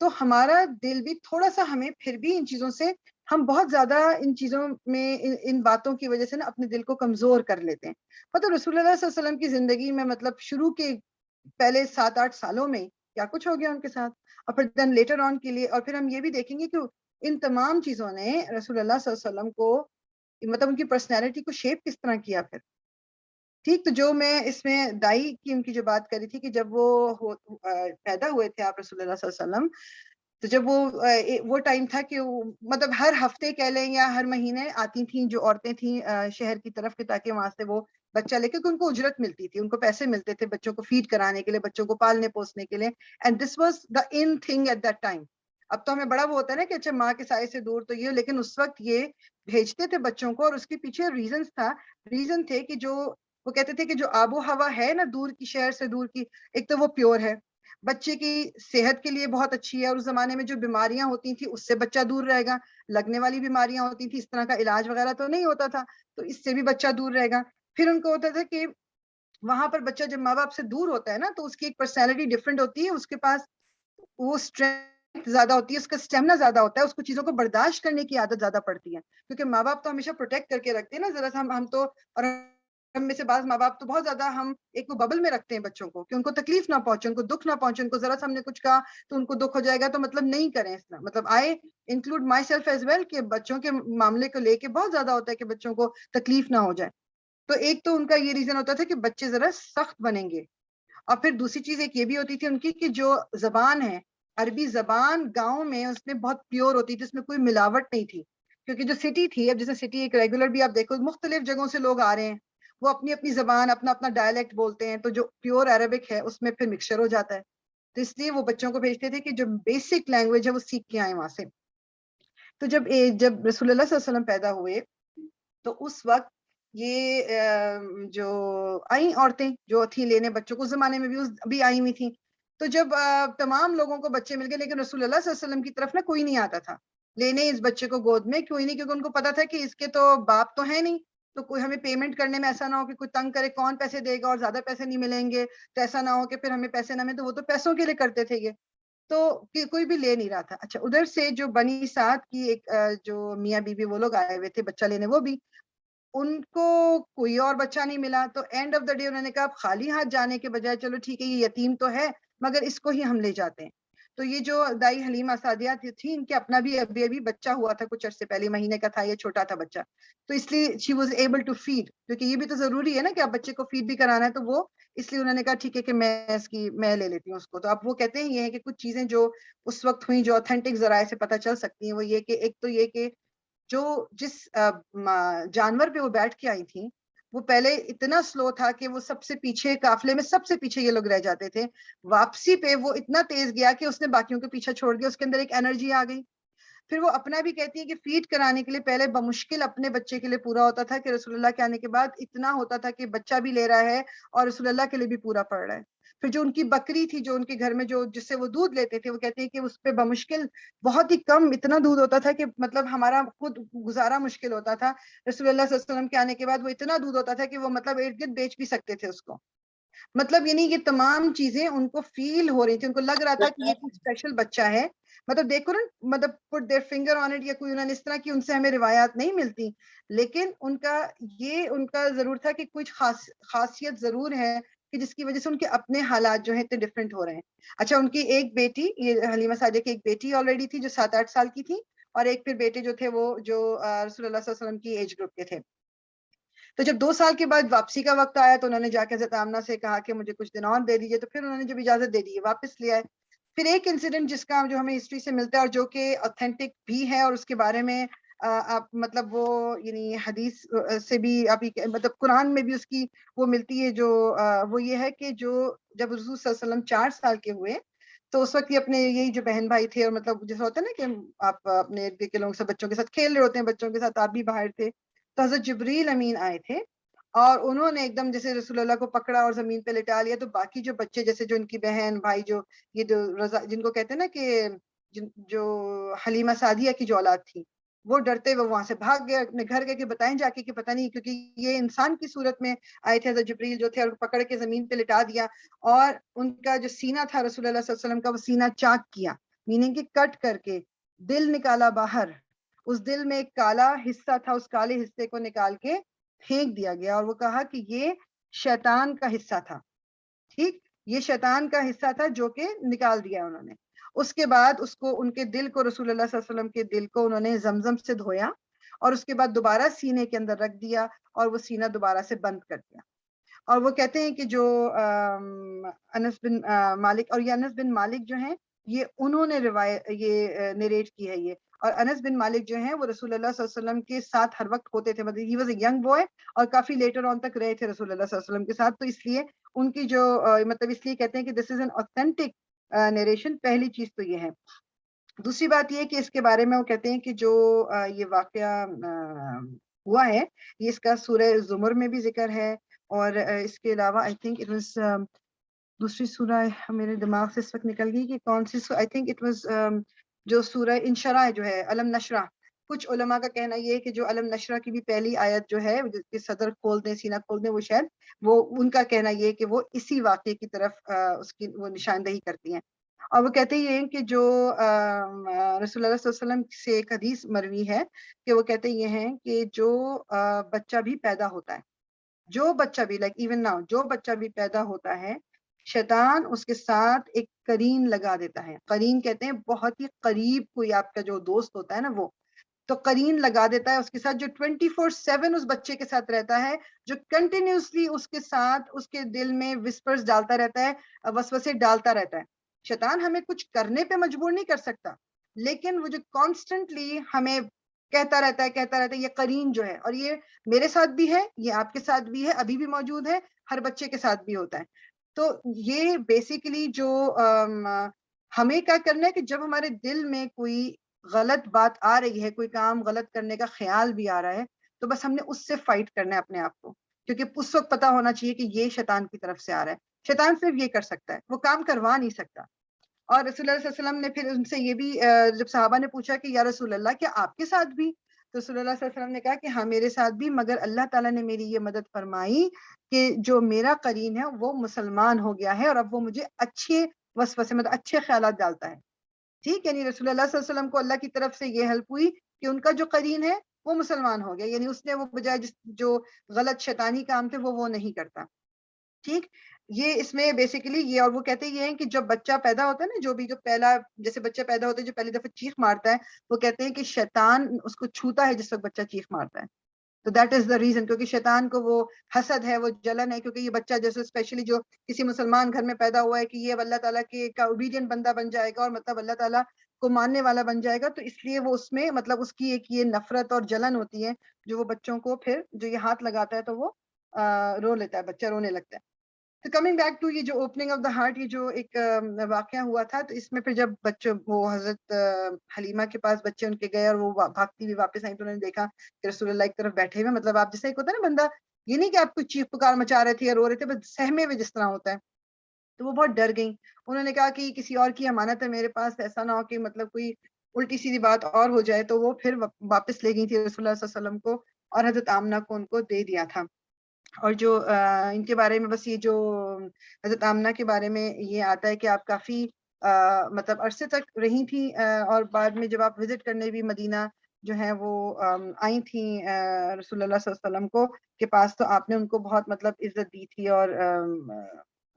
[SPEAKER 1] تو ہمارا دل بھی تھوڑا سا، ہمیں پھر بھی ان چیزوں سے، ہم بہت زیادہ ان چیزوں میں، ان باتوں کی وجہ سے نا اپنے دل کو کمزور کر لیتے ہیں. مطلب رسول اللہ صلی اللہ علیہ وسلم کی زندگی میں، مطلب شروع کے پہلے 7-8 سالوں میں کیا کچھ ہو گیا ان کے ساتھ، اور پھر دین لیٹر آن کے لیے. اور پھر ہم یہ بھی دیکھیں گے کہ ان تمام چیزوں نے رسول اللہ صلی اللہ علیہ وسلم کو، مطلب ان کی پرسنالٹی کو شیپ کس طرح کیا. پھر ٹھیک، تو جو میں اس میں دائی کی ان کی جو بات کری تھی کہ جب وہ پیدا ہوئے تھے آپ رسول اللہ صلی اللہ علیہ وسلم، تو جب وہ ٹائم تھا کہ مطلب ہر ہفتے کہہ لیں یا ہر مہینے آتی تھیں جو عورتیں تھیں شہر کی طرف کے، تاکہ وہاں سے وہ بچہ لے کے، ان کو اجرت ملتی تھی، ان کو پیسے ملتے تھے بچوں کو فیڈ کرانے کے لیے، بچوں کو پالنے پوسنے کے لیے. And this was the in thing at that time. اب تو ہمیں بڑا وہ ہوتا ہے نا کہ اچھا ماں کے سائے سے دور تو یہ، لیکن اس وقت یہ بھیجتے تھے بچوں کو، اور اس کے پیچھے ریزن تھے کہ جو وہ کہتے تھے کہ جو آب و ہوا ہے نا دور کی، شہر سے دور کی، ایک تو وہ پیور ہے، بچے کی صحت کے لیے بہت اچھی ہے، اور اس زمانے میں جو بیماریاں ہوتی تھیں اس سے بچہ دور رہے گا، لگنے والی بیماریاں ہوتی تھیں، اس طرح کا علاج وغیرہ تو نہیں ہوتا تھا، تو اس سے بھی بچہ دور رہے گا. پھر ان کو ہوتا تھا کہ وہاں پر بچہ جب ماں باپ سے دور ہوتا ہے نا، تو اس کی ایک پرسنالٹی ڈفرینٹ ہوتی ہے، اس کے پاس وہ اسٹرینتھ زیادہ ہوتی ہے، اس کا اسٹیمنا زیادہ ہوتا ہے، اس کو چیزوں کو برداشت کرنے کی عادت زیادہ پڑتی ہے، کیونکہ ماں باپ تو ہمیشہ پروٹیکٹ کر کے رکھتے ہیں نا. ذرا سا ہم تو، اور ہم میں سے بعض ماں باپ تو بہت زیادہ ہم ایک وہ ببل میں رکھتے ہیں بچوں کو، کہ ان کو تکلیف نہ پہنچے، ان کو دکھ نہ پہنچے، ان کو ذرا سا ہم نے کچھ کہا تو ان کو دکھ ہو جائے گا، تو مطلب نہیں کریں اس طرح. مطلب I include myself as well, کہ بچوں کے معاملے کو لے کے بہت زیادہ ہوتا ہے کہ بچوں کو تکلیف نہ ہو جائے. تو ایک تو ان کا یہ ریزن ہوتا تھا کہ بچے ذرا سخت بنیں گے، اور پھر دوسری چیز ایک یہ بھی ہوتی تھی ان کی کہ جو زبان ہے، عربی زبان گاؤں میں اس میں بہت پیور ہوتی تھی، اس میں کوئی ملاوٹ نہیں تھی. کیونکہ جو سٹی تھی، اب جیسے سٹی ایک ریگولر بھی آپ دیکھو مختلف جگہوں سے لوگ آ رہے ہیں، وہ اپنی اپنی زبان، اپنا اپنا ڈائلیکٹ بولتے ہیں، تو جو پیور عربک ہے اس میں پھر مکسچر ہو جاتا ہے. تو اس لیے وہ بچوں کو بھیجتے تھے کہ جو بیسک لینگویج ہے وہ سیکھ کے آئیں وہاں سے. تو جب رسول اللہ صلی اللہ علیہ وسلم پیدا ہوئے، تو اس وقت یہ جو آئیں عورتیں جو تھیں لینے بچوں کو، اس زمانے میں بھی آئی ہوئی تھیں. تو جب تمام لوگوں کو بچے مل گئے، لیکن رسول اللہ صلی اللہ علیہ وسلم کی طرف نا کوئی نہیں آتا تھا لینے اس بچے کو گود میں. کوئی نہیں، کیونکہ ان کو پتا تھا کہ اس کے تو باپ تو ہے نہیں، تو کوئی ہمیں پیمنٹ کرنے میں ایسا نہ ہو کہ کوئی تنگ کرے، کون پیسے دے گا اور زیادہ پیسے نہیں ملیں گے، تو ایسا نہ ہو کہ پھر ہمیں پیسے نہ ملے. تو وہ تو پیسوں کے لیے کرتے تھے یہ، تو کوئی بھی لے نہیں رہا تھا. اچھا، ادھر سے جو بنی سعد کی ایک جو میاں بیوی وہ لوگ آئے ہوئے تھے بچہ لینے، وہ بھی
[SPEAKER 2] ان کو کوئی اور بچہ نہیں ملا, تو اینڈ آف دا ڈے انہوں نے کہا خالی ہاتھ جانے کے بجائے چلو ٹھیک ہے یہ یتیم تو ہے مگر اس کو ہی ہم لے جاتے ہیں. تو یہ جو دائی حلیمہ سعدیہ تھی ان کے اپنا بھی ابھی بچہ ہوا تھا کچھ عرصے پہلے, مہینے کا تھا, یہ چھوٹا تھا بچہ, تو اس لیے she was able to feed, کیونکہ یہ بھی تو ضروری ہے نا کہ آپ بچے کو فیڈ بھی کرانا ہے, تو وہ اس لیے انہوں نے کہا ٹھیک ہے کہ میں لے لیتی ہوں اس کو. تو اب وہ کہتے ہیں یہ ہے کہ کچھ چیزیں جو اس وقت ہوئی جو اوتھینٹک ذرائع سے پتہ چل سکتی ہیں وہ یہ کہ ایک تو یہ کہ جو جس جانور پہ وہ بیٹھ کے آئی تھی وہ پہلے اتنا سلو تھا کہ وہ سب سے پیچھے, قافلے میں سب سے پیچھے یہ لوگ رہ جاتے تھے. واپسی پہ وہ اتنا تیز گیا کہ اس نے باقیوں کے پیچھے چھوڑ دیا, اس کے اندر ایک انرجی آ گئی. پھر وہ اپنا بھی کہتی ہے کہ فیڈ کرانے کے لیے پہلے بمشکل اپنے بچے کے لیے پورا ہوتا تھا کہ رسول اللہ کے آنے کے بعد اتنا ہوتا تھا کہ بچہ بھی لے رہا ہے اور رسول اللہ کے لیے بھی پورا پڑ رہا ہے. پھر جو ان کی بکری تھی جو ان کے گھر میں جو جس سے وہ دودھ لیتے تھے, وہ کہتے ہیں کہ اس پہ بمشکل بہت ہی کم اتنا دودھ ہوتا تھا کہ مطلب ہمارا خود گزارا مشکل ہوتا تھا. رسول اللہ صلی اللہ علیہ وسلم کے آنے کے بعد وہ اتنا دودھ ہوتا تھا کہ وہ مطلب ارد گرد بیچ بھی سکتے تھے اس کو. مطلب یعنی یہ تمام چیزیں ان کو فیل ہو رہی تھی, ان کو لگ رہا تھا کہ یہ کوئی اسپیشل بچہ ہے. مطلب دیکھو نا, مطلب پٹ دیئر فنگر آن اٹ, یا کوئی انہوں نے اس طرح کی ان سے ہمیں روایات نہیں ملتی, لیکن ان کا ضرور تھا کہ کچھ خاصیت ضرور ہے کہ جس کی وجہ سے ان کے اپنے حالات جو ہیں اتنے ڈفرینٹ ہو رہے ہیں. اچھا, ان کی ایک بیٹی, یہ حلیمہ سعدیہ کی ایک بیٹی آلریڈی تھی جو 7-8 سال کی تھی, اور ایک پھر بیٹے جو تھے وہ جو رسول اللہ صلی اللہ علیہ وسلم کی ایج گروپ کے تھے. تو جب 2 سال کے بعد واپسی کا وقت آیا تو انہوں نے جا کے حضرت آمنہ سے کہا کہ مجھے کچھ دن اور دے دیجیے, تو پھر انہوں نے جب اجازت دے دی واپس لے آئے. پھر ایک انسیڈنٹ جس کا جو ہمیں ہسٹری سے ملتا ہے اور جو کہ اوتھینٹک بھی ہے, اور اس کے بارے میں آپ مطلب وہ یعنی حدیث سے بھی آپ مطلب قرآن میں بھی اس کی وہ ملتی ہے, جو وہ یہ ہے کہ جو جب رسول صلی اللہ علیہ وسلم 4 سال کے ہوئے تو اس وقت یہ اپنے یہی جو بہن بھائی تھے, اور مطلب جیسا ہوتا ہے نا کہ آپ اپنے ارد گرد کے لوگوں سے بچوں کے ساتھ کھیل رہے ہوتے ہیں, بچوں کے ساتھ آپ بھی باہر تھے, تو حضرت جبریل امین آئے تھے اور انہوں نے ایک دم جیسے رسول اللہ کو پکڑا اور زمین پہ لٹا لیا. تو باقی جو بچے جیسے جو ان کی بہن بھائی جو یہ جو رضا جن کو کہتے ہیں نا کہ جو حلیمہ سعدیہ کی جو اولاد تھی, وہ ڈرتے ہوئے وہاں سے بھاگ گئے اپنے گھر گئے کہ بتائیں جا کے کہ پتہ نہیں, کیونکہ یہ انسان کی صورت میں آئے تھے حضرت جبریل جو تھے, اور پکڑ کے زمین پہ لٹا دیا, اور ان کا جو سینہ تھا رسول اللہ صلی اللہ علیہ وسلم کا وہ سینہ چاک کیا, میننگ کہ کٹ کر کے دل نکالا باہر. اس دل میں ایک کالا حصہ تھا, اس کالے حصے کو نکال کے پھینک دیا گیا, اور وہ کہا کہ یہ شیطان کا حصہ تھا. ٹھیک, یہ شیطان کا حصہ تھا جو کہ نکال دیا انہوں نے. اس کے بعد اس کو ان کے دل کو رسول اللہ صلی اللہ علیہ وسلم کے دل کو انہوں نے زمزم سے دھویا, اور اس کے بعد دوبارہ سینے کے اندر رکھ دیا, اور وہ سینہ دوبارہ سے بند کر دیا. اور وہ کہتے ہیں کہ جو انس بن مالک, اور یہ انس بن مالک جو ہیں یہ انہوں نے روایت یہ نریٹ کی ہے یہ, اور انس بن مالک جو ہیں وہ رسول اللہ صلی اللہ علیہ وسلم کے ساتھ ہر وقت ہوتے تھے, مطلب ہی واز اے ینگ بوائے اور کافی لیٹر آن تک رہے تھے رسول اللہ صلی اللہ علیہ وسلم کے ساتھ. تو اس لیے ان کی جو مطلب اس لیے کہتے ہیں کہ this is an authentic narration. پہلی چیز تو یہ ہے. دوسری بات یہ کہ اس کے بارے میں وہ کہتے ہیں کہ جو یہ واقعہ ہوا ہے یہ اس کا سورہ زمر میں بھی ذکر ہے, اور اس کے علاوہ آئی تھنک اٹ واز دوسری سورہ میرے دماغ سے اس وقت نکل گئی کہ کون سی, آئی تھنک اٹ واز جو سورہ انشرح جو ہے, علم نشرح. کچھ علماء کا کہنا یہ ہے کہ جو علم نشرح کی بھی پہلی آیت جو ہے جس کے صدر کھول دیں, سینہ کھول دیں, وہ شاید وہ ان کا کہنا یہ ہے کہ وہ اسی واقعے کی طرف اس کی وہ نشاندہی کرتی ہیں. اور وہ کہتے یہ ہیں کہ جو رسول اللہ صلی اللہ علیہ وسلم سے ایک حدیث مروی ہے کہ وہ کہتے یہ ہیں کہ جو بچہ بھی پیدا ہوتا ہے, جو بچہ بھی لائک ایون ناؤ جو بچہ بھی پیدا ہوتا ہے, شیطان اس کے ساتھ ایک قرین لگا دیتا ہے. قرین کہتے ہیں بہت ہی قریب کوئی آپ کا جو دوست ہوتا ہے نا, وہ تو قرین لگا دیتا ہے اس کے ساتھ جو 24/7 اس بچے کے ساتھ رہتا ہے, جو کنٹینیوسلی اس کے ساتھ اس کے دل میں وسپرز ڈالتا رہتا ہے, وسوسے ڈالتا رہتا ہے. شیطان ہمیں کچھ کرنے پہ مجبور نہیں کر سکتا, لیکن وہ جو کانسٹنٹلی ہمیں کہتا رہتا ہے یہ قرین جو ہے, اور یہ میرے ساتھ بھی ہے, یہ آپ کے ساتھ بھی ہے, ابھی بھی موجود ہے, ہر بچے کے ساتھ بھی ہوتا ہے. تو یہ بیسیکلی جو ہمیں کیا کرنا ہے کہ جب ہمارے دل میں کوئی غلط بات آ رہی ہے, کوئی کام غلط کرنے کا خیال بھی آ رہا ہے, تو بس ہم نے اس سے فائٹ کرنا ہے اپنے آپ کو, کیونکہ اس وقت پتا ہونا چاہیے کہ یہ شیطان کی طرف سے آ رہا ہے. شیطان صرف یہ کر سکتا ہے, وہ کام کروا نہیں سکتا. اور رسول اللہ صلی اللہ علیہ وسلم نے پھر ان سے یہ بھی جب صحابہ نے پوچھا کہ یا رسول اللہ کیا آپ کے ساتھ بھی, تو رسول اللہ صلی اللہ علیہ وسلم نے کہا کہ ہاں میرے ساتھ بھی, مگر اللہ تعالیٰ نے میری یہ مدد فرمائی کہ جو میرا قرین ہے وہ مسلمان ہو گیا ہے, اور اب وہ مجھے اچھے وسوسے مطلب اچھے خیالات ڈالتا ہے. ٹھیک, یعنی رسول اللہ صلی اللہ علیہ وسلم کو اللہ کی طرف سے یہ ہیلپ ہوئی کہ ان کا جو قرین ہے وہ مسلمان ہو گیا, یعنی اس نے وہ بجائے جو غلط شیطانی کام تھے وہ نہیں کرتا. ٹھیک, یہ اس میں بیسیکلی یہ, اور وہ کہتے یہ ہیں کہ جب بچہ پیدا ہوتا ہے نا, جو پہلا جیسے بچہ پیدا ہوتا ہے جو پہلی دفعہ چیخ مارتا ہے, وہ کہتے ہیں کہ شیطان اس کو چھوتا ہے جس وقت بچہ چیخ مارتا ہے. تو دیٹ از دا ریزن, کیونکہ شیطان کو وہ حسد ہے, وہ جلن ہے, کیونکہ یہ بچہ جیسے اسپیشلی جو کسی مسلمان گھر میں پیدا ہوا ہے کہ یہ اللہ تعالیٰ کے کا اوبیڈینٹ بندہ بن جائے گا, اور مطلب اللہ تعالیٰ کو ماننے والا بن جائے گا, تو اس لیے وہ اس میں مطلب اس کی ایک یہ نفرت اور جلن ہوتی ہے جو وہ بچوں کو پھر جو یہ ہاتھ لگاتا ہے تو وہ رو لیتا ہے, بچہ رونے لگتا ہے. تو کمنگ بیک ٹو یہ جو اوپننگ آف دا ہارٹ, یہ جو ایک واقعہ ہوا تھا, تو اس میں پھر جب بچوں وہ حضرت حلیمہ کے پاس بچے ان کے گئے اور وہ بھاگتی ہوئی واپس آئی, تو انہوں نے دیکھا کہ رسول اللہ کی طرف بیٹھے ہوئے, مطلب آپ جیسے ایک ہوتا ہے نا بندہ, یہ نہیں کہ آپ کوئی چیخ پکار مچا رہے تھے یا رو رہے تھے, بس سہمے ہوئے جس طرح ہوتا ہے. تو وہ بہت ڈر گئیں. انہوں نے کہا کہ کسی اور کی امانت ہے میرے پاس, ایسا نہ ہو کہ مطلب کوئی الٹی سیدھی بات اور ہو جائے. تو وہ پھر واپس لے گئی تھی رسول اللہ صلی اللہ علیہ وسلم کو, اور حضرت آمنہ کو ان کو دے دیا تھا. اور جو ان کے بارے میں بس یہ جو حضرت آمنہ کے بارے میں یہ آتا ہے کہ آپ کافی مطلب عرصے تک رہی تھی, اور بعد میں جب آپ وزٹ کرنے بھی مدینہ جو ہے وہ آئی تھیں رسول اللہ صلی اللہ علیہ وسلم کو کے پاس, تو آپ نے ان کو بہت مطلب عزت دی تھی, اور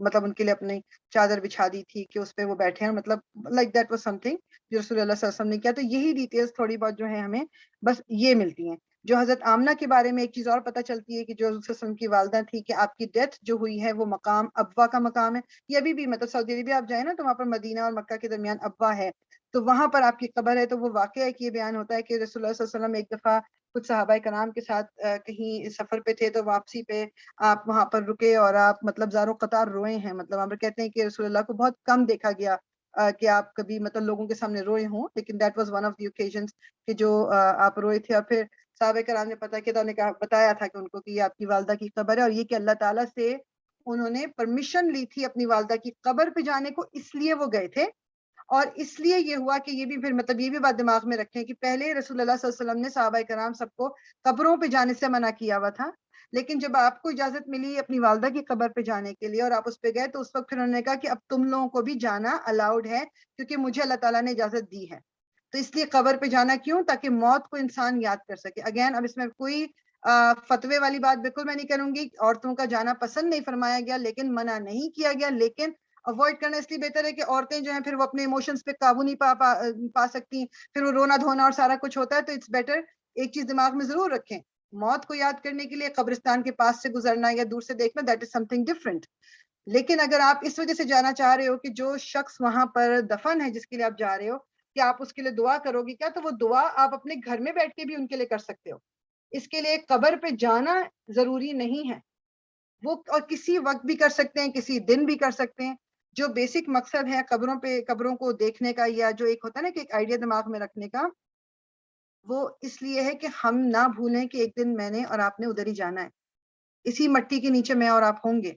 [SPEAKER 2] مطلب ان کے لیے اپنی چادر بچھا دی تھی کہ اس پہ وہ بیٹھے ہیں, مطلب like that was some thing جو رسول اللہ صلی اللہ علیہ وسلم نے کیا. تو یہی ڈیٹیلز تھوڑی بہت جو ہے ہمیں بس یہ ملتی ہیں. جو حضرت آمنہ کے بارے میں ایک چیز اور پتہ چلتی ہے کہ جو رسول صلی اللہ علیہ وسلم کی والدہ تھی, کہ آپ کی ڈیتھ جو ہوئی ہے وہ مقام ابوا کا مقام ہے. یہ ابھی بھی مطلب سعودی عربیہ آپ جائیں نا, تو وہاں پر مدینہ اور مکہ کے درمیان ابوا ہے, تو وہاں پر آپ کی قبر ہے. تو وہ واقعہ ہے کہ یہ بیان ہوتا ہے کہ رسول اللہ صلی اللہ علیہ وسلم ایک دفعہ کچھ صحابہ کرام کے ساتھ کہیں سفر پہ تھے, تو واپسی پہ آپ وہاں پر رکے اور آپ مطلب زاروں قطار روئے ہیں. مطلب ہم کہتے ہیں کہ رسول اللہ کو بہت کم دیکھا گیا کہ آپ کبھی مطلب لوگوں کے سامنے روئے ہوں, لیکن that was one of the occasions کہ جو آپ روئے تھے. اور پھر صحابہ کرام نے پتہ کیا, تو انہوں نے بتایا تھا کہ ان کو کہ یہ آپ کی والدہ کی قبر ہے, اور یہ کہ اللہ تعالیٰ سے انہوں نے پرمیشن لی تھی اپنی والدہ کی قبر پہ جانے کو, اس لیے وہ گئے تھے. اور اس لیے یہ ہوا کہ یہ بھی پھر مطلب یہ بھی بات دماغ میں رکھیں کہ پہلے رسول اللہ صلی اللہ علیہ وسلم نے صحابہ کرام سب کو قبروں پہ جانے سے منع کیا ہوا تھا, لیکن جب آپ کو اجازت ملی اپنی والدہ کی قبر پہ جانے کے لیے اور آپ اس پہ گئے, تو اس وقت پھر انہوں نے کہا کہ اب تم لوگوں کو بھی جانا الاؤڈ ہے, کیونکہ مجھے اللہ تعالیٰ نے اجازت دی ہے. تو اس لیے قبر پہ جانا کیوں, تاکہ موت کو انسان یاد کر سکے. اگین اب اس میں کوئی فتوے والی بات بالکل میں نہیں کروں گی. عورتوں کا جانا پسند نہیں فرمایا گیا, لیکن منع نہیں کیا گیا, لیکن اوائڈ کرنا اس لیے بہتر ہے کہ عورتیں جو ہیں پھر وہ اپنے ایموشنز پہ قابو نہیں پا سکتی, پھر وہ رونا دھونا اور سارا کچھ ہوتا ہے. تو اٹس بیٹر ایک چیز دماغ میں ضرور رکھیں, موت کو یاد کرنے کے لیے قبرستان کے پاس سے گزرنا یا دور سے دیکھنا, that is some thing different. لیکن اگر آپ اس وجہ سے جانا چاہ رہے ہو کہ جو شخص وہاں پر دفن ہے جس کے لیے آپ جا رہے ہو, کہ آپ اس کے لیے دعا کرو گی کیا, تو وہ دعا آپ اپنے گھر میں بیٹھ کے بھی ان کے لیے کر سکتے ہو. اس کے لیے قبر پہ جانا ضروری نہیں ہے, وہ اور کسی وقت بھی کر سکتے ہیں, کسی دن بھی کر سکتے ہیں. جو بیسک مقصد ہے قبروں کو دیکھنے کا, یا جو ایک ہوتا ہے نا کہ ایک آئیڈیا دماغ میں رکھنے کا, وہ اس لیے ہے کہ ہم نہ بھولیں کہ ایک دن میں نے اور آپ نے ادھر ہی جانا ہے. اسی مٹی کے نیچے میں اور آپ ہوں گے.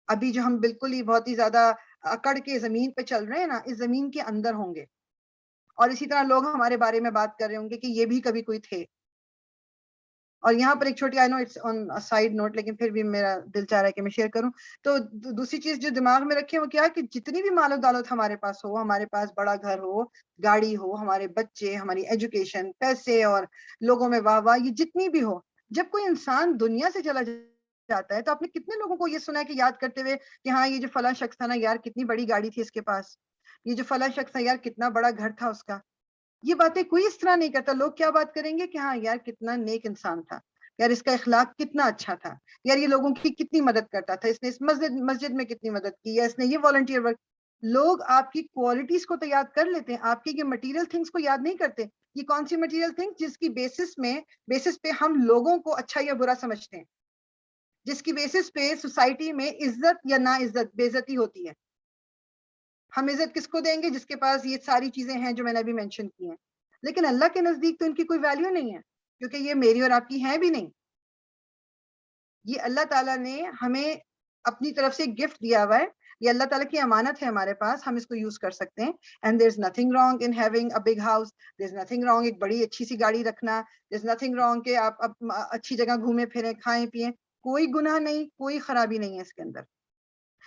[SPEAKER 2] ابھی جو ہم بالکل ہی بہت ہی زیادہ اکڑ کے زمین پہ چل رہے ہیں نا, اس زمین کے اندر ہوں گے, اور اسی طرح لوگ ہمارے بارے میں بات کر رہے ہوں گے کہ یہ بھی کبھی کوئی تھے. اور یہاں پر ایک چھوٹی, آئی نو اٹس آن سائیڈ نوٹ, لیکن پھر بھی میرا دل چاہ رہا ہے کہ میں شیئر کروں. تو دوسری چیز جو دماغ میں رکھیں وہ کیا, کہ جتنی بھی مال و دولت ہمارے پاس ہو, ہمارے پاس بڑا گھر ہو, گاڑی ہو, ہمارے بچے, ہماری ایجوکیشن, پیسے اور لوگوں میں واہ واہ, یہ جتنی بھی ہو, جب کوئی انسان دنیا سے چلا جاتا ہے تو آپ نے کتنے لوگوں کو یہ سنا ہے کہ یاد کرتے ہوئے کہ ہاں یہ جو فلاں شخص تھا نا یار, کتنی بڑی گاڑی تھی اس کے پاس, یہ جو فلاں شخص تھا یار کتنا بڑا گھر تھا اس کا. یہ باتیں کوئی اس طرح نہیں کرتا. لوگ کیا بات کریں گے کہ ہاں یار کتنا نیک انسان تھا, یار اس کا اخلاق کتنا اچھا تھا, یار یہ لوگوں کی کتنی مدد کرتا تھا, اس نے اس مسجد میں کتنی مدد کی, یا اس نے یہ والنٹیئر ورک. لوگ آپ کی کوالٹیز کو تو یاد کر لیتے ہیں, آپ کی یہ مٹیریل تھنگس کو یاد نہیں کرتے. یہ کون سی مٹیریل تھنگس جس کی بیسس پہ ہم لوگوں کو اچھا یا برا سمجھتے ہیں, جس کی بیسس پہ سوسائٹی میں عزت یا نا عزت, بے عزتی ہوتی ہے. ہم عزت کس کو دیں گے, جس کے پاس یہ ساری چیزیں ہیں جو میں نے ابھی مینشن کی ہیں. لیکن اللہ کے نزدیک تو ان کی کوئی ویلیو نہیں ہے, کیونکہ یہ میری اور آپ کی ہیں بھی نہیں. یہ اللہ تعالیٰ نے ہمیں اپنی طرف سے گفٹ دیا ہوا ہے, یہ اللہ تعالیٰ کی امانت ہے ہمارے پاس, ہم اس کو یوز کر سکتے ہیں. And there is nothing wrong in having a big house, there is nothing wrong ایک بڑی اچھی سی گاڑی رکھنا, دیر از نتھنگ رانگ کہ آپ اچھی جگہ گھومیں پھریں, کھائیں پئیں, کوئی گناہ نہیں, کوئی خرابی نہیں ہے اس کے اندر.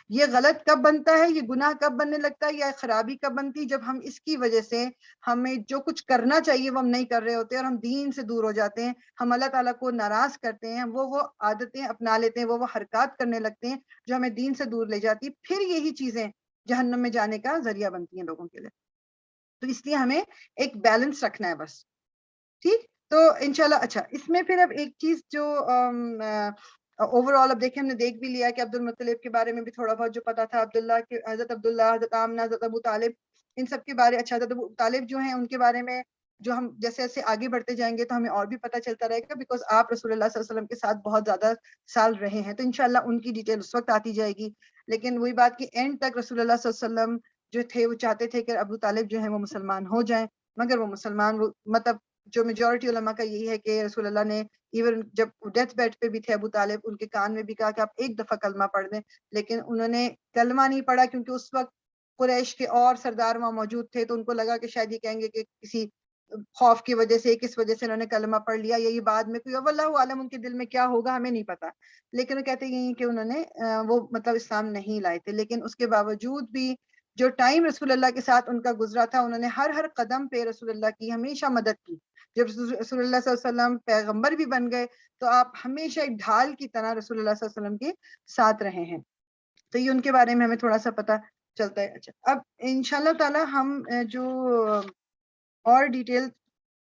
[SPEAKER 2] یہ غلط کب بنتا ہے, یہ گناہ کب بننے لگتا ہے, یا خرابی کب بنتی, جب ہم اس کی وجہ سے ہمیں جو کچھ کرنا چاہیے وہ ہم نہیں کر رہے ہوتے اور ہم دین سے دور ہو جاتے ہیں, ہم اللہ تعالیٰ کو ناراض کرتے ہیں, وہ عادتیں اپنا لیتے ہیں, وہ حرکات کرنے لگتے ہیں جو ہمیں دین سے دور لے جاتی, پھر یہی چیزیں جہنم میں جانے کا ذریعہ بنتی ہیں لوگوں کے لیے. تو اس لیے ہمیں ایک بیلنس رکھنا ہے بس. ٹھیک, تو انشاءاللہ. اچھا, اس میں پھر اب ایک چیز جو اوور آل اب دیکھیں, ہم نے دیکھ بھی لیا کہ عبد المطلب کے بارے میں بھی تھوڑا بہت جو پتا تھا, عبداللہ کے حضرت عبداللہ, حضرت آمنہ, حضرت ابو طالب, ان سب کے بارے. اچھا, حضرت ابو طالب جو ہیں ان کے بارے میں جو ہم جیسے جیسے آگے بڑھتے جائیں گے تو ہمیں اور بھی پتہ چلتا رہے گا, بیکاز آپ رسول اللہ صلی اللہ علیہ وسلم کے ساتھ بہت زیادہ سال رہے ہیں, تو انشاءاللہ ان کی ڈیٹیل اس وقت آتی جائے گی. لیکن وہی بات کہ اینڈ تک رسول اللہ صلی اللہ علیہ وسلم جو تھے وہ چاہتے تھے کہ ابو طالب جو ہیں وہ مسلمان ہو جائیں, مگر وہ مسلمان مطلب جو میجورٹی علماء کا یہی ہے کہ رسول اللہ نے ایون جب ڈیتھ بیڈ پہ بھی تھے ابو طالب, ان کے کان میں بھی کہا کہ آپ ایک دفعہ کلمہ پڑھ دیں, لیکن انہوں نے کلمہ نہیں پڑھا کیونکہ اس وقت قریش کے اور سردار وہاں موجود تھے, تو ان کو لگا کہ شاید یہ کہیں گے کہ کسی خوف کی وجہ سے, کس وجہ سے انہوں نے کلمہ پڑھ لیا, یہی بعد میں کوئی واللہ عالم ان کے دل میں کیا ہوگا ہمیں نہیں پتا, لیکن وہ کہتے یہی کہ انہوں نے وہ مطلب اسلام نہیں لائے تھے. لیکن اس کے باوجود بھی جو ٹائم رسول اللہ کے ساتھ ان کا گزرا تھا, انہوں نے ہر قدم پہ رسول اللہ کی ہمیشہ مدد کی. جب رسول اللہ صلی اللہ علیہ وسلم پیغمبر بھی بن گئے تو آپ ہمیشہ ایک ڈھال کی طرح رسول اللہ صلی اللہ علیہ وسلم کے ساتھ رہے ہیں. تو یہ ان کے بارے میں ہمیں تھوڑا سا پتہ چلتا ہے. اچھا, اب انشاءاللہ تعالی ہم جو اور ڈیٹیل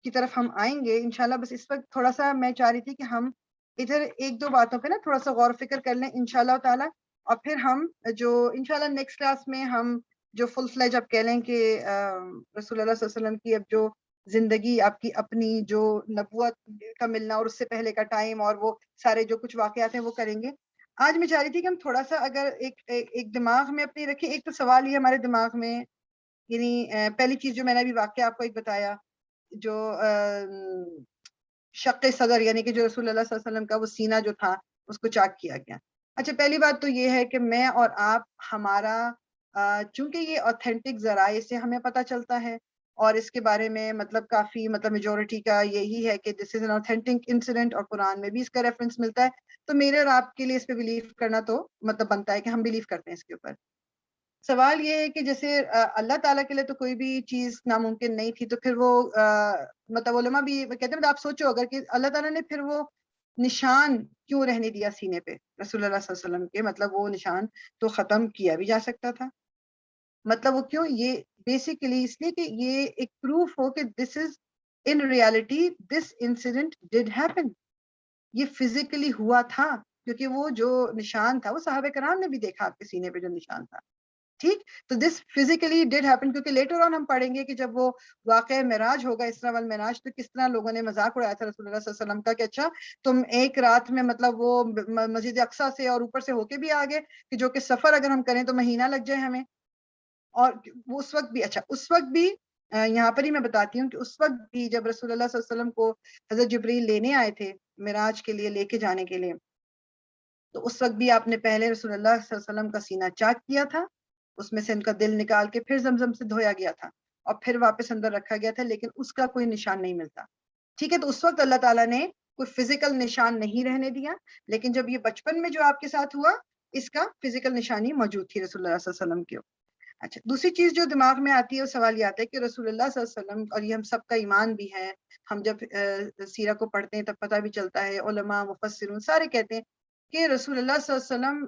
[SPEAKER 2] کی طرف ہم آئیں گے انشاءاللہ. بس اس وقت تھوڑا سا میں چاہ رہی تھی کہ ہم ادھر ایک دو باتوں پہ نا تھوڑا سا غور و فکر کر لیں انشاءاللہ تعالی, اور پھر ہم جو انشاءاللہ نیکسٹ کلاس میں ہم جو فل فلیج اب کہہ لیں کہ رسول اللہ صلی اللہ علیہ وسلم کی اب جو زندگی آپ کی اپنی جو نبوت کا ملنا اور اس سے پہلے کا ٹائم اور وہ سارے جو کچھ واقعات ہیں وہ کریں گے. آج میں چاہ رہی تھی کہ ہم تھوڑا سا اگر ایک دماغ میں اپنی رکھیں. ایک تو سوال یہ ہمارے دماغ میں, یعنی پہلی چیز جو میں نے ابھی واقعہ آپ کو ایک بتایا, جو شق صدر یعنی کہ جو رسول اللہ صلی اللہ علیہ وسلم کا وہ سینہ جو تھا اس کو چاک کیا گیا. اچھا, پہلی بات تو یہ ہے کہ میں اور آپ ہمارا چونکہ یہ اوتھینٹک ذرائع سے ہمیں پتہ چلتا ہے اور اس کے بارے میں مطلب کافی مطلب میجورٹی کا یہی ہے کہ this is an authentic incident, اور قرآن میں بھی اس کا ریفرنس ملتا ہے, تو میرے اور آپ کے لیے اس پہ بلیو کرنا تو مطلب بنتا ہے کہ ہم بلیو کرتے ہیں اس کے اوپر. سوال یہ ہے کہ جیسے اللہ تعالیٰ کے لیے تو کوئی بھی چیز ناممکن نہیں تھی, تو پھر وہ مطلب علماء بھی کہتے ہیں, آپ سوچو اگر کہ اللہ تعالیٰ نے پھر وہ نشان کیوں رہنے دیا سینے پہ رسول اللہ صلی اللہ علیہ وسلم کے, مطلب وہ نشان تو ختم کیا بھی جا سکتا تھا. مطلب وہ کیوں, یہ بیسیکلی اس لیے کہ یہ ایک پروف ہو کہ this is in reality this incident did happen, یہ فزیکلی ہوا تھا, کیونکہ وہ جو نشان تھا وہ صحابہ کرام نے بھی دیکھا آپ کے سینے پہ جو نشان تھا. ٹھیک, تو دس فزیکلی ڈڈ ہیپن, کیونکہ لیٹر آن ہم پڑھیں گے کہ جب وہ واقعہ معراج ہوگا, اسراء والمعراج, تو کس طرح لوگوں نے مذاق اڑایا تھا رسول اللہ صلی اللہ علیہ وسلم کا کہ اچھا تم ایک رات میں مطلب وہ مسجد اقصیٰ سے اور اوپر سے ہو کے بھی آگے, کہ جو کہ سفر اگر ہم کریں تو مہینہ لگ جائے ہمیں. اور وہ اس وقت بھی, اچھا اس وقت بھی یہاں پر ہی میں بتاتی ہوں کہ اس وقت بھی جب رسول اللہ صلی اللہ علیہ وسلم کو حضرت جبریل لینے آئے تھے معراج کے لیے, لے کے جانے کے لیے, تو اس وقت بھی آپ نے پہلے رسول اللہ صلی اللہ علیہ وسلم کا سینہ چاک کیا تھا, اس میں سے ان کا دل نکال کے پھر زمزم سے دھویا گیا تھا اور پھر واپس اندر رکھا گیا تھا, لیکن اس کا کوئی نشان نہیں ملتا. ٹھیک ہے, تو اس وقت اللہ تعالیٰ نے کوئی فزیکل نشان نہیں رہنے دیا, لیکن جب یہ بچپن میں جو آپ کے ساتھ ہوا اس کا فزیکل نشانی موجود تھی رسول اللہ صلی اللہ علیہ وسلم کی. اچھا, دوسری چیز جو دماغ میں آتی ہے وہ سوال یہ آتا ہے کہ رسول اللہ صلی اللہ علیہ وسلم, اور یہ ہم سب کا ایمان بھی ہے, ہم جب سیرہ کو پڑھتے ہیں تب پتہ بھی چلتا ہے, علماء مفسرون سارے کہتے ہیں کہ رسول اللہ صلی اللہ علیہ وسلم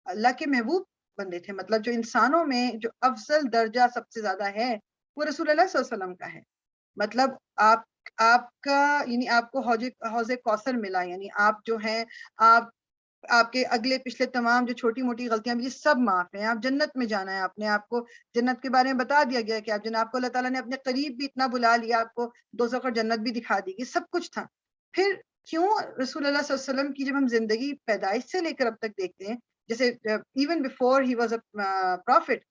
[SPEAKER 2] اللہ کے محبوب بندے تھے, مطلب جو انسانوں میں جو افضل درجہ سب سے زیادہ ہے وہ رسول اللہ صلی اللہ علیہ وسلم کا ہے. مطلب آپ کا یعنی آپ کو حوض کوثر ملا, یعنی آپ جو ہیں آپ کے اگلے پچھلے تمام جو چھوٹی موٹی غلطیاں بھی یہ سب معاف ہیں, آپ جنت میں جانا ہے, آپ نے آپ کو جنت کے بارے میں بتا دیا گیا کہ آپ جناب کو اللہ تعالیٰ نے اپنے قریب بھی اتنا بلا لیا, آپ کو دوزخ اور جنت بھی دکھا دی, یہ سب کچھ تھا. پھر کیوں رسول اللہ صلی اللہ علیہ وسلم کی جب ہم زندگی پیدائش سے لے کر اب تک دیکھتے ہیں, جیسے even before he was a prophet,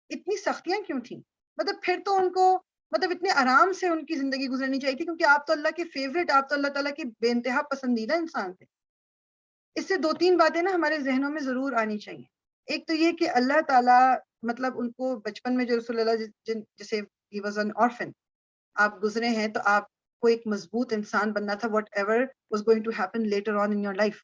[SPEAKER 2] اتنی سختیاں کیوں تھیں؟ مطلب پھر تو ان کو مطلب اتنے آرام سے ان کی زندگی گزرنی چاہیے تھی, کیونکہ آپ تو اللہ کے فیوریٹ, آپ تو اللہ تعالیٰ کے بے انتہا پسندیدہ انسان تھے. اس سے دو تین باتیں نا ہمارے ذہنوں میں ضرور آنی چاہیے. ایک تو یہ کہ اللہ تعالیٰ مطلب ان کو بچپن میں جو رسول اللہ جیسے he was an orphan, آپ گزرے ہیں تو آپ کو ایک مضبوط انسان بننا تھا, what ever was going to happen later on in your life.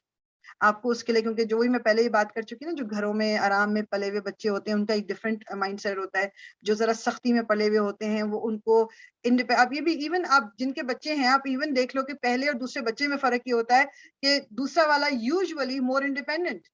[SPEAKER 1] آپ کو اس کے لیے, کیونکہ جو بھی میں پہلے ہی بات کر چکی نا, جو گھروں میں آرام میں پلے ہوئے بچے ہوتے ہیں ان کا ایک ڈفرینٹ مائنڈ سیٹ ہوتا ہے, جو ذرا سختی میں پلے ہوئے ہوتے ہیں وہ ان کو آپ یہ بھی ایون آپ جن کے بچے ہیں آپ ایون دیکھ لو کہ پہلے اور دوسرے بچے میں فرق یہ ہوتا ہے کہ دوسرا والا usually more independent,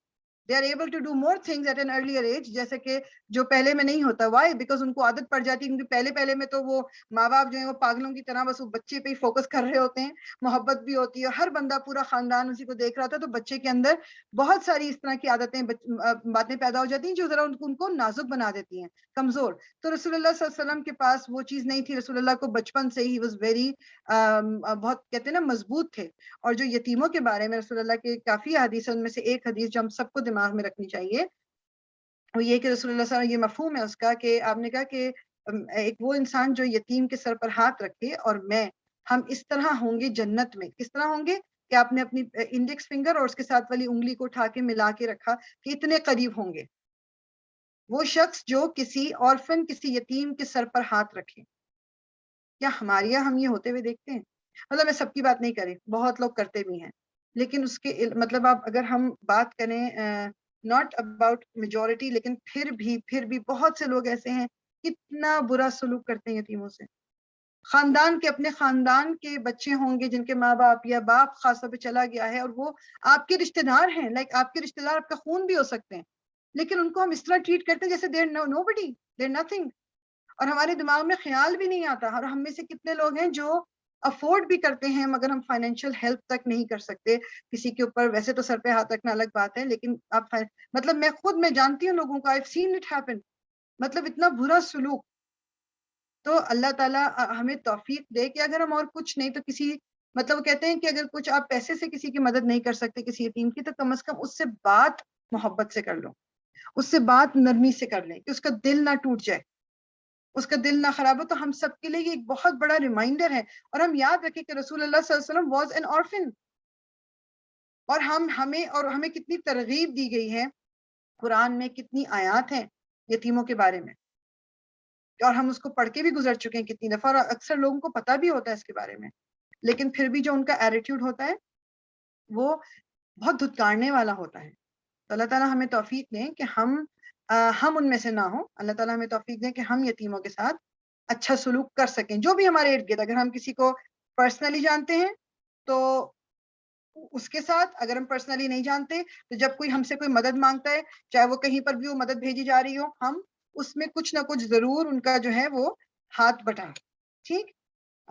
[SPEAKER 1] they are able to do more things at an earlier age, جیسے کہ جو پہلے میں نہیں ہوتا. Why? Because ان کو عادت پڑ جاتی ہے, کیونکہ پہلے میں تو وہ ماں باپ جو ہیں وہ پاگلوں کی طرح بس وہ بچے پہ ہی فوکس کر رہے ہوتے ہیں, محبت بھی ہوتی ہے, ہر بندہ پورا خاندان اسی کو دیکھ رہا ہوتا ہے, تو بچے کے اندر بہت ساری اس طرح کی عادتیں باتیں پیدا ہو جاتی ہیں جو ذرا ان کو نازک بنا دیتی ہیں, کمزور. تو رسول اللہ صلی اللہ علیہ وسلم کے پاس وہ چیز نہیں تھی. رسول اللہ کو بچپن سے ہی واز ویری بہت کہتے ہیں نا مضبوط تھے. اور جو یتیموں کے بارے میں رسول اللہ کے کافی حدیث ہیں, ان میں سے ایک حدیث جو ہم سب کو دماغ میں رکھنی چاہیے وہ یہ کہ رسول اللہ صلی اللہ علیہ وسلم, یہ مفہوم ہے اس کا کہ آپ نے کہا کہ ایک وہ انسان جو یتیم کے سر پر ہاتھ رکھے اور ہم اس طرح ہوں گے جنت میں. کس طرح ہوں گے کہ آپ نے اپنی انڈیکس فنگر اور اس کے ساتھ والی انگلی کو اٹھا کے ملا کے رکھا کہ اتنے قریب ہوں گے وہ شخص جو کسی orphan, کسی یتیم کے سر پر ہاتھ رکھے. کیا ہمارے یہاں ہم یہ ہوتے ہوئے دیکھتے ہیں؟ مطلب میں سب کی بات نہیں کریں, بہت لوگ کرتے بھی ہیں, لیکن اس کے مطلب آپ اگر ہم بات کریں ناٹ اباؤٹ میجورٹی, لیکن پھر بھی بہت سے لوگ ایسے ہیں کتنا برا سلوک کرتے ہیں یتیموں سے. خاندان کے, اپنے خاندان کے بچے ہوں گے جن کے ماں باپ یا باپ خاص طور پہ چلا گیا ہے اور وہ آپ کے رشتہ دار ہیں, لائک آپ کے رشتہ دار آپ کا خون بھی ہو سکتے ہیں, لیکن ان کو ہم اس طرح ٹریٹ کرتے ہیں جیسے دیر نوبڈی, دیر نتھنگ. اور ہمارے دماغ میں خیال بھی نہیں آتا. اور ہم میں سے کتنے لوگ ہیں جو افورڈ بھی کرتے ہیں مگر ہم فائنینشیل ہیلپ تک نہیں کر سکتے کسی کے اوپر. ویسے تو سر پہ ہاتھ رکھنا الگ بات ہے, لیکن آپ مطلب میں جانتی ہوں لوگوں کو, I've seen it happen, مطلب اتنا برا سلوک. تو اللہ تعالیٰ ہمیں توفیق دے کہ اگر ہم اور کچھ نہیں تو کسی, مطلب وہ کہتے ہیں کہ اگر کچھ آپ پیسے سے کسی کی مدد نہیں کر سکتے کسی یتیم کی, تو کم از کم اس سے بات محبت سے کر لو, اس سے بات نرمی سے کر لیں کہ اس کا دل نہ ٹوٹ جائے, اس کا دل نہ خراب ہو. تو ہم سب کے لیے یہ ایک بہت بڑا ریمائنڈر ہے. اور ہم یاد رکھیں کہ رسول اللہ صلی اللہ علیہ وسلم واز این orphan, اور ہمیں کتنی ترغیب دی گئی ہے قرآن میں, کتنی آیات ہیں یتیموں کے بارے میں, اور ہم اس کو پڑھ کے بھی گزر چکے ہیں کتنی دفعہ, اور اکثر لوگوں کو پتہ بھی ہوتا ہے اس کے بارے میں, لیکن پھر بھی جو ان کا ایٹیٹیوڈ ہوتا ہے وہ بہت دھتکارنے والا ہوتا ہے. تو اللہ تعالیٰ ہمیں توفیق دیں کہ ہم ان میں سے نہ ہوں. اللہ تعالیٰ ہمیں توفیق دیں کہ ہم یتیموں کے ساتھ اچھا سلوک کر سکیں, جو بھی ہمارے ارد گرد. اگر ہم کسی کو پرسنلی جانتے ہیں تو اس کے ساتھ, اگر ہم پرسنلی نہیں جانتے تو جب کوئی ہم سے کوئی مدد مانگتا ہے, چاہے وہ کہیں پر بھی وہ مدد بھیجی جا رہی ہو, ہم اس میں کچھ نہ کچھ ضرور ان کا جو ہے وہ ہاتھ بٹائیں. ٹھیک,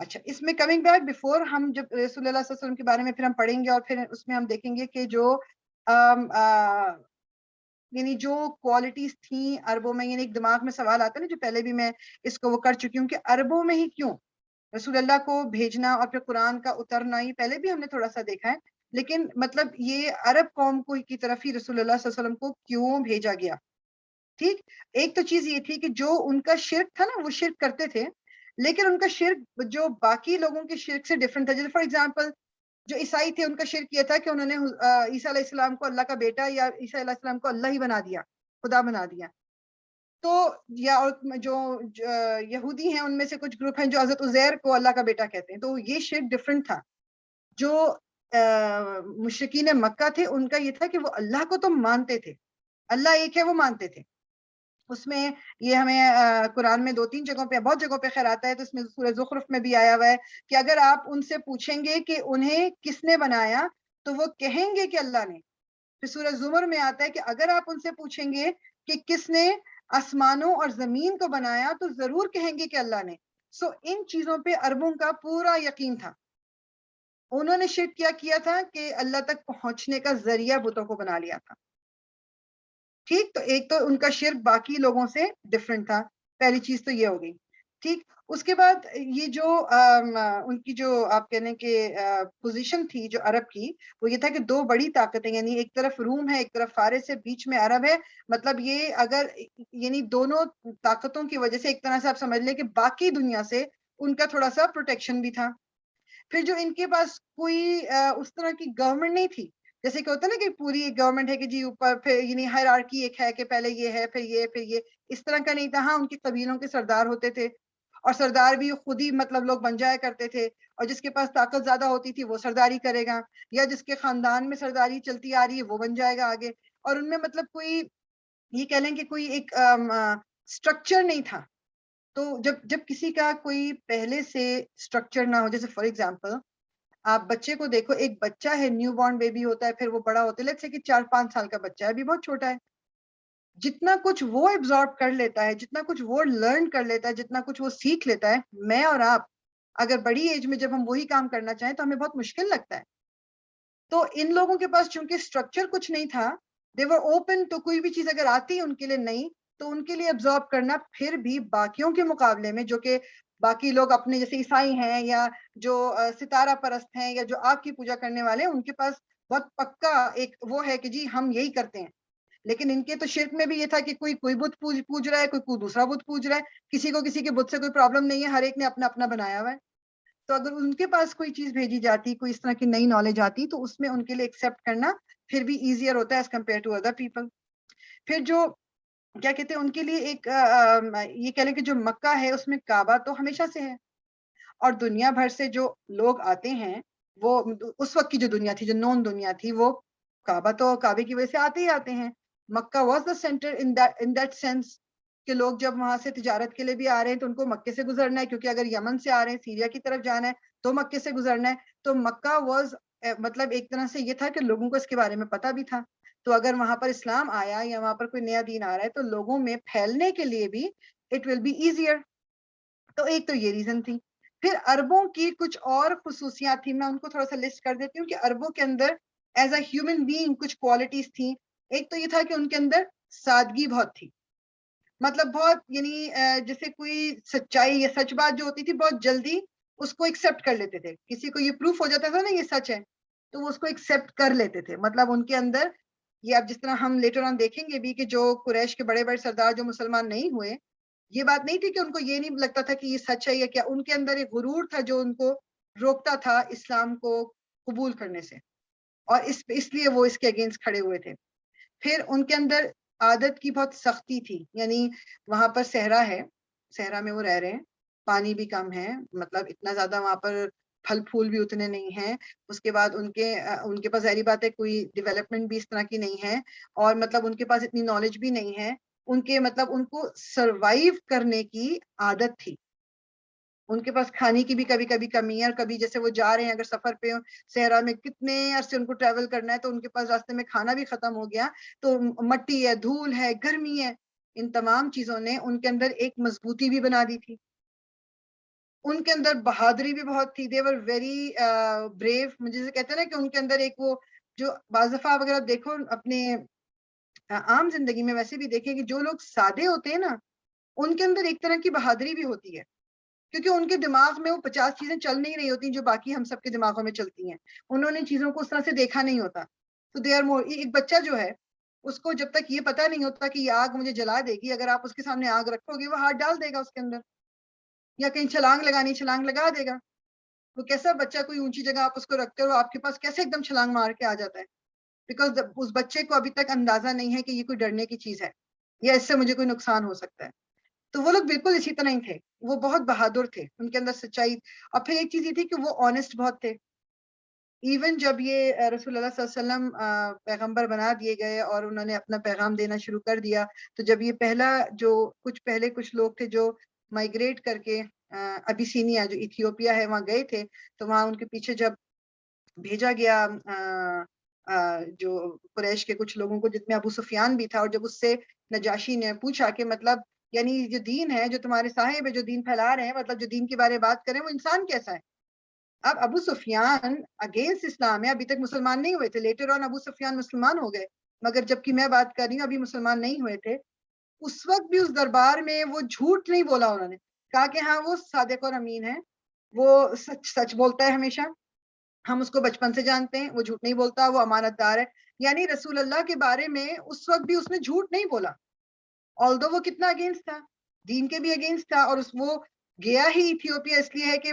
[SPEAKER 1] اچھا, اس میں کمنگ بیک بیفور ہم جب رسول اللہ صلی اللہ علیہ وسلم کے بارے میں پھر ہم پڑھیں گے, اور پھر اس میں ہم دیکھیں گے کہ جو یعنی جو کوالٹیز تھیں عربوں میں, یعنی ایک دماغ میں سوال آتا ہے نا, جو پہلے بھی میں اس کو وہ کر چکی ہوں, کہ عربوں میں ہی کیوں رسول اللہ کو بھیجنا اور پھر قرآن کا اترنا, ہی پہلے بھی ہم نے تھوڑا سا دیکھا ہے, لیکن مطلب یہ عرب قوم کو کی طرف ہی رسول اللہ صلی اللہ علیہ وسلم کو کیوں بھیجا گیا. ٹھیک, ایک تو چیز یہ تھی کہ جو ان کا شرک تھا نا, وہ شرک کرتے تھے, لیکن ان کا شرک جو باقی لوگوں کے شرک سے ڈفرنٹ تھا. جیسے فار ایگزامپل جو عیسائی تھے, ان کا شرک یہ تھا کہ انہوں نے عیسیٰ علیہ السلام کو اللہ کا بیٹا, یا عیسیٰ علیہ السلام کو اللہ ہی بنا دیا, خدا بنا دیا. تو یا جو یہودی ہیں ان میں سے کچھ گروپ ہیں جو حضرت عزیر کو اللہ کا بیٹا کہتے ہیں, تو یہ شرک ڈفرنٹ تھا. جو مشرکین مکہ تھے ان کا یہ تھا کہ وہ اللہ کو تو مانتے تھے, اللہ ایک ہے وہ مانتے تھے. اس میں یہ ہمیں قرآن میں 2-3 جگہوں پہ, بہت جگہوں پہ خیر آتا ہے, تو اس میں سورہ زخرف میں بھی آیا ہوا ہے کہ اگر آپ ان سے پوچھیں گے کہ انہیں کس نے بنایا تو وہ کہیں گے کہ اللہ نے. پھر سورہ زمر میں آتا ہے کہ اگر آپ ان سے پوچھیں گے کہ کس نے آسمانوں اور زمین کو بنایا تو ضرور کہیں گے کہ اللہ نے. سو ان چیزوں پہ عربوں کا پورا یقین تھا. انہوں نے شرک کیا تھا کہ اللہ تک پہنچنے کا ذریعہ بتوں کو بنا لیا تھا. ٹھیک, تو ایک تو ان کا شرک باقی لوگوں سے ڈفرنٹ تھا, پہلی چیز تو یہ ہو گئی. ٹھیک, اس کے بعد یہ جو ان کی جو آپ کہنے کہ پوزیشن تھی جو عرب کی, وہ یہ تھا کہ 2 بڑی طاقتیں, یعنی ایک طرف روم ہے, ایک طرف فارس ہے, بیچ میں عرب ہے. مطلب یہ اگر یعنی دونوں طاقتوں کی وجہ سے ایک طرح سے آپ سمجھ لیں کہ باقی دنیا سے ان کا تھوڑا سا پروٹیکشن بھی تھا. پھر جو ان کے پاس کوئی اس طرح کی گورنمنٹ نہیں تھی, جیسے کہ ہوتا ہے نا کہ پوری گورنمنٹ ہے کہ جی اوپر پھر یعنی ہائرارکی ایک ہے کہ پہلے یہ ہے پھر یہ, اس طرح کا نہیں تھا. ہاں, ان کے قبیلوں کے سردار ہوتے تھے,
[SPEAKER 2] اور سردار بھی خود ہی مطلب لوگ بن جایا کرتے تھے, اور جس کے پاس طاقت زیادہ ہوتی تھی وہ سرداری کرے گا, یا جس کے خاندان میں سرداری چلتی آ رہی ہے وہ بن جائے گا آگے. اور ان میں مطلب کوئی یہ کہہ لیں کہ کوئی ایک اسٹرکچر نہیں تھا. تو جب کسی کا کوئی پہلے سے اسٹرکچر نہ ہو, جیسے فار ایگزامپل آپ بچے کو دیکھو, ایک بچہ ہے نیو بورن بیبی ہوتا ہے, پھر وہ بڑا ہوتا ہے, لیٹس سے کہ 4-5 سال کا بچہ ہے, ابھی بہت چھوٹا ہے, جتنا کچھ وہ ایبزارب کر لیتا ہے, جتنا کچھ وہ لرن کر لیتا ہے, جتنا کچھ وہ سیکھ لیتا ہے, میں اور آپ اگر بڑی ایج میں جب ہم وہی کام کرنا چاہیں تو ہمیں بہت مشکل لگتا ہے. تو ان لوگوں کے پاس چونکہ اسٹرکچر کچھ نہیں تھا, دے ور اوپن, تو کوئی بھی چیز اگر آتی ان کے لیے نہیں تو ان کے لیے ایبزارب کرنا پھر بھی باقیوں کے مقابلے میں, جو کہ باقی لوگ اپنے جیسے عیسائی ہیں یا جو ستارہ پرست ہیں یا جو آگ کی پوجا کرنے والے ہیں, ان کے پاس بہت پکا ایک وہ ہے کہ جی ہم یہی کرتے ہیں. لیکن ان کے تو شرک میں بھی یہ تھا کہ کوئی بت پوج رہا ہے, کوئی دوسرا بت پوج رہا ہے, کسی کو کسی کے بت سے کوئی پرابلم نہیں ہے, ہر ایک نے اپنا اپنا بنایا ہوا ہے. تو اگر ان کے پاس کوئی چیز بھیجی جاتی, کوئی اس طرح کی نئی نالج آتی, تو اس میں ان کے لیے ایکسیپٹ کرنا پھر بھی ایزیئر ہوتا ہے as compare to other people. پھر جو کیا کہتے ہیں ان کے لیے ایک یہ کہہ لیں کہ جو مکہ ہے اس میں کعبہ تو ہمیشہ سے ہے, اور دنیا بھر سے جو لوگ آتے ہیں وہ اس وقت کی جو دنیا تھی, جو نون دنیا تھی, وہ کعبے کی وجہ سے آتے ہی آتے ہیں. Mecca was the centre in that sense کہ لوگ جب وہاں سے تجارت کے لیے بھی آ رہے ہیں تو ان کو مکے سے گزرنا ہے, کیونکہ اگر یمن سے آ رہے ہیں, سیریا کی طرف جانا ہے تو مکے سے گزرنا ہے. تو مکہ واز مطلب ایک طرح سے یہ تھا کہ لوگوں کو اس کے بارے میں پتہ بھی تھا, تو اگر وہاں پر اسلام آیا یا وہاں پر کوئی نیا دین آ رہا ہے تو لوگوں میں پھیلنے کے لیے بھی اٹ ول بی ایزیئر. تو ایک تو یہ ریزن تھی. پھر عربوں کی کچھ اور خصوصیات تھیں, میں ان کو تھوڑا سا لسٹ کر دیتی ہوں کہ عربوں کے اندر ایز اے ہیومن بینگ کچھ کوالٹیز تھیں. ایک تو یہ تھا کہ ان کے اندر سادگی بہت تھی, مطلب بہت یعنی جیسے کوئی سچائی یا سچ بات جو ہوتی تھی بہت جلدی اس کو ایکسیپٹ کر لیتے تھے. کسی کو یہ پروف ہو جاتا تھا نا یہ سچ ہے تو وہ اس کو ایکسیپٹ کر لیتے تھے. مطلب ان کے اندر یہ اب جس طرح ہم لیٹر آن دیکھیں گے بھی کہ جو قریش کے بڑے بڑے سردار جو مسلمان نہیں ہوئے, یہ بات نہیں تھی کہ ان کو یہ نہیں لگتا تھا کہ یہ سچ ہے یا کیا, ان کے اندر ایک غرور تھا جو ان کو روکتا تھا اسلام کو قبول کرنے سے, اور اس لیے وہ اس کے اگینسٹ کھڑے ہوئے تھے. پھر ان کے اندر عادت کی بہت سختی تھی, یعنی وہاں پر صحرا ہے, صحرا میں وہ رہ رہے ہیں, پانی بھی کم ہے, مطلب اتنا زیادہ وہاں پر پھل پھول بھی اتنے نہیں ہیں. اس کے بعد ان کے پاس ظاہری بات ہے کوئی ڈیولپمنٹ بھی اس طرح کی نہیں ہے, اور مطلب ان کے پاس اتنی نالج بھی نہیں ہے. ان کے مطلب ان کو سروائیو کرنے کی عادت تھی. ان کے پاس کھانے کی بھی کبھی کبھی کمی ہے, اور کبھی جیسے وہ جا رہے ہیں اگر سفر پہ صحرا میں کتنے عرصے ان کو ٹریول کرنا ہے تو ان کے پاس راستے میں کھانا بھی ختم ہو گیا, تو مٹی ہے, دھول ہے, گرمی ہے, ان تمام چیزوں نے ان کے اندر ایک مضبوطی بھی بنا دی تھی. ان کے اندر بہادری بھی بہت تھی. دے ور ویری بریو. مجھے کہتے ہیں نا کہ ان کے اندر ایک وہ جو بعض دفعہ اگر آپ دیکھو اپنے عام زندگی میں ویسے بھی دیکھیں کہ جو لوگ سادے ہوتے ہیں نا ان کے اندر ایک طرح کی بہادری بھی ہوتی ہے, کیونکہ ان کے دماغ میں وہ 50 چیزیں چل نہیں رہی ہوتی جو باقی ہم سب کے دماغوں میں چلتی ہیں. انہوں نے چیزوں کو اس طرح سے دیکھا نہیں ہوتا. تو دے آر مور. ایک بچہ جو ہے اس کو جب تک یہ پتا نہیں ہوتا کہ یہ آگ مجھے جلا دے گی, اگر آپ اس کے سامنے آگ رکھو گے وہ ہاتھ ڈال دے گا اس کے اندر, یا کہیں چھلانگ لگانی چھلانگ لگا دے گا. وہ کیسا بچہ, کوئی اونچی جگہ آپ اس کو رکھتے ہو آپ کے پاس کیسے ایک دم چھلانگ مار کے آ جاتا ہے, بیکاز اس بچے کو ابھی تک اندازہ نہیں ہے کہ یہ کوئی ڈرنے کی چیز ہے یا اس سے مجھے کوئی نقصان ہو سکتا ہے. تو وہ لوگ بالکل اسی طرح ہی تھے, وہ بہت بہادر تھے, ان کے اندر سچائی. اور پھر ایک چیز یہ تھی کہ وہ آنےسٹ بہت تھے. ایون جب یہ رسول اللہ صلی اللہ علیہ وسلم پیغمبر بنا دیے گئے اور انہوں نے اپنا پیغام دینا شروع کر دیا, تو جب یہ کچھ لوگ تھے جو مائگریٹ کر کے ابیسینیا جو ایتھیوپیا ہے وہاں گئے تھے, تو وہاں ان کے پیچھے جب بھیجا گیا جو قریش کے کچھ لوگوں کو, جس میں ابو سفیان بھی تھا, اور جب اس سے نجاشی نے پوچھا کہ مطلب یعنی جو دین ہے جو تمہارے صاحب ہے جو دین پھیلا رہے ہیں, مطلب جو دین کے بارے میں بات کریں وہ انسان کیسا ہے. اب ابو سفیان اگینسٹ اسلام ہے, ابھی تک مسلمان نہیں ہوئے تھے, لیٹر آن ابو سفیان مسلمان ہو گئے, مگر جبکہ میں بات کر رہی ہوں ابھی مسلمان نہیں ہوئے تھے. اس وقت بھی اس دربار میں وہ جھوٹ نہیں بولا, انہوں نے کہا کہ ہاں وہ صادق اور امین ہے, وہ سچ بولتا ہے ہمیشہ, ہم اس کو بچپن سے جانتے ہیں, وہ جھوٹ نہیں بولتا, وہ امانت دار ہے. یعنی رسول اللہ کے بارے میں اس وقت بھی اس نے جھوٹ نہیں بولا, آلدو وہ کتنا اگینسٹ تھا, دین کے بھی اگینسٹ تھا, اور وہ گیا ہی ایتھیوپیا اس لیے ہے کہ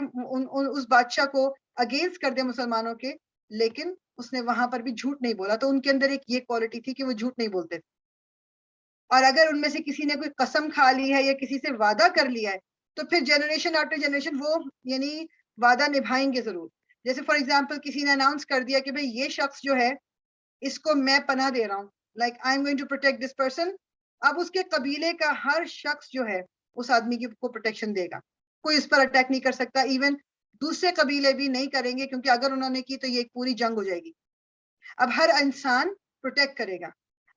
[SPEAKER 2] اس بادشاہ کو اگینسٹ کر دے مسلمانوں کے, لیکن اس نے وہاں پر بھی جھوٹ نہیں بولا. تو ان کے اندر ایک یہ کوالٹی تھی کہ وہ جھوٹ نہیں بولتے تھے. اور اگر ان میں سے کسی نے کوئی قسم کھا لی ہے یا کسی سے وعدہ کر لیا ہے تو پھر جنریشن آفٹر جنریشن وہ یعنی وعدہ نبھائیں گے ضرور. جیسے فار ایگزامپل کسی نے اناؤنس کر دیا کہ بھئی یہ شخص جو ہے اس کو میں پناہ دے رہا ہوں, like I am going to protect this person. اب اس کے قبیلے کا ہر شخص جو ہے اس آدمی کی کو پروٹیکشن دے گا, کوئی اس پر اٹیک نہیں کر سکتا, ایون دوسرے قبیلے بھی نہیں کریں گے, کیونکہ اگر انہوں نے کی تو یہ ایک پوری جنگ ہو جائے گی. اب ہر انسان پروٹیکٹ کرے گا.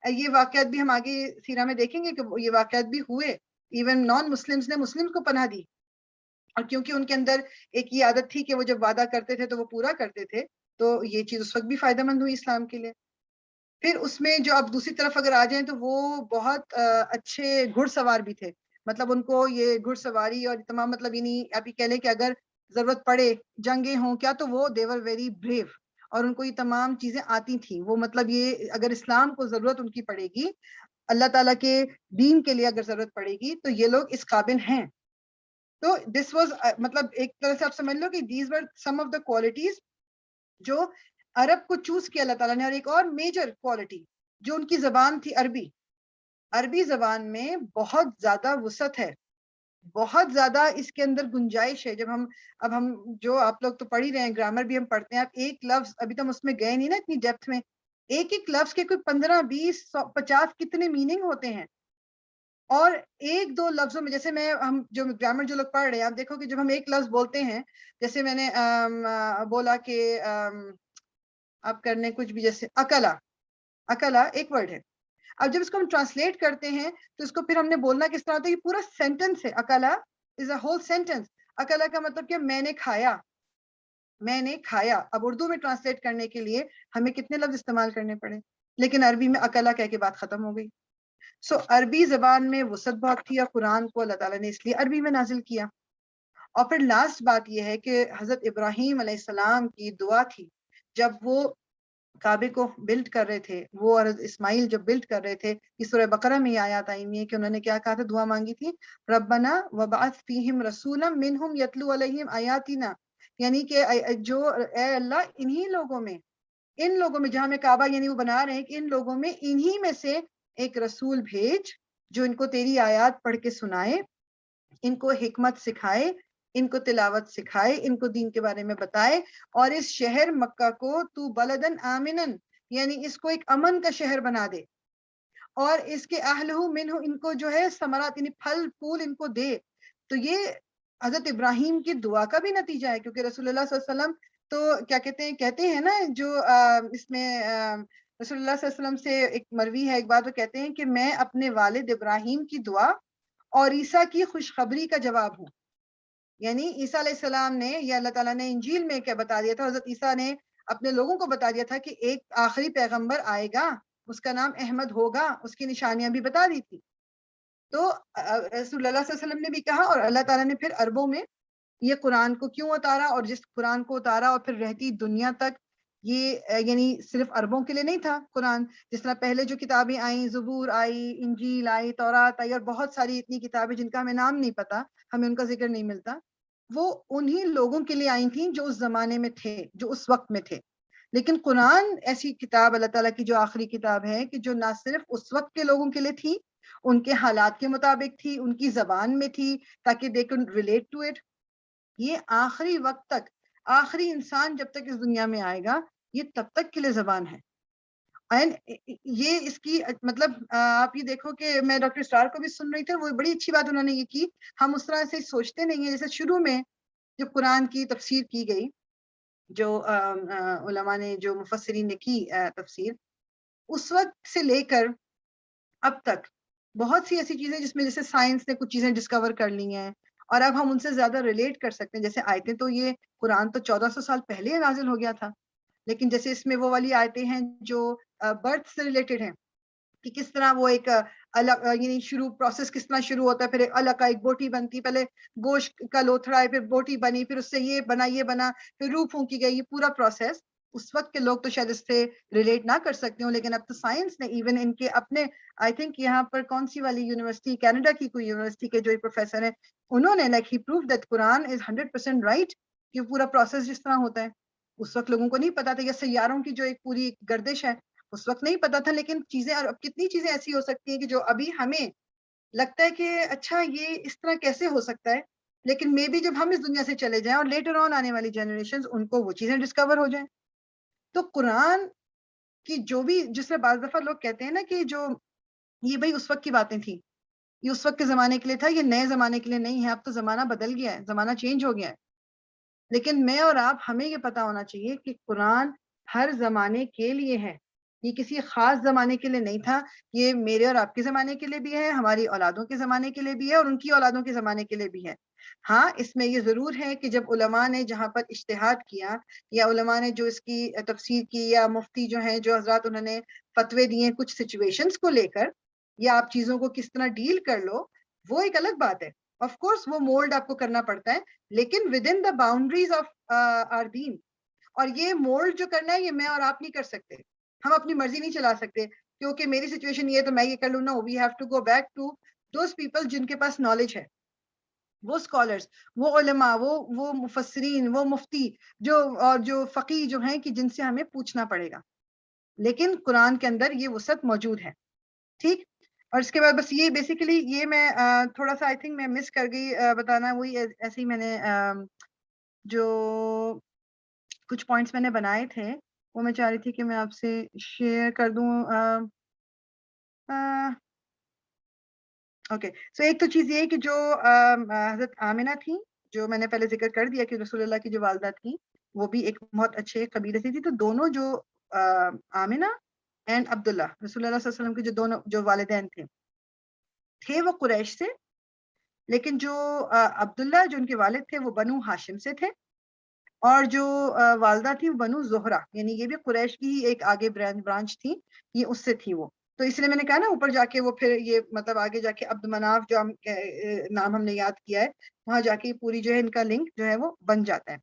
[SPEAKER 2] یہ واقعات بھی ہم آگے سیرہ میں دیکھیں گے کہ یہ واقعات بھی ہوئے, ایون نان مسلمز نے مسلمز کو پناہ دی, اور کیونکہ ان کے اندر ایک یہ عادت تھی کہ وہ جب وعدہ کرتے تھے تو وہ پورا کرتے تھے, تو یہ چیز اس وقت بھی فائدہ مند ہوئی اسلام کے لیے. پھر اس میں جو اب دوسری طرف اگر آ جائیں تو وہ بہت اچھے گھڑ سوار بھی تھے, مطلب ان کو یہ گھڑ سواری اور تمام مطلب یعنی آپ یہ کہہ لیں کہ اگر ضرورت پڑے جنگیں ہوں کیا تو وہ they were very brave, اور ان کو یہ تمام چیزیں آتی تھیں. وہ مطلب یہ اگر اسلام کو ضرورت ان کی پڑے گی, اللہ تعالیٰ کے دین کے لیے اگر ضرورت پڑے گی تو یہ لوگ اس قابل ہیں. تو دس واز مطلب ایک طرح سے آپ سمجھ لو کہ these were some of the qualities جو عرب کو چوز کیا اللہ تعالیٰ نے. اور ایک اور میجر کوالٹی جو ان کی زبان تھی عربی, عربی زبان میں بہت زیادہ وسعت ہے, بہت زیادہ اس کے اندر گنجائش ہے. جب ہم جو آپ لوگ تو پڑھ ہی رہے ہیں, گرامر بھی ہم پڑھتے ہیں, آپ ایک لفظ ابھی تو ہم اس میں گئے نہیں نا اتنی ڈیپتھ میں, ایک ایک لفظ کے کوئی 15 20 50 کتنے میننگ ہوتے ہیں. اور ایک دو لفظوں میں جیسے ہم جو گرامر جو لوگ پڑھ رہے ہیں, آپ دیکھو کہ جب ہم ایک لفظ بولتے ہیں, جیسے میں نے بولا کہ آپ کرنے کچھ بھی, جیسے اکلا, اکلا ایک ورڈ ہے. اب جب اس کو ہم ٹرانسلیٹ کرتے ہیں تو اس کو پھر ہم نے بولنا کس طرح ہوتا ہے, یہ پورا سینٹنس ہے. اکلا از اے ہول سینٹنس. اکلا کا مطلب کہ میں نے کھایا, میں نے کھایا. اب اردو میں ٹرانسلیٹ کرنے کے لیے ہمیں کتنے لفظ استعمال کرنے پڑے, لیکن عربی میں اکلا کہہ کے بات ختم ہو گئی. سو عربی زبان میں وسعت بہت تھی, اور قرآن کو اللہ تعالیٰ نے اس لیے عربی میں نازل کیا. اور پھر لاسٹ بات یہ ہے کہ حضرت ابراہیم علیہ السلام کی دعا تھی جب وہ کعبے کو بلڈ کر رہے تھے, وہ اور اسماعیل جب بلڈ کر رہے تھے, اس سورہ بقرہ میں آیات آئی ہوئی ہے کہ انہوں نے کیا کہا تھا, دعا مانگی تھی, ربنا وبعث فیہم رسولا منہم یتلو علیہم آیاتنا, یعنی کہ جو اے اللہ انہی لوگوں میں, ان لوگوں میں جہاں میں کعبہ یعنی وہ بنا رہے ہیں کہ ان لوگوں میں انہی میں سے ایک رسول بھیج جو ان کو تیری آیات پڑھ کے سنائے, ان کو حکمت سکھائے, ان کو تلاوت سکھائے, ان کو دین کے بارے میں بتائے, اور اس شہر مکہ کو تو بلدن آمنن یعنی اس کو ایک امن کا شہر بنا دے, اور اس کے اہلہ منہ ان کو جو ہے ثمرات یعنی پھل پھول ان کو دے. تو یہ حضرت ابراہیم کی دعا کا بھی نتیجہ ہے, کیونکہ رسول اللہ صلی اللہ علیہ وسلم تو کیا کہتے ہیں نا, جو اس میں رسول اللہ صلی اللہ علیہ وسلم سے ایک مروی ہے ایک بات, وہ کہتے ہیں کہ میں اپنے والد ابراہیم کی دعا اور عیسیٰ کی خوشخبری کا جواب ہوں. یعنی عیسیٰ علیہ السلام نے, یا اللہ تعالیٰ نے انجیل میں کیا بتا دیا تھا, حضرت عیسیٰ نے اپنے لوگوں کو بتا دیا تھا کہ ایک آخری پیغمبر آئے گا, اس کا نام احمد ہوگا, اس کی نشانیاں بھی بتا دی تھی. تو رسول اللہ صلی اللہ علیہ وسلم نے بھی کہا, اور اللہ تعالیٰ نے پھر عربوں میں یہ قرآن کو کیوں اتارا, اور جس قرآن کو اتارا اور پھر رہتی دنیا تک یہ یعنی صرف عربوں کے لیے نہیں تھا قرآن. جس طرح پہلے جو کتابیں آئیں, زبور آئی, انجیل آئی, تورات آئی, اور بہت ساری اتنی کتابیں جن کا ہمیں نام نہیں پتا, ہمیں ان کا ذکر نہیں ملتا, وہ انہی لوگوں کے لیے آئی تھیں جو اس زمانے میں تھے, جو اس وقت میں تھے. لیکن قرآن ایسی کتاب اللہ تعالیٰ کی جو آخری کتاب ہے کہ جو نہ صرف اس وقت کے لوگوں کے لیے تھی, ان کے حالات کے مطابق تھی, ان کی زبان میں تھی, تاکہ they could relate to it. یہ آخری وقت تک, آخری انسان جب تک اس دنیا میں آئے گا, یہ تب تک کے لیے زبان ہے. یہ اس کی مطلب آپ یہ دیکھو کہ میں ڈاکٹر اسٹار کو بھی سن رہی تھی, وہ بڑی اچھی بات انہوں نے یہ کی, ہم اس طرح سے سوچتے نہیں ہیں. جیسے شروع میں جب قرآن کی تفسیر کی گئی, جو علماء نے, جو مفسرین نے کی تفسیر, اس وقت سے لے کر اب تک بہت سی ایسی چیزیں جس میں جیسے سائنس نے کچھ چیزیں ڈسکور کر لی ہیں, اور اب ہم ان سے زیادہ ریلیٹ کر سکتے ہیں. جیسے آیتیں تو یہ قرآن تو 1400 سال پہلے نازل ہو گیا تھا, لیکن جیسے اس میں وہ والی آیتیں ہیں جو برتھ سے ریلیٹڈ ہیں, کہ کس طرح وہ ایک الگ یعنی شروع پروسیس کس طرح شروع ہوتا ہے, پھر ایک الگ کا ایک بوٹی بنتی, پہلے گوشت کا لوتھڑا ہے, پھر بوٹی بنی, پھر اس سے یہ بنا, پھر روح پھونکی گئی, یہ پورا پروسیس. اس وقت کے لوگ تو شاید اس سے ریلیٹ نہ کر سکتے ہوں, لیکن اب تو سائنس نے ایون ان کے اپنے, آئی تھنک یہاں پر کون سی والی یونیورسٹی, کینیڈا کی کوئی یونیورسٹی کے جو ایک پروفیسر ہیں, انہوں نے like he proof that Quran is 100% right, کہ پورا پروسیس جس طرح ہوتا ہے. اس وقت لوگوں کو نہیں پتا تھا, یا سیاروں کی جو ایک پوری گردش ہے اس وقت نہیں پتا تھا, لیکن چیزیں, اور اب کتنی چیزیں ایسی ہو سکتی ہیں کہ جو ابھی ہمیں لگتا ہے کہ اچھا یہ اس طرح کیسے ہو سکتا ہے, لیکن مے بی جب ہم اس دنیا سے چلے جائیں اور لیٹر آن آنے والی جنریشنز ان کو وہ چیزیں ڈسکور ہو جائیں. تو قرآن کی جو بھی، جس میں بعض دفعہ لوگ کہتے ہیں نا کہ جو یہ بھائی اس وقت کی باتیں تھیں، یہ اس وقت کے زمانے کے لیے تھا، یہ نئے زمانے کے لیے نہیں ہے، اب تو زمانہ بدل گیا ہے، زمانہ چینج ہو گیا ہے. لیکن میں اور آپ ہمیں یہ پتا ہونا چاہیے کہ قرآن ہر زمانے کے لیے ہے، یہ کسی خاص زمانے کے لیے نہیں تھا، یہ میرے اور آپ کے زمانے کے لیے بھی ہے، ہماری اولادوں کے زمانے کے لیے بھی ہے، اور ان کی اولادوں کے زمانے کے لیے بھی ہے. ہاں اس میں یہ ضرور ہے کہ جب علماء نے جہاں پر اجتہاد کیا، یا علماء نے جو اس کی تفسیر کی، یا مفتی جو ہیں جو حضرات انہوں نے فتوے دیے کچھ سچویشنز کو لے کر، یا آپ چیزوں کو کس طرح ڈیل کر لو، وہ ایک الگ بات ہے. آف کورس وہ مولڈ آپ کو کرنا پڑتا ہے، لیکن within the boundaries of our دین. اور یہ مولڈ جو کرنا ہے یہ میں اور آپ نہیں کر سکتے، ہم اپنی مرضی نہیں چلا سکتے کیونکہ میری سچویشن یہ ہے تو میں یہ کر لوں. نا، we have to go back to those people جن کے پاس نالج ہے، وہ اسکالرس، وہ علماء، وہ مفسرین، وہ مفتی اور جو فقی جو ہیں کہ جن سے ہمیں پوچھنا پڑے گا. لیکن قرآن کے اندر یہ وسعت موجود ہے. ٹھیک. اور اس کے بعد بس یہ بیسیکلی یہ میں تھوڑا سا آئی تھنک میں مس کر گئی بتانا، وہی ایسے ہی میں نے جو کچھ پوائنٹس میں نے بنائے تھے وہ میں چاہ رہی تھی کہ میں آپ سے شیئر کر دوں. اوکے، سو ایک تو چیز یہ ہے کہ جو حضرت آمنہ تھی، جو میں نے پہلے ذکر کر دیا کہ رسول اللہ کی جو والدہ تھی وہ بھی ایک بہت اچھے قبیلے سے تھی. تو دونوں جو آمنہ اینڈ عبداللہ، رسول اللہ صلی اللہ علیہ وسلم کے جو دونوں جو والدین تھے وہ قریش سے، لیکن جو عبداللہ جو ان کے والد تھے وہ بنو ہاشم سے تھے، اور جو والدہ تھی وہ بنو زہرہ، یعنی یہ بھی قریش کی ہی ایک آگے برانچ تھی، یہ اس سے تھی وہ. تو اس لیے میں نے کہا نا اوپر جا کے وہ پھر یہ مطلب آگے جا کے عبد مناف جو نام ہم نے یاد کیا ہے، وہاں جا کے پوری جو ہے ان کا لنک جو ہے وہ بن جاتا ہے.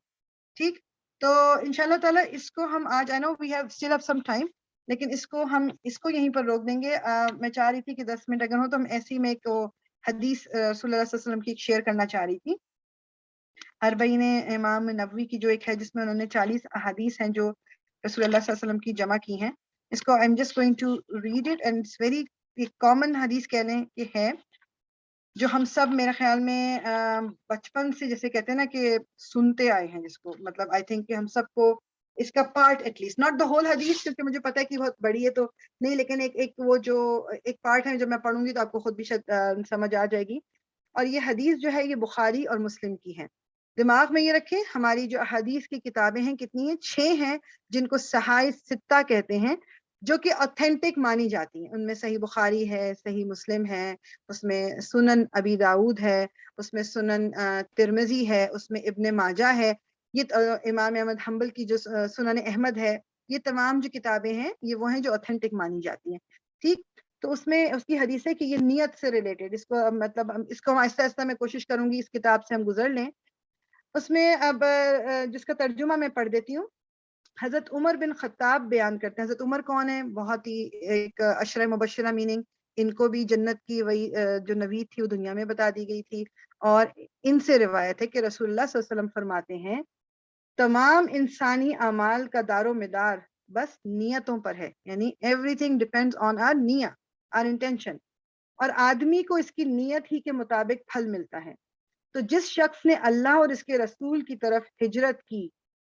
[SPEAKER 2] ٹھیک. تو انشاءاللہ تعالیٰ اس کو ہم آج، I know we have still up some time, لیکن اس کو یہیں پر روک دیں گے. میں چاہ رہی تھی کہ 10 منٹ اگر ہو تو ہم ایسی میں ایک حدیث رسول اللہ صلی اللہ علیہ وسلم کی شیئر کرنا چاہ رہی تھی. اربعین امام نووی کی جو ایک ہے جس میں انہوں نے 40 احادیث ہیں جو رسول اللہ صلی اللہ علیہ وسلم کی جمع کی ہیں. اس کو I'm just going to read it and it's very common حدیث کہہ لیں کہ ہے، جو ہم سب میرے خیال میں بچپن سے جیسے کہتے ہیں نا کہ سنتے آئے ہیں، جس کو مطلب آئی تھنک کہ ہم سب کو اس کا part at least, not the whole حدیث کیونکہ مجھے پتا ہے کہ بہت بڑی ہے تو نہیں، لیکن ایک وہ جو ایک پارٹ ہے، جب میں پڑھوں گی تو آپ کو خود بھی سمجھ آ جائے گی. اور یہ حدیث جو ہے یہ بخاری اور مسلم کی ہے. دماغ میں یہ رکھیں ہماری جو احادیث کی کتابیں ہیں کتنی ہیں؟ 6 ہیں، جن کو صحائف ستہ کہتے ہیں، جو کہ اوتھینٹک مانی جاتی ہیں. ان میں صحیح بخاری ہے، صحیح مسلم ہے، اس میں سنن ابی داؤد ہے، اس میں سنن ترمذی ہے، اس میں ابن ماجہ ہے، یہ امام احمد حنبل کی جو سنن احمد ہے. یہ تمام جو کتابیں ہیں یہ وہ ہیں جو اوتھینٹک مانی جاتی ہیں. ٹھیک. تو اس میں اس کی حدیث ہے کہ یہ نیت سے ریلیٹڈ، اس کو مطلب اس کو آہستہ آہستہ میں کوشش کروں گی اس کتاب سے ہم گزر لیں. اس میں اب جس کا ترجمہ میں پڑھ دیتی ہوں. حضرت عمر بن خطاب بیان کرتے ہیں. حضرت عمر کون ہے؟ بہت ہی ایک عشرہ مبشرہ، میننگ ان کو بھی جنت کی وہی جو نوید تھی وہ دنیا میں بتا دی گئی تھی، اور ان سے روایت ہے کہ رسول اللہ صلی اللہ علیہ وسلم فرماتے ہیں تمام انسانی اعمال کا دار و مدار بس نیتوں پر ہے، یعنی everything depends on our نیہ، آر انٹینشن، اور آدمی کو اس کی نیت ہی کے مطابق پھل ملتا ہے. تو جس شخص نے اللہ اور اس کے رسول کی طرف ہجرت کی،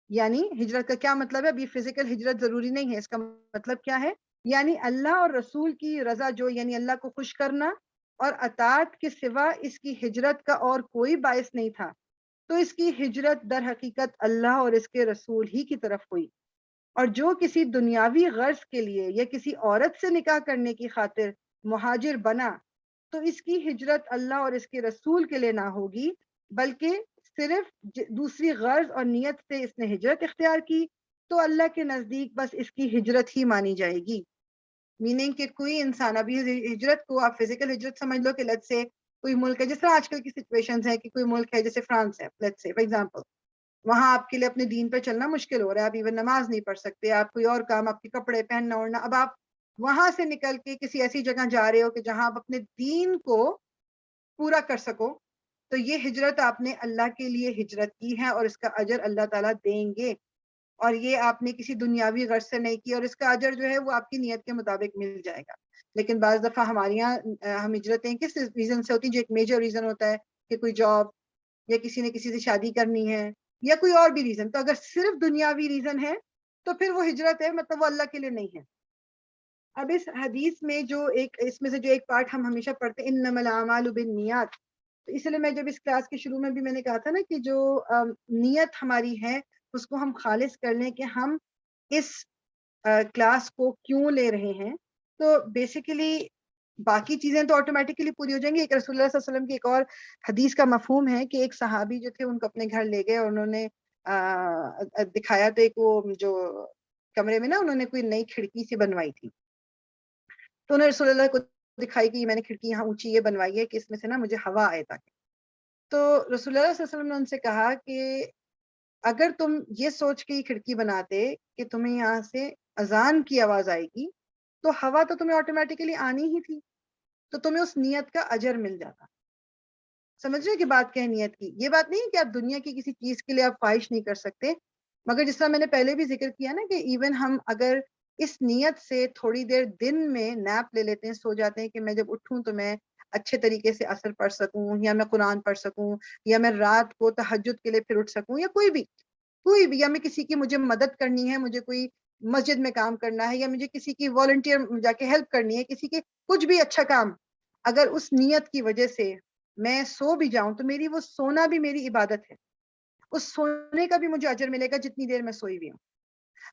[SPEAKER 2] یعنی ہجرت کا کیا مطلب ہے؟ ابھی فزیکل ہجرت ضروری نہیں ہے، اس کا مطلب کیا ہے؟ یعنی اللہ اور رسول کی رضا جو، یعنی اللہ کو خوش کرنا اور اطاعت کے سوا اس کی ہجرت کا اور کوئی باعث نہیں تھا، تو اس کی ہجرت در حقیقت اللہ اور اس کے رسول ہی کی طرف ہوئی. اور جو کسی دنیاوی غرض کے لیے یا کسی عورت سے نکاح کرنے کی خاطر مہاجر بنا، تو اس کی ہجرت اللہ اور اس کے رسول کے لیے نہ ہوگی، بلکہ صرف دوسری غرض اور نیت سے اس نے ہجرت اختیار کی تو اللہ کے نزدیک بس اس کی ہجرت ہی مانی جائے گی. میننگ کہ کوئی انسان، ابھی ہجرت کو آپ فزیکل ہجرت سمجھ لو کہ لیٹس سے کوئی ملک ہے، جس طرح آج کل کی سچویشنز ہے کہ کوئی ملک ہے جیسے فرانس ہے، لیٹس سے فار ایگزامپل، وہاں آپ کے لیے اپنے دین پہ چلنا مشکل ہو رہا ہے، آپ ایون نماز نہیں پڑھ سکتے، آپ کوئی اور کام، آپ کے کپڑے پہننا اوڑھنا، اب آپ وہاں سے نکل کے کسی ایسی جگہ جا رہے ہو کہ جہاں آپ اپنے دین کو پورا کر سکو، تو یہ ہجرت آپ نے اللہ کے لیے ہجرت کی ہے اور اس کا اجر اللہ تعالیٰ دیں گے. اور یہ آپ نے کسی دنیاوی غرض سے نہیں کی، اور اس کا اجر جو ہے وہ آپ کی نیت کے مطابق مل جائے گا. لیکن بعض دفعہ ہمارے یہاں ہم ہجرتیں کس ریزن سے ہوتی ہیں؟ جو ایک میجر ریزن ہوتا ہے کہ کوئی جاب
[SPEAKER 1] یا کسی نے کسی سے شادی کرنی ہے یا کوئی اور بھی ریزن. تو اگر صرف دنیاوی ریزن ہے تو پھر وہ ہجرت ہے, مطلب وہ اللہ کے لیے نہیں ہے. اب اس حدیث میں جو ایک اس میں سے جو ایک پارٹ ہم ہمیشہ پڑھتے ہیں انما الاعمال بالنیات, تو اس لیے میں جب اس کلاس کے شروع میں بھی میں نے کہا تھا نا کہ جو نیت ہماری ہے اس کو ہم خالص کر لیں کہ ہم اس کلاس کو کیوں لے رہے ہیں. تو بیسیکلی باقی چیزیں تو آٹومیٹکلی پوری ہو جائیں گی. ایک رسول اللہ صلی اللہ علیہ وسلم کی ایک اور حدیث کا مفہوم ہے کہ ایک صحابی جو تھے ان کو اپنے گھر لے گئے اور انہوں نے دکھایا تو ایک وہ جو کمرے میں نا انہوں نے کوئی نئی کھڑکی سی بنوائی تھی, تو انہوں نے رسول اللہ کو دکھائی کہ میں نے کھڑکی یہاں اونچی یہ بنوائی ہے کہ اس میں سے نا مجھے ہوا آئے تاکہ. تو رسول اللہ صلی اللہ علیہ وسلم نے ان سے کہا کہ اگر تم یہ سوچ کے یہ کھڑکی بناتے کہ تمہیں یہاں سے اذان کی آواز آئے گی تو ہوا تو تمہیں آٹومیٹکلی آنی ہی تھی, تو تمہیں اس نیت کا اجر مل جاتا. سمجھ رہے کہ بات کیا ہے نیت کی؟ یہ بات نہیں ہے کہ آپ دنیا کی کسی چیز کے لیے آپ خواہش نہیں کر سکتے, مگر جس طرح میں نے پہلے بھی ذکر کیا نا کہ ایون ہم اگر اس نیت سے تھوڑی دیر دن میں نیپ لے لیتے ہیں, سو جاتے ہیں کہ میں جب اٹھوں تو میں اچھے طریقے سے اثر پڑھ سکوں, یا میں قرآن پڑھ سکوں, یا میں رات کو تہجد کے لیے پھر اٹھ سکوں, یا کوئی بھی یا میں کسی کی مجھے مدد کرنی ہے, مجھے کوئی مسجد میں کام کرنا ہے, یا مجھے کسی کی والنٹیئر جا کے ہیلپ کرنی ہے, کسی کے کچھ بھی اچھا کام, اگر اس نیت کی وجہ سے میں سو بھی جاؤں تو میری وہ سونا بھی میری عبادت ہے, اس سونے کا بھی مجھے اجر ملے گا جتنی دیر میں سوئی ہوئی ہوں.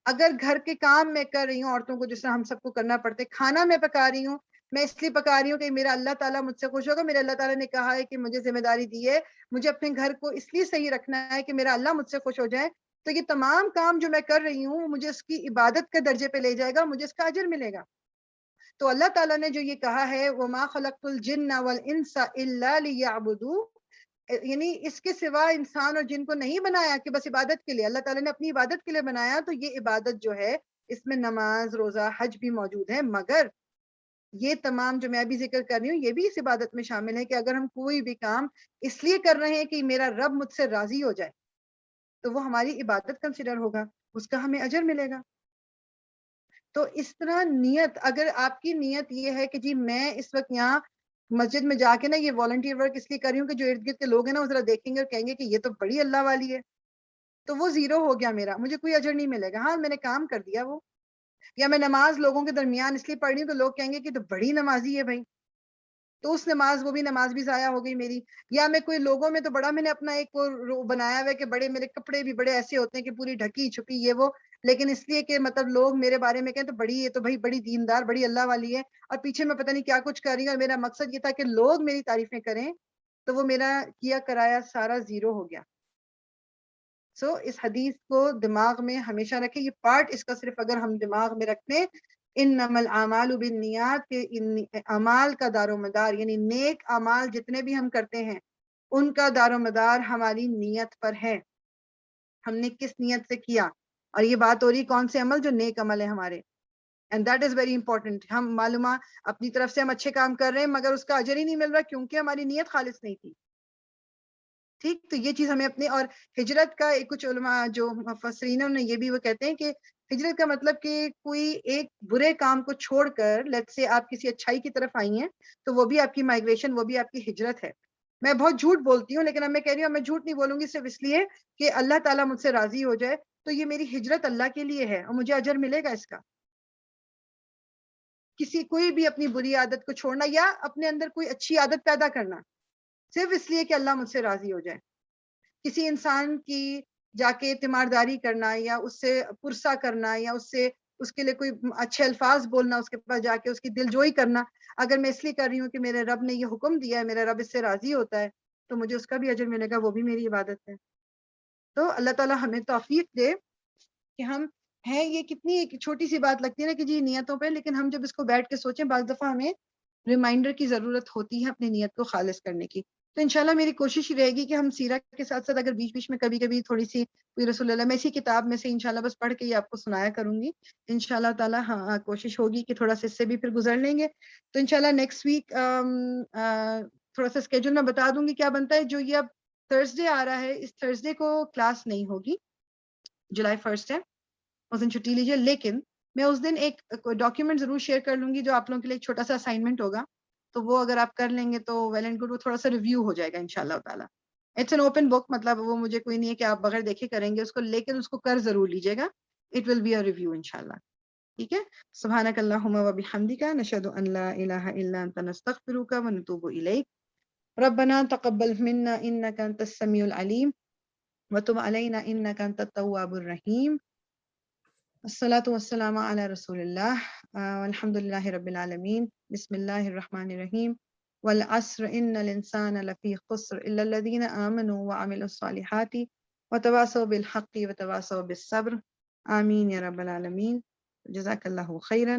[SPEAKER 1] اگر گھر کے کام میں کر رہی ہوں, عورتوں کو جس طرح ہم سب کو کرنا پڑتا ہے, کھانا میں پکا رہی ہوں, میں اس لیے پکا رہی ہوں کہ میرا اللہ تعالیٰ مجھ سے خوش ہوگا, میرے اللہ تعالیٰ نے کہا ہے کہ مجھے ذمہ داری دی ہے, مجھے اپنے گھر کو اس لیے صحیح رکھنا ہے کہ میرا اللہ مجھ سے خوش ہو جائے, تو یہ تمام کام جو میں کر رہی ہوں مجھے اس کی عبادت کے درجے پہ لے جائے گا, مجھے اس کا اجر ملے گا. تو اللہ تعالیٰ نے جو یہ کہا ہے وَمَا خَلَقْتُ الْجِنَّ وَالْإِنسَ إِلَّا لِيَعْبُدُونِ, یعنی اس کے سوا انسان اور جن کو نہیں بنایا کہ بس عبادت کے لیے, اللہ تعالیٰ نے اپنی عبادت کے لیے بنایا. تو یہ عبادت جو ہے اس میں نماز, روزہ, حج بھی موجود ہے, مگر یہ تمام جو میں ابھی ذکر کر رہی ہوں یہ بھی اس عبادت میں شامل ہے کہ اگر ہم کوئی بھی کام اس لیے کر رہے ہیں کہ میرا رب مجھ سے راضی ہو جائے تو وہ ہماری عبادت کنسیڈر ہوگا, اس کا ہمیں اجر ملے گا. تو اس طرح نیت, اگر آپ کی نیت یہ ہے کہ جی میں اس وقت یہاں مسجد میں جا کے نا یہ والنٹیئر ورک اس لیے کر رہی ہوں کہ جو ارد گرد کے لوگ ہیں نا وہ ذرا دیکھیں گے اور کہیں گے کہ یہ تو بڑی اللہ والی ہے, تو وہ زیرو ہو گیا میرا, مجھے کوئی اجر نہیں ملے گا. ہاں میں نے کام کر دیا وہ. یا میں نماز لوگوں کے درمیان اس لیے پڑھ رہی ہوں تو لوگ کہیں گے کہ تو بڑی نمازی ہے بھائی, تو اس نماز وہ بھی نماز بھی ضائع ہو گئی میری. یا میں کوئی لوگوں میں تو بڑا میں نے اپنا ایک بنایا ہوا ہے کہ بڑے میرے کپڑے بھی بڑے ایسے ہوتے ہیں کہ پوری ڈھکی چھپی یہ وہ, لیکن اس لیے کہ مطلب لوگ میرے بارے میں کہیں تو بڑی, یہ تو بھائی بڑی دیندار, بڑی اللہ والی ہے, اور پیچھے میں پتہ نہیں کیا کچھ کر رہی ہوں, اور میرا مقصد یہ تھا کہ لوگ میری تعریفیں کریں, تو وہ میرا کیا کرایا سارا زیرو ہو گیا. سو اس حدیث کو دماغ میں ہمیشہ رکھیں, یہ پارٹ اس کا صرف اگر ہم دماغ میں رکھیں انما الاعمال بالنیات, کہ اعمال کا دار و مدار یعنی نیک اعمال جتنے بھی ہم کرتے ہیں ان کا دار و مدار ہماری نیت پر ہے, ہم نے کس نیت سے کیا. اور یہ بات ہو رہی کون سے عمل, جو نیک عمل ہے ہمارے, and that is very important. ہم معلومہ اپنی طرف سے ہم اچھے کام کر رہے ہیں مگر اس کا اجر ہی نہیں مل رہا کیونکہ ہماری نیت خالص نہیں تھی. ٹھیک, تو یہ چیز ہمیں اپنے, اور ہجرت کا کچھ علماء جو مفسرین نے یہ بھی وہ کہتے ہیں کہ ہجرت کا مطلب کہ کوئی ایک برے کام کو چھوڑ کر, لیٹ سے آپ کسی اچھائی کی طرف آئی ہیں تو وہ بھی آپ کی مائگریشن, وہ بھی آپ کی ہجرت ہے. میں بہت جھوٹ بولتی ہوں لیکن اب میں کہہ رہی ہوں میں جھوٹ نہیں بولوں گی صرف اس لیے کہ اللہ تعالیٰ مجھ سے راضی ہو جائے, تو یہ میری ہجرت اللہ کے لیے ہے اور مجھے اجر ملے گا اس کا. کسی کوئی بھی اپنی بری عادت کو چھوڑنا یا اپنے اندر کوئی اچھی عادت پیدا کرنا صرف اس لیے کہ اللہ مجھ سے راضی ہو جائے, کسی انسان کی جا کے تیمارداری کرنا یا اس سے پرسہ کرنا یا اس کے لیے کوئی اچھے الفاظ بولنا, اس کے پاس جا کے اس کی دل جوئی کرنا, اگر میں اس لیے کر رہی ہوں کہ میرے رب نے یہ حکم دیا ہے, میرا رب اس سے راضی ہوتا ہے, تو مجھے اس کا بھی اجر ملے گا, وہ بھی میری عبادت ہے. تو اللہ تعالیٰ ہمیں توفیق دے کہ ہم ہیں, یہ کتنی ایک چھوٹی سی بات لگتی ہے نا کہ جی نیتوں پہ, لیکن ہم جب اس کو بیٹھ کے سوچیں بعض دفعہ ہمیں ریمائنڈر کی ضرورت ہوتی ہے اپنی نیت کو خالص کرنے کی. تو انشاءاللہ میری کوشش رہے گی کہ ہم سیرت کے ساتھ ساتھ اگر بیچ بیچ میں کبھی کبھی تھوڑی سی کوئی رسول اللہ میں اسی کتاب میں سے انشاءاللہ بس پڑھ کے یہ آپ کو سنایا کروں گی انشاءاللہ تعالی. ہاں کوشش ہوگی کہ تھوڑا سا اس سے بھی پھر گزر لیں گے. تو انشاءاللہ نیکسٹ ویک تھوڑا سا اسکیجول میں بتا دوں گی کیا بنتا ہے. جو یہ اب تھرسڈے آ رہا ہے, اس تھرسڈے کو کلاس نہیں ہوگی, جولائی 1 ہے, اس دن چھٹی لیجیے, لیکن میں اس دن ایک ڈاکیومنٹ ضرور شیئر کر لوں گی جو آپ لوگوں کے لیے ایک چھوٹا سا اسائنمنٹ ہوگا, تو وہ اگر آپ کر لیں گے تو ویل اینڈ گڈ, وہ تھوڑا سا ریویو ہو جائے گا انشاءاللہ تعالی.
[SPEAKER 2] اٹس این اوپن بک، مطلب وہ مجھے کوئی نہیں ہے کہ آپ بغیر دیکھے کریں گے اس کو، لیکن اس کو کر ضرور لیجیے گا. It will be a review انشاءاللہ. ٹھیک ہے. سبحانک اللہم و بحمدک نشہد ان لا الہ الا انت نستغفرک و نتوب الیک. ربنا تقبل منا انک انت السمیع العلیم وتب علینا انک انت التواب الرحیم. الصلاة والسلام علی رسول اللہ والحمد للہ رب العالمین. بسم اللہ الرحمن الرحیم. والعصر ان الانسان لفی خسر الا الذین آمنوا وعملوا الصالحات وتواصوا بالحق وتواصوا بالصبر. آمین یا رب العالمین. جزاک اللہ خیرا.